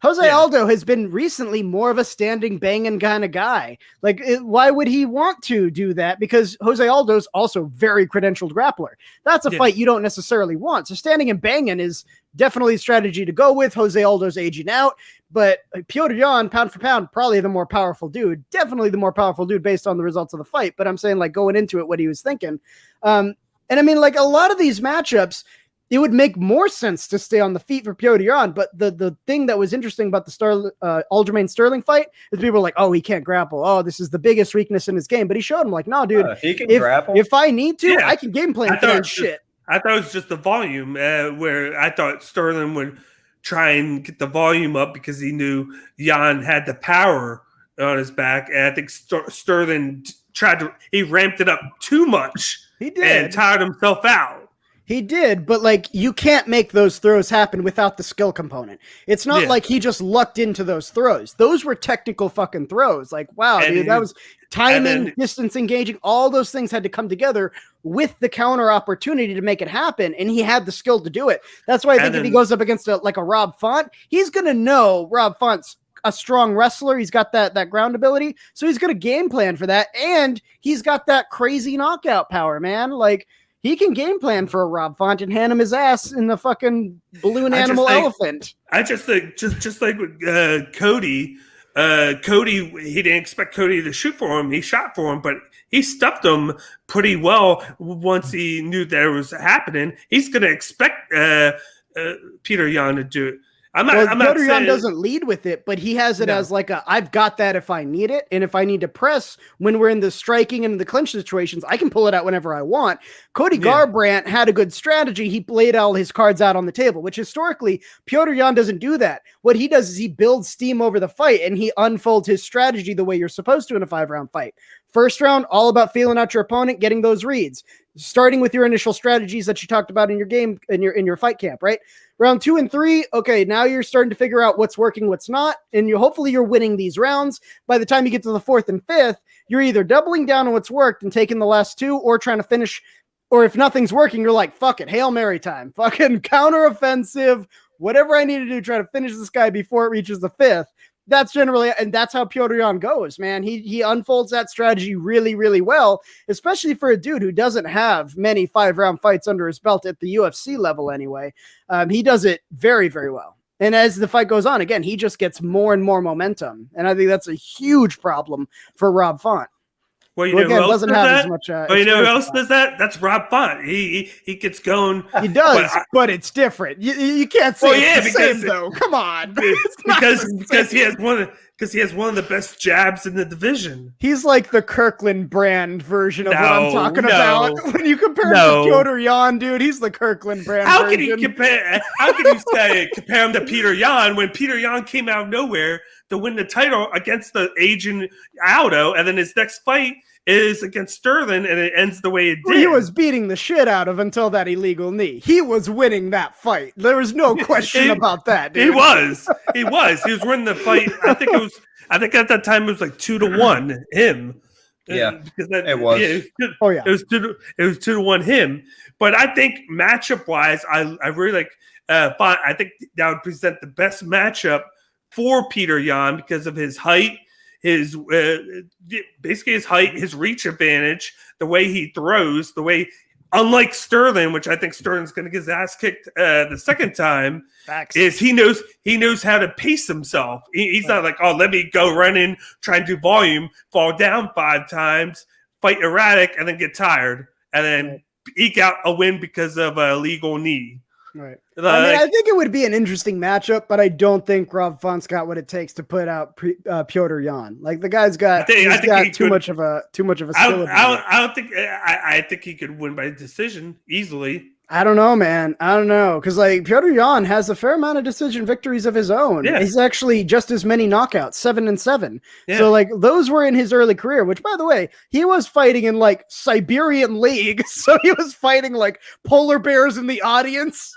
Jose Aldo has been recently more of a standing banging kind of guy. Like, why would he want to do that? Because Jose Aldo's also very credentialed grappler. That's a fight you don't necessarily want. So standing and banging is definitely a strategy to go with. Jose Aldo's aging out, but Petr Yan, pound for pound, probably the more powerful dude. Definitely the more powerful dude based on the results of the fight. But I'm saying, like, going into it, what he was thinking. And I mean, like, a lot of these matchups, it would make more sense to stay on the feet for Petr Yan, but the thing that was interesting about the Aljamain Sterling fight is people were like, oh, he can't grapple. Oh, this is the biggest weakness in his game. But he showed him, like, no, dude, he can grapple. If I need to, I can game plan for that shit. I thought it was just the volume where I thought Sterling would try and get the volume up because he knew Yan had the power on his back. And I think Sterling he ramped it up too much. He did. And tired himself out. He did, but like you can't make those throws happen without the skill component. It's not like he just lucked into those throws. Those were technical fucking throws. Like, wow, dude, that was timing, distance engaging. All those things had to come together with the counter opportunity to make it happen, and he had the skill to do it. That's why I think if he goes up against a Rob Font, he's going to know Rob Font's a strong wrestler. He's got that ground ability, so he's going to game plan for that, and he's got that crazy knockout power, man. Like, he can game plan for a Rob Font and hand him his ass in the fucking balloon animal elephant. I just think, just like with Cody, he didn't expect Cody to shoot for him. He shot for him, but he stuffed him pretty well once he knew that it was happening. He's going to expect Petr Yan to do it. Petr Yan doesn't lead with it, but he has it as like I've got that if I need it. And if I need to press when we're in the striking and the clinch situations, I can pull it out whenever I want. Cody Garbrandt had a good strategy. He played all his cards out on the table, which historically Petr Yan doesn't do that. What he does is he builds steam over the fight and he unfolds his strategy the way you're supposed to in a 5-round fight. First round, all about feeling out your opponent, getting those reads, starting with your initial strategies that you talked about in your game, in your fight camp, right? Round 2 and 3, okay, now you're starting to figure out what's working, what's not, and hopefully you're winning these rounds. By the time you get to the 4th and 5th, you're either doubling down on what's worked and taking the last 2, or trying to finish, or if nothing's working, you're like, fuck it, Hail Mary time, fucking counter-offensive, whatever I need to do, try to finish this guy before it reaches the 5th. That's generally, and that's how Petr Yan goes, man. He unfolds that strategy really, really well, especially for a dude who doesn't have many 5-round fights under his belt at the UFC level anyway. He does it very, very well. And as the fight goes on, again, he just gets more and more momentum. And I think that's a huge problem for Rob Font. Well, you know who else does that? You know who else does that? That's Rob Font. He gets going. He does, but it's different. You can't say it's the same, though. Come on, because he has one of the best jabs in the division. He's like the Kirkland brand version of what I'm talking about. When you compare him to Petr Yan, dude, he's the Kirkland brand. How can you compare? How can you compare him to Petr Yan when Petr Yan came out of nowhere to win the title against the aging Aldo, and then his next fight is against Sterling, and it ends the way it did. He was beating the shit out of until that illegal knee. He was winning that fight. There was no question about that, dude. He was winning the fight. I think at that time it was like 2-1 him. Yeah, because it was. Yeah, it was 2-1 him. But I think matchup wise, I really like. I think that would present the best matchup for Petr Yan because of his height. His his reach advantage, the way he throws, unlike Sterling, which I think Sterling's going to get his ass kicked the second time, is he knows how to pace himself. He's not like, oh, let me go run in, try and do volume, fall down 5 times, fight erratic, and then get tired, and then eke out a win because of a legal knee. Right. I think it would be an interesting matchup, but I don't think Rob Font's got what it takes to put out Petr Yan. Like the guy's got, too much of a skill. I think he could win by decision easily. I don't know, man. I don't know. Because, like, Petr Yan has a fair amount of decision victories of his own. Yeah. He's actually just as many knockouts, 7-7. Yeah. So, like, those were in his early career, which, by the way, he was fighting in, like, Siberian League. So he was fighting, like, polar bears in the audience.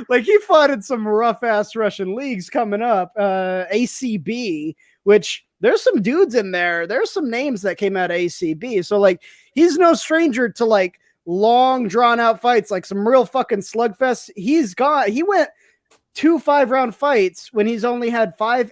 Like, he fought in some rough-ass Russian leagues coming up. ACB, which there's some dudes in there. There's some names that came out of ACB. So, like, he's no stranger to, like, long drawn out fights, like some real fucking slugfests. He went 2 5-round fights when he's only had 6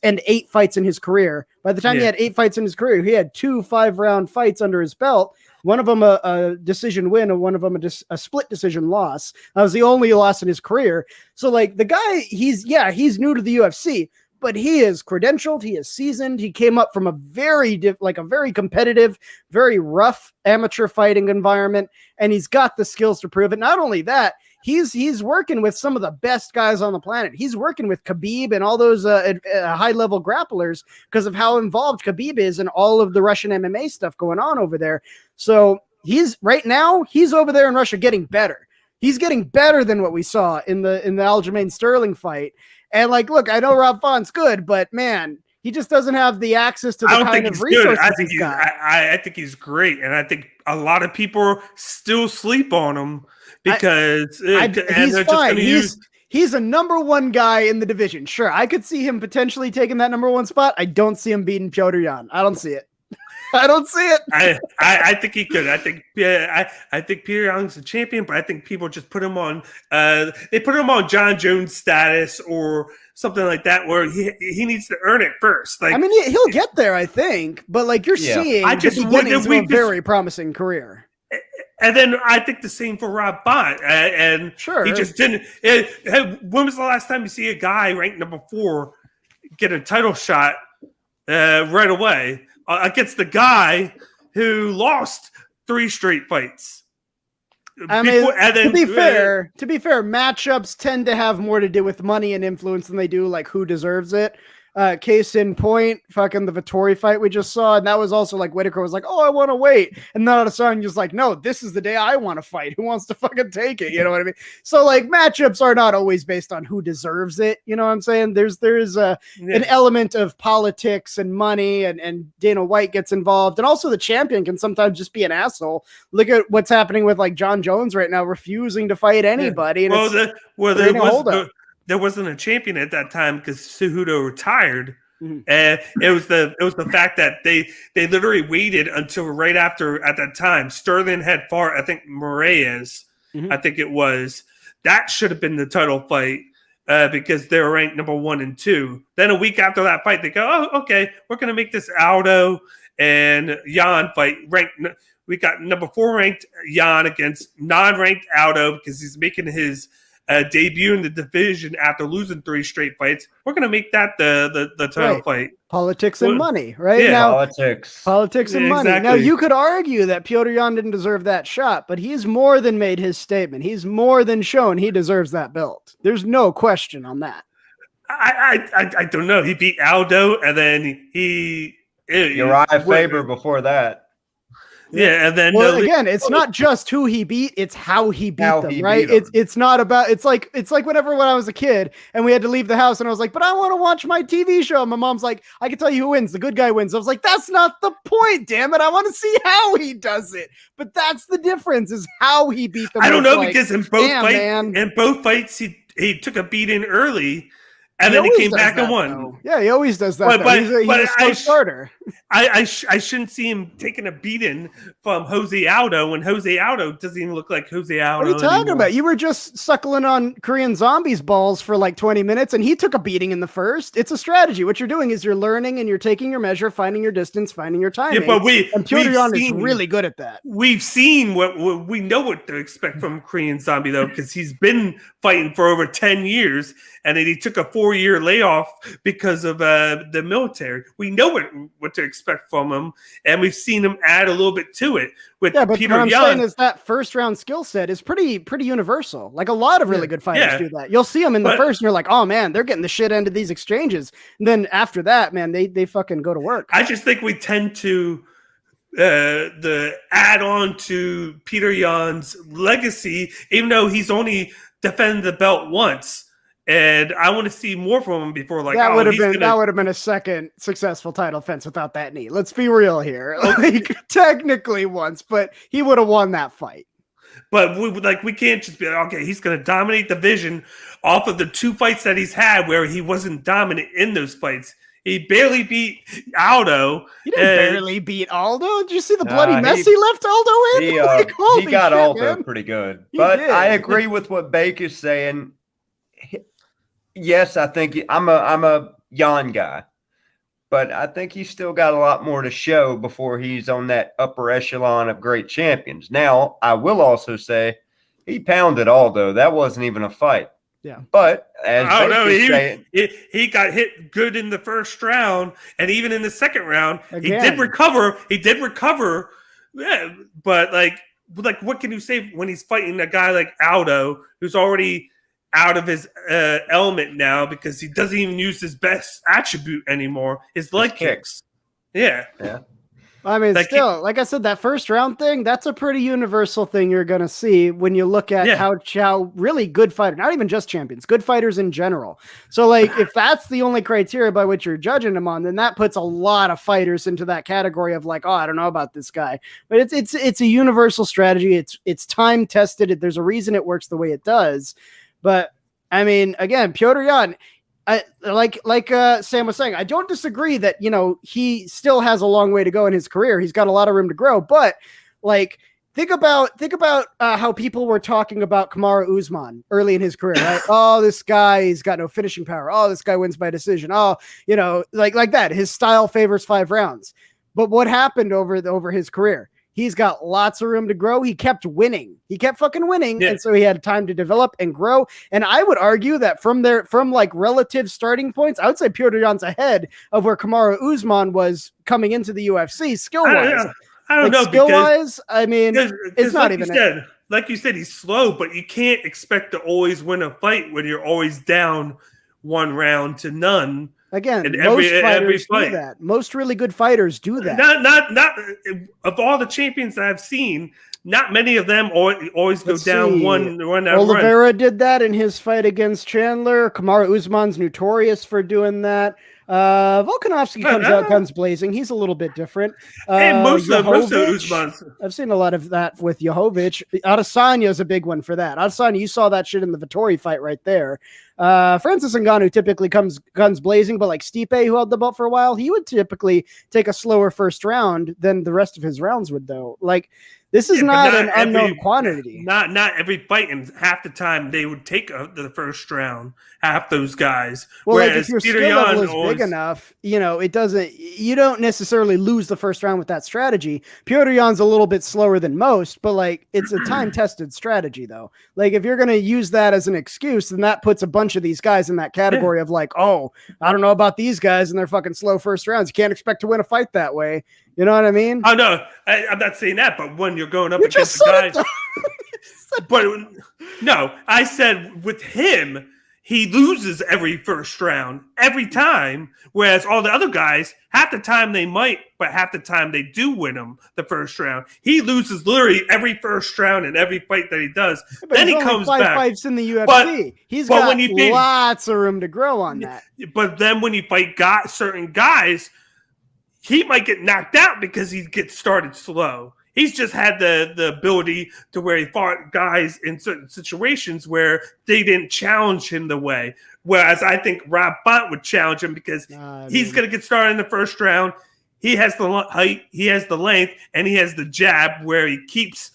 and 8 fights in his career. By the time he had 8 fights in his career, he had 2 5-round fights under his belt. One of them a decision win, and one of them a split decision loss. That was the only loss in his career. So, like, the guy, he's new to the UFC, but he is credentialed. He is seasoned. He came up from a very competitive, very rough amateur fighting environment, and he's got the skills to prove it. Not only that, he's working with some of the best guys on the planet. He's working with Khabib and all those high-level grapplers because of how involved Khabib is in all of the Russian MMA stuff going on over there. So he's over there in Russia getting better. He's getting better than what we saw in the Aljamain Sterling fight. And, like, look, I know Rob Font's good, but, man, he just doesn't have the access to the kind of resources he's got. I think he's great, and I think a lot of people still sleep on him because he's fine. He's a number 1 guy in the division. Sure, I could see him potentially taking that number 1 spot. I don't see him beating Petr Yan. I don't see it. I don't see it. I think he could. I think Petr Yan's the champion, but I think people just put him on. They put him on John Jones status or something like that, where he needs to earn it first. Like, I mean, he'll get there, I think. But, like, you're seeing the beginnings of a very promising career. And then I think the same for Rob Font. And sure, he just didn't. When was the last time you see a guy ranked number 4 get a title shot right away? Against the guy who lost 3 straight fights. I mean, to be fair, matchups tend to have more to do with money and influence than they do like who deserves it. Case in point, fucking the Vettori fight we just saw, and that was also like Whitaker was like, "Oh, I want to wait," and then all of a sudden he's like, "No, this is the day I want to fight. Who wants to fucking take it?" You know what I mean? So, like, matchups are not always based on who deserves it. You know what I'm saying? There's an element of politics and money, and Dana White gets involved, and also the champion can sometimes just be an asshole. Look at what's happening with like John Jones right now, refusing to fight anybody. Yeah. There wasn't a champion at that time because Cejudo retired. Mm-hmm. And it was the fact that they literally waited until right after at that time. Sterling had fought, I think, Moraes. Mm-hmm. I think it was. That should have been the title fight because they were ranked number 1 and 2. Then a week after that fight, they go, "Oh, okay, we're going to make this Aldo and Yan fight." We got number 4 ranked Yan against non-ranked Aldo because he's making his debut in the division after losing 3 straight fights. We're going to make that the title fight. Politics and money, right? Yeah, now, politics and money. Exactly. Now, you could argue that Petr Yan didn't deserve that shot, but he's more than made his statement. He's more than shown he deserves that belt. There's no question on that. I don't know. He beat Aldo, and then Uriah Faber before that. Yeah, and then again, it's not just who he beat; it's how he beat them, right? It's not about. It's like whenever when I was a kid and we had to leave the house, and I was like, "But I want to watch my TV show." And my mom's like, "I can tell you who wins. The good guy wins." I was like, "That's not the point, damn it! I want to see how he does it." But that's the difference: is how he beat them. I don't know because in both fights, he took a beating early. And then he came back and won. Yeah, he always does that. He's a slow starter. I shouldn't see him taking a beating from Jose Aldo when Jose Aldo doesn't even look like Jose Aldo. What are you talking anymore. about? You were just suckling on Korean Zombie's balls for like 20 minutes, and he took a beating in the first. It's a strategy. What you're doing is you're learning and you're taking your measure, finding your distance, finding your timing. Yeah, but and Piotr Jan is really good at that. We've seen what we know what to expect from Korean Zombie though, because he's been fighting for over 10 years, and then he took a 4-year layoff because of the military. We know what to expect from him, and we've seen him add a little bit to it. With Yeah, but Peter what I'm Yan. saying is that first round skill set is pretty universal. Like a lot of really good fighters do that. You'll see them in the first, and you're like, oh man, they're getting the shit end of these exchanges. And then after that, man, they fucking go to work. I just think we tend to the add on to Peter Yan's legacy, even though he's only defended the belt once. And I want to see more from him before, like that would have been a second successful title defense without that knee. Let's be real here. Like technically once, but he would have won that fight. But we can't just be like, okay, he's going to dominate the division off of the 2 fights that he's had where he wasn't dominant in those fights. He barely beat Aldo. He didn't barely beat Aldo. Did you see the bloody mess he left Aldo in? He got Aldo pretty good. But I agree with what Bake is saying. Yes, I think I'm a Jan guy, but I think he's still got a lot more to show before he's on that upper echelon of great champions. Now, I will also say he pounded Aldo. That wasn't even a fight. Yeah. But as he got hit good in the first round, and even in the second round, he did recover. Yeah, but like what can you say when he's fighting a guy like Aldo, who's already out of his element now because he doesn't even use his best attribute anymore, his leg kicks. Yeah. I mean, like I said, that first round thing, that's a pretty universal thing you're going to see when you look at how really good fighters, not even just champions, good fighters in general. So like, if that's the only criteria by which you're judging them on, then that puts a lot of fighters into that category of like, oh, I don't know about this guy, but it's a universal strategy. It's time tested. There's a reason it works the way it does. But I mean, again, Piotr Jan, like Sam was saying, I don't disagree that, he still has a long way to go in his career. He's got a lot of room to grow, but like, think about how people were talking about Kamaru Usman early in his career, right? Oh, this guy, he's got no finishing power. Oh, this guy wins by decision. Oh, like that. His style favors 5 rounds. But what happened over his career? He's got lots of room to grow. He kept winning. He kept fucking winning. Yeah. And so he had time to develop and grow. And I would argue that from like relative starting points, I would say Piotr Jan's ahead of where Kamaru Usman was coming into the UFC skill-wise. I don't know. Skill-wise, I mean, it's not even... Like you said, he's slow, but you can't expect to always win a fight when you're always down 1 round to none. Again, most fighters do that. Most really good fighters do that. Not of all the champions that I've seen, not many of them always go down one. Oliveira did that in his fight against Chandler. Kamaru Usman's notorious for doing that. Volkanovski comes out guns blazing. He's a little bit different. And most of Usman's. I've seen a lot of that with Jovic. Adesanya is a big one for that. Adesanya, you saw that shit in the Vettori fight right there. Francis Ngannou typically comes guns blazing, but like Stipe, who held the belt for a while, he would typically take a slower first round than the rest of his rounds would, though. Like, this is not an unknown quantity. Not every fight, and half the time they would take the first round. Half those guys. Well, like if your skill level is big enough, it doesn't. You don't necessarily lose the first round with that strategy. Piotr Jan's a little bit slower than most, but like it's a time-tested strategy, though. Like if you're going to use that as an excuse, then that puts a bunch of these guys in that category of like, oh, I don't know about these guys and they're fucking slow first rounds. You can't expect to win a fight that way. You know what I mean? Oh no, I'm not saying that, but when you're going up against the guys, but no, I said with him, he loses every first round every time, whereas all the other guys, half the time they might, but half the time they do win him the first round. He loses literally every first round in every fight that he does. But then he comes back. 5 fights in the UFC. He's got lots of room to grow on that. But then when you fight certain guys, he might get knocked out because he gets started slow. He's just had the ability to where he fought guys in certain situations where they didn't challenge him the way. Whereas I think Rob Font would challenge him because he's going to get started in the first round. he has the height, he has the length, and he has the jab where he keeps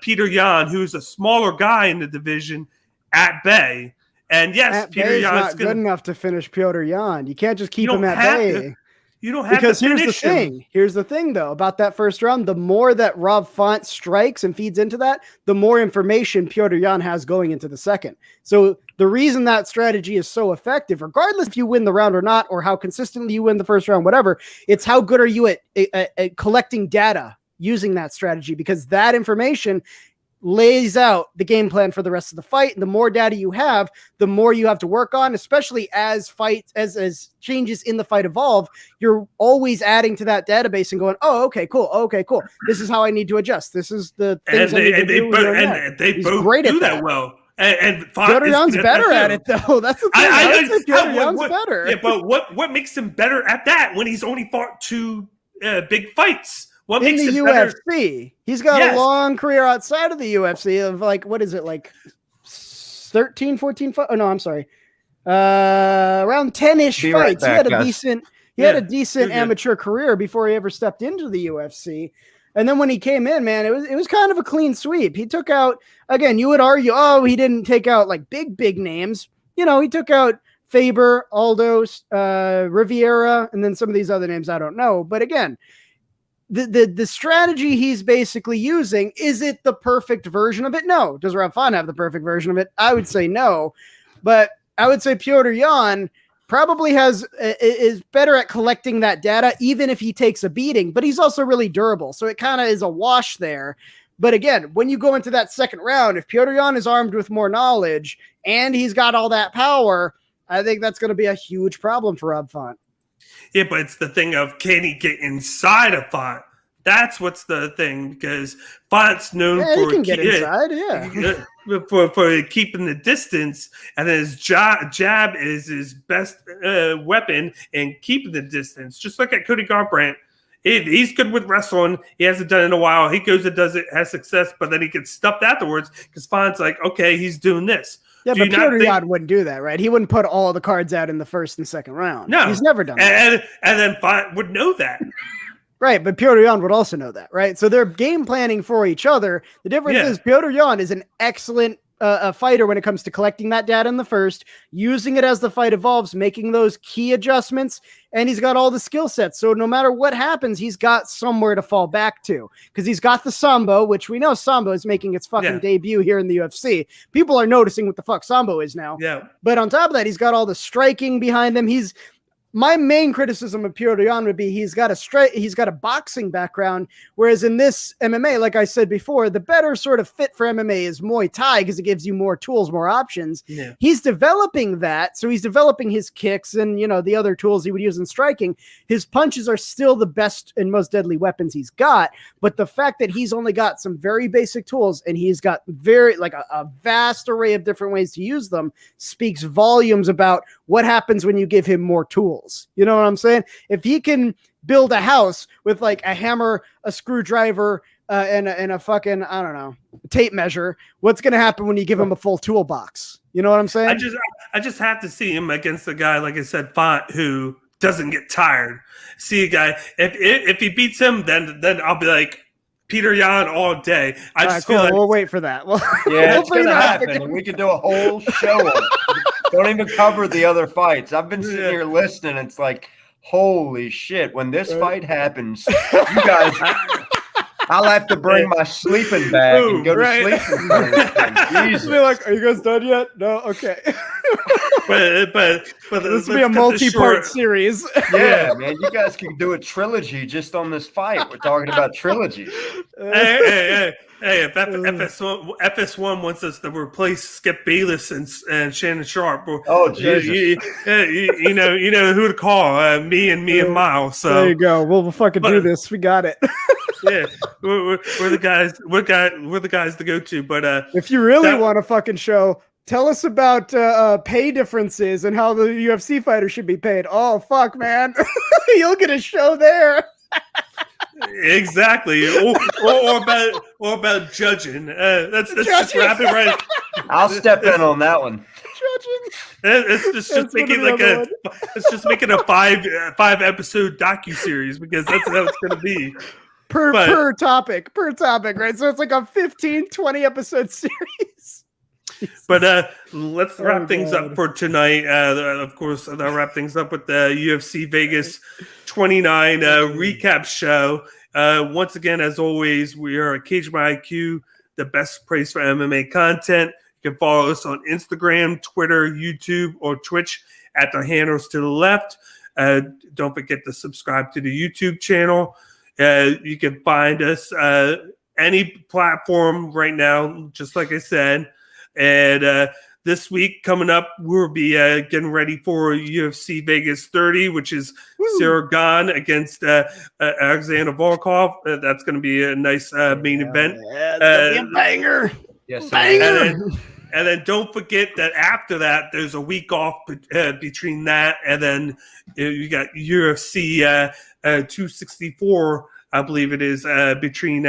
Peter Yan, who's a smaller guy in the division, at bay. And yes, Peter Yan's not good enough to finish Peter Yan. You can't just keep him at bay. You don't have because to here's the finish him. thing. Here's the thing, though, about that first round. The more that Rob Font strikes and feeds into that, the more information Peter Yan has going into the second. So the reason that strategy is so effective, regardless if you win the round or not, or how consistently you win the first round, whatever, it's how good are you at collecting data using that strategy, because that information lays out the game plan for the rest of the fight. And the more data you have, the more you have to work on, especially as changes in the fight evolve. You're always adding to that database and going, oh, okay, cool. This is how I need to adjust. This is the things I need to do. They both great do that well. And Peter Yan's better at it, though. That's the thing. I think Peter Yan's better. Yeah, but what makes him better at that when he's only fought 2 big fights? What in makes the it UFC, better? He's got a long career outside of the UFC of like, what is it, like 13, 14 fights? Oh, no, I'm sorry. Around 10-ish fights. He had a decent amateur career before he ever stepped into the UFC. And then when he came in, man, it was kind of a clean sweep. He took out, again, you would argue, he didn't take out like big names. You know, he took out Faber, Aldo, Riviera, and then some of these other names I don't know. But again, the strategy he's basically using, is it the perfect version of it? No. Does Rob Font have the perfect version of it? I would say no. But I would say Peter Yan probably is better at collecting that data, even if he takes a beating, but he's also really durable. So it kind of is a wash there. But again, when you go into that second round, if Peter Yan is armed with more knowledge and he's got all that power, I think that's going to be a huge problem for Rob Font. Yeah, but it's the thing of, can he get inside of Font? That's what's the thing, because Font's known for he can get inside, for keeping the distance, and then his jab is his best weapon in keeping the distance. Just look at Cody Garbrandt. He's good with wrestling. He hasn't done it in a while. He goes and does it, has success, but then he gets stuffed afterwards because Font's like, okay, he's doing this. Yeah, but Peter Yan wouldn't do that, right? He wouldn't put all the cards out in the first and second round. No. He's never done that. And then Font would know that. Right, but Peter Yan would also know that, right? So they're game planning for each other. The difference is Peter Yan is an excellent fighter when it comes to collecting that data in the first, using it as the fight evolves, making those key adjustments, and he's got all the skill sets. So no matter what happens, he's got somewhere to fall back to, because he's got the Sambo, which we know Sambo is making its fucking debut here in the UFC. People are noticing what the fuck Sambo is now. Yeah. But on top of that, he's got all the striking behind him. My main criticism of Peter Yan would be he's got a boxing background, whereas in this MMA, like I said before, the better sort of fit for MMA is Muay Thai because it gives you more tools, more options. Yeah. He's developing that, so he's developing his kicks and the other tools he would use in striking. His punches are still the best and most deadly weapons he's got, but the fact that he's only got some very basic tools and he's got a vast array of different ways to use them speaks volumes about what happens when you give him more tools. You know what I'm saying? If he can build a house with like a hammer, a screwdriver, and a fucking, I don't know, tape measure, what's going to happen when you give him a full toolbox? You know what I'm saying? I just have to see him against a guy, like I said, Font, who doesn't get tired. See a guy, if he beats him, then I'll be like, Peter Yan all day. I just feel like we'll wait for that. It's going to happen. We could do a whole show on it. Don't even cover the other fights. I've been sitting here listening. It's like, holy shit. When this fight happens, you guys, I'll have to bring my sleeping bag and go to sleep in front of this thing. Jesus. Be like, are you guys done yet? No? Okay. but this will be a multi-part series. Yeah, man. You guys can do a trilogy just on this fight. We're talking about trilogy. Hey, if FS1 wants us to replace Skip Bayless and Shannon Sharp, Jesus. you know who to call. Me and Miles. So there you go. We'll fucking do this. We got it. Yeah, we're the guys. We're the guys to go to. But if you really want a fucking show, tell us about pay differences and how the UFC fighter should be paid. Oh fuck, man, you'll get a show there. Exactly, or about judging. Let's just wrap it right. I'll step in on that one. Judging. It's just making like it's just making a five episode docuseries because that's how it's going to be. Per topic, right? So it's like a 15-20 episode series. But let's wrap things up for tonight. Of course, I'll wrap things up with the UFC Vegas 29 recap show. Once again, as always, we are at Cage My IQ, the best place for MMA content. You can follow us on Instagram, Twitter, YouTube, or Twitch at the handles to the left. Don't forget to subscribe to the YouTube channel. You can find us any platform right now, just like I said. And this week coming up, we'll be getting ready for UFC Vegas 30, which is Sergey against Alexander Volkov. That's going to be a nice main event. Yeah, it's gonna be a banger. Yes, banger. And then don't forget that after that, there's a week off between that, and then you got UFC 264, I believe it is, between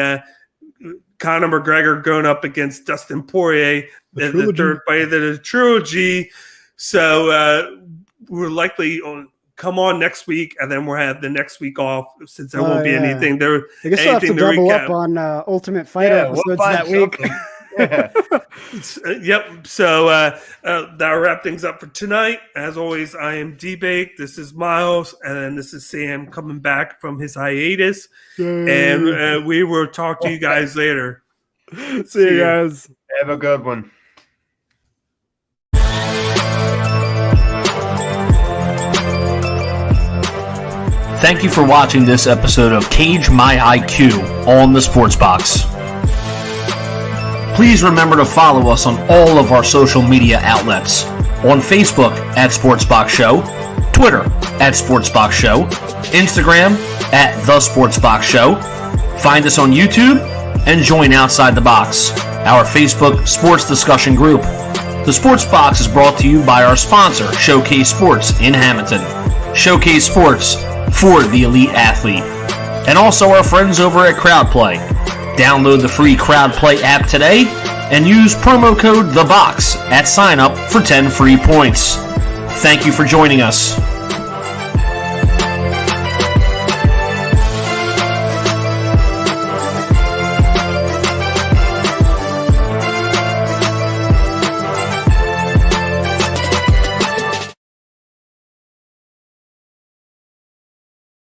Conor McGregor going up against Dustin Poirier, the third fight of the trilogy. So we're likely come on next week, and then we'll have the next week off since there won't be anything there. I guess we'll have to double up on Ultimate Fighter episodes that week. Yep. So that'll wrap things up for tonight. As always, I am D-Bake. This is Miles, and this is Sam coming back from his hiatus. And we will talk to you guys later. See you guys. Have a good one. Thank you for watching this episode of Cage My IQ on the Sports Box. Please remember to follow us on all of our social media outlets. On Facebook at SportsBox Show, Twitter at SportsBox Show, Instagram at The SportsBox Show. Find us on YouTube and join Outside the Box, our Facebook sports discussion group. The Sports Box is brought to you by our sponsor, Showcase Sports in Hamilton. Showcase Sports for the elite athlete. And also our friends over at CrowdPlay. Download the free CrowdPlay app today and use promo code THEBOX at sign up for 10 free points. Thank you for joining us.